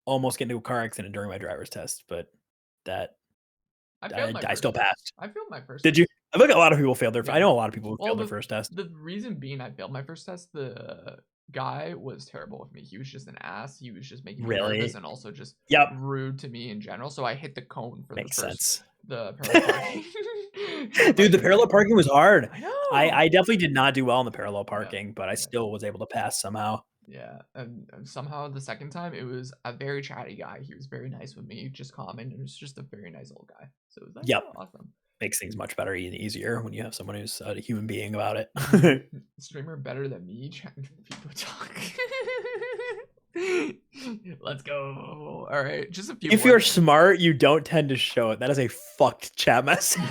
almost get into a car accident during my driver's test, but that I still passed. I failed my first. Did you? I think a lot of people failed their. I know a lot of people who failed their first test. The reason being I failed my first test, the guy was terrible with me. He was just an ass. He was just making me nervous and also just rude to me in general. So I hit the cone for Makes the first. Sense. The parallel parking. Dude, the parallel parking was hard. I know. I definitely did not do well in the parallel parking, but I still was able to pass somehow. Yeah, and somehow the second time it was a very chatty guy. He was very nice with me, just calming. It was just a very nice old guy. So it was like, awesome. Makes things much better and easier when you have someone who's a human being about it. Streamer better than me trying to people talk. Let's go. All right, just a few. If you're smart, you don't tend to show it. That is a fucked chat message.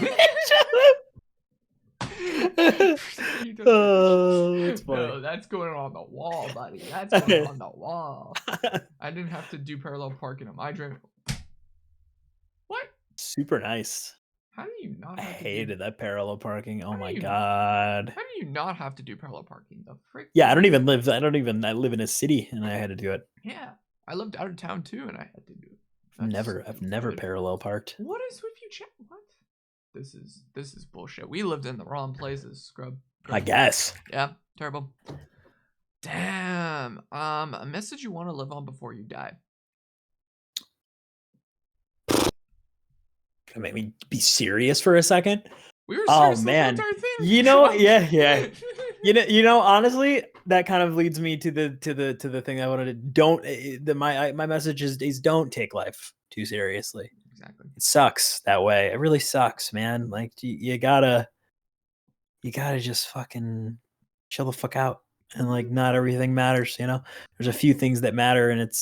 Oh, that's funny. No, that's going on the wall, buddy. That's going on the wall. I didn't have to do parallel parking on my dream. What? Super nice. How do you not? I hated that parallel parking. Oh my god. How do you not have to do parallel parking? The frick. Yeah, I live in a city and I had to do it. Yeah, I lived out of town too, and I had to do it. I've never parallel parked. What is with you, chat? What? This is bullshit. We lived in the wrong places, scrub. I guess. Yeah, terrible. Damn. A message you want to live on before you die. Gonna make me be serious for a second. We were serious the entire thing. You know, yeah. you know, honestly, that kind of leads me to the thing I wanted to my message is don't take life too seriously. Exactly. It sucks that way. It really sucks, man. Like you gotta just fucking chill the fuck out, and like not everything matters. You know, there's a few things that matter, and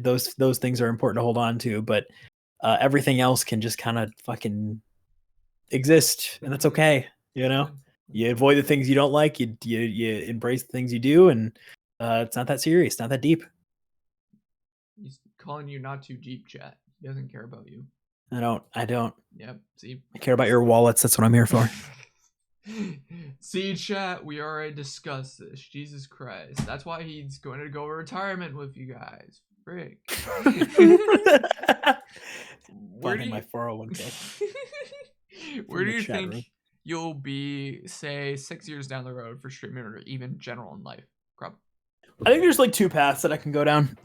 those things are important to hold on to, but everything else can just kind of fucking exist, and that's okay. You know, you avoid the things you don't like. You embrace the things you do, and it's not that serious, not that deep. He's calling you not too deep, chat. He doesn't care about you. I don't. Yep. See, I care about your wallets. That's what I'm here for. See, chat, we already discussed this. Jesus Christ. That's why he's going to go retirement with you guys. Frick. Where do my 401k? Where do you think you'll be, say, 6 years down the road for streaming or even general in life? Crub. I think there's like two paths that I can go down.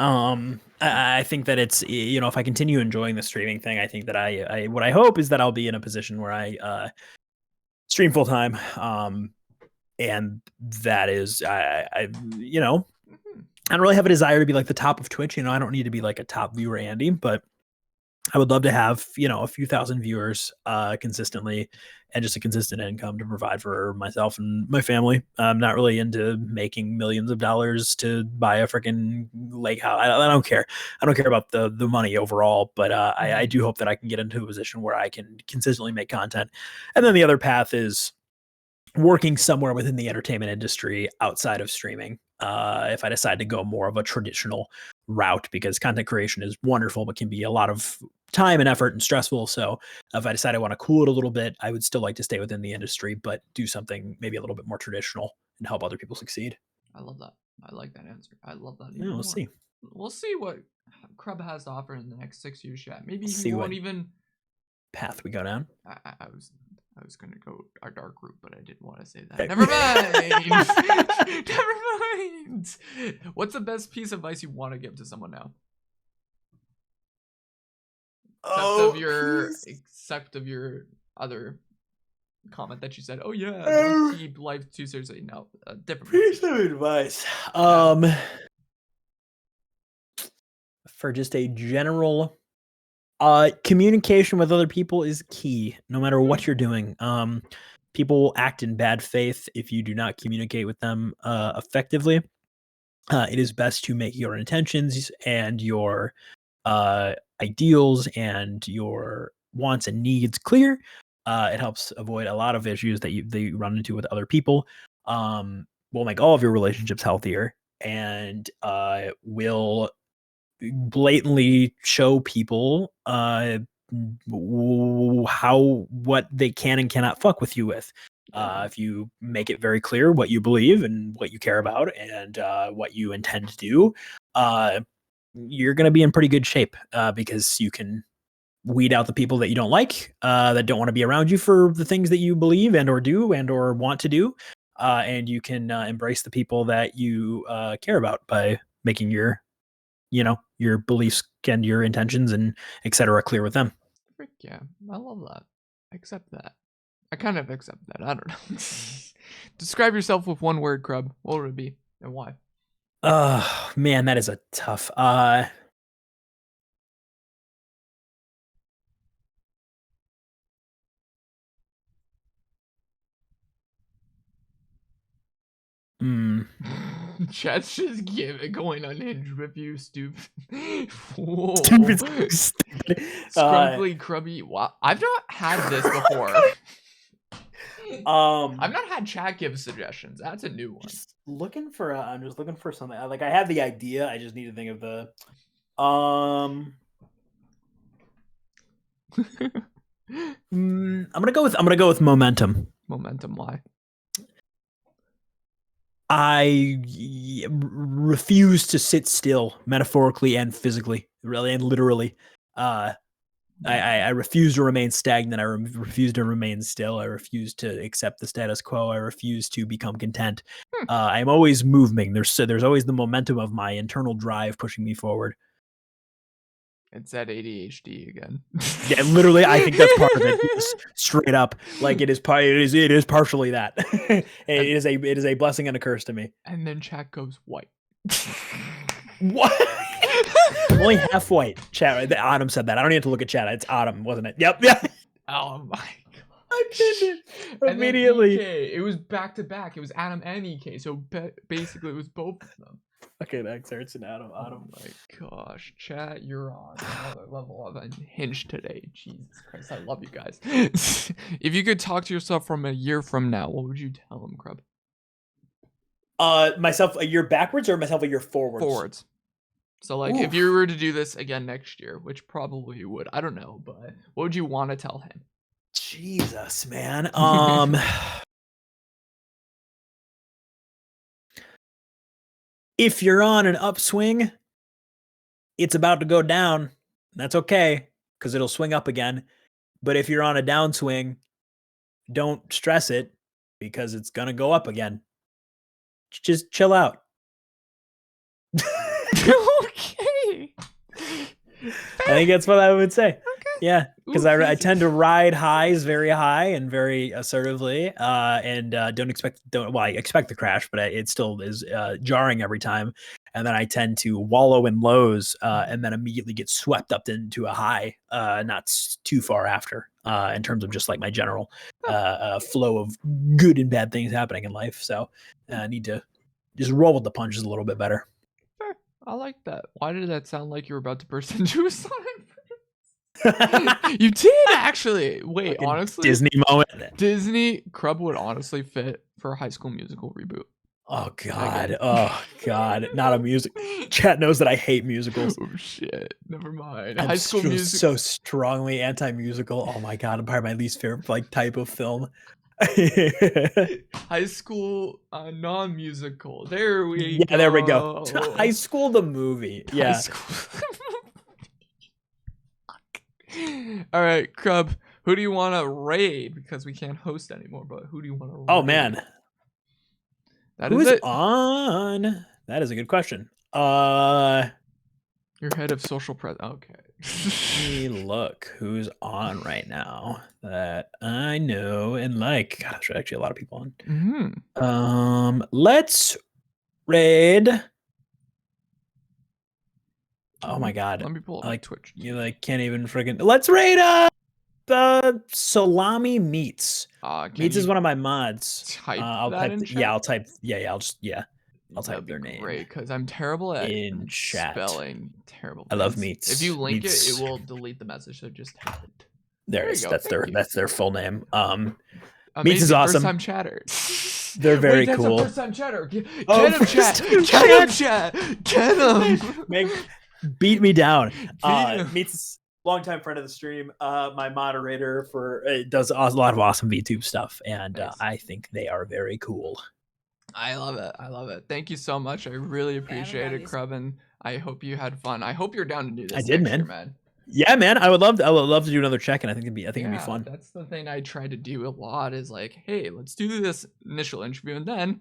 I think that it's, you know, if I continue enjoying the streaming thing, I think that I what I hope is that I'll be in a position where I stream full time. And that is, I you know, I don't really have a desire to be like the top of Twitch. You know, I don't need to be like a top viewer, Andy, but I would love to have, you know, a few thousand viewers consistently and just a consistent income to provide for myself and my family. I'm not really into making millions of dollars to buy a freaking lake house. I don't care. I don't care about the money overall, but I do hope that I can get into a position where I can consistently make content. And then the other path is working somewhere within the entertainment industry outside of streaming. If I decide to go more of a traditional route, because content creation is wonderful, but can be a lot of time and effort and stressful. So if I decide I want to cool it a little bit, I would still like to stay within the industry, but do something maybe a little bit more traditional and help other people succeed. I love that. I like that answer. I love that. Yeah, we'll see. We'll see what Crub has to offer in the next 6 years. Yeah, maybe he won't even path we go down. I was gonna go our dark route, but I didn't want to say that. Okay. Never mind. Never mind. What's the best piece of advice you want to give to someone now? Except of your other comment that you said. Oh yeah, don't keep life too seriously. No, different piece of advice. For just a general. Communication with other people is key, no matter what you're doing. People will act in bad faith if you do not communicate with them effectively. It is best to make your intentions and your ideals and your wants and needs clear. It helps avoid a lot of issues that you run into with other people. Will make all of your relationships healthier, and will blatantly show people what they can and cannot fuck with you with. If you make it very clear what you believe and what you care about and what you intend to do, you're going to be in pretty good shape because you can weed out the people that you don't like, that don't want to be around you for the things that you believe and or do and or want to do. And you can embrace the people that you care about by making your, your beliefs and your intentions and etc. clear with them. Frick yeah, I love that. I accept that. I kind of accept that. I don't know. Describe yourself with one word, Crub. What would it be and why? Man, that is a tough. Chat's just going unhinged with you, stupid. Whoa. Stupid. Scrumply, crubby. Wow. I've not had this before. I've not had chat give suggestions. That's a new one. I'm just looking for something. Like I have the idea. I just need to think of the. I'm gonna go with momentum. Momentum. Why? I refuse to sit still, metaphorically and physically, really and literally. I refuse to remain stagnant. I refuse to remain still. I refuse to accept the status quo. I refuse to become content. I'm always moving. There's always the momentum of my internal drive pushing me forward. It's that ADHD again. Yeah, literally, I think that's part of it. Straight up, like it is partially that. It is a blessing and a curse to me. And then chat goes white. What? Only half white. Chat. Autumn said that. I don't need to look at chat. It's Autumn, wasn't it? Yep. Yeah. Oh my god. I pinned it immediately. It was back to back. It was Adam and EK. So basically, it was both of them. Okay, that starts in Adam. Oh my gosh, chat, you're on another level of unhinged today. Jesus Christ, I love you guys. If you could talk to yourself from a year from now, what would you tell him, Crub? Myself a year backwards or myself a year forwards? Forwards. So, like, if you were to do this again next year, which probably you would, I don't know, but what would you want to tell him? Jesus, man. If you're on an upswing, it's about to go down. That's okay, because it'll swing up again. But if you're on a downswing, don't stress it, because it's going to go up again. Just chill out. Okay. I think that's what I would say. Okay. Yeah, because I tend to ride highs very high and very assertively, and I expect the crash, but it still is jarring every time. And then I tend to wallow in lows, and then immediately get swept up into a high, not too far after, in terms of just like my general flow of good and bad things happening in life. So I need to just roll with the punches a little bit better. Fair. I like that. Why did that sound like you were about to burst into a sign? You did actually. Wait, honestly, Disney moment. Disney Crub would honestly fit for a High School Musical reboot. Oh god. Oh god. Not a music. Chat knows that I hate musicals. Oh shit. Never mind. High School Musical. So strongly anti-musical. Oh my god. I'm probably my least favorite type of film. High School non-musical. There we go. Yeah, there we go. High School the movie. Yeah. All right, Crub, who do you want to raid? Because we can't host anymore, but who do you want to raid? Oh, man. Who's on? That is a good question. Your head of social press. Okay. Let me look who's on right now that I know and like. God, there's actually a lot of people on. Mm-hmm. Let's raid. Oh my god! Let me pull up Twitch. You can't even friggin'. Let's raid Salami Meats. Meats is one of my mods. I'll type. I'll type. I'll type their name. Great, because I'm terrible at in chat spelling. Terrible. I love Meats. If you link it will delete the message. So just type it. There it is. That's their full name. Meats is awesome. First time chatter. They're very cool. First time chatter. Get him, chat. Get him, chat. Get him. Beat me down. Meets longtime friend of the stream, my moderator does a lot of awesome VTube stuff, and nice. I think they are very cool. I love it. Thank you so much. I really appreciate it, Crub, and I hope you had fun. I hope you're down to do this. I did, man. Yeah, man, I would love to do another check-in. I think it'd be fun. That's the thing I try to do a lot is like, hey, let's do this initial interview, and then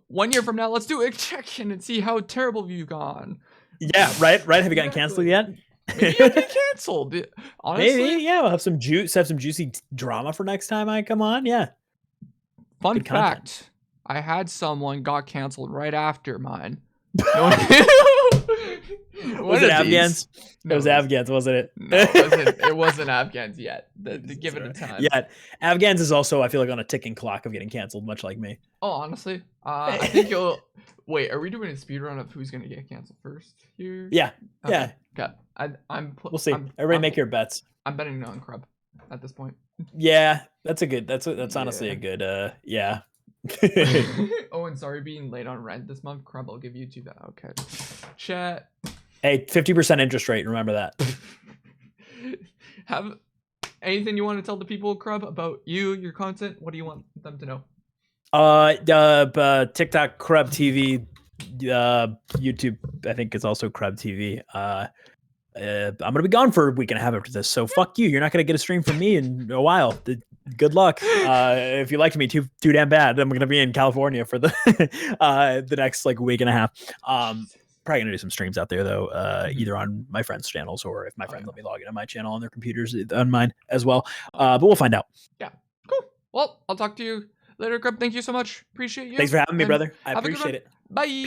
1 year from now, let's do a check-in and see how terrible you've gone. Yeah, right. Have you gotten canceled yet? Maybe you'll get canceled. Honestly, maybe, yeah. We'll have some juicy drama for next time I come on. Yeah. Fun fact: I had someone got canceled right after mine. Was it Afghans? No, it was Afghans, wasn't it? No, it wasn't Afghans yet. Give it a time. Yeah, Afghans is also, I feel like, on a ticking clock of getting canceled, much like me. Oh, honestly, I think you'll. Wait, are we doing a speed run of who's gonna get canceled first here? Yeah, okay. yeah. Okay, we'll see. Everybody make your bets. I'm betting on Crub at this point. Yeah, that's honestly a good. Yeah. Oh, and sorry being late on rent this month. Crub, I'll give you $2. Okay. Chat. Hey, 50% interest rate. Remember that. Have anything you want to tell the people, Crub, about you, your content? What do you want them to know? TikTok, Crub TV, YouTube, I think it's also Crub TV. I'm gonna be gone for a week and a half after this, so fuck you. You're not gonna get a stream from me in a while. Good luck. If you liked me too damn bad, I'm gonna be in California for the the next like week and a half. Probably gonna do some streams out there though, either on my friends' channels or if my friends let me log into my channel on their computers on mine as well. But we'll find out. Yeah, cool. Well, I'll talk to you later, Crub. Thank you so much. Appreciate you. Thanks for having me, brother. I appreciate it. Bye.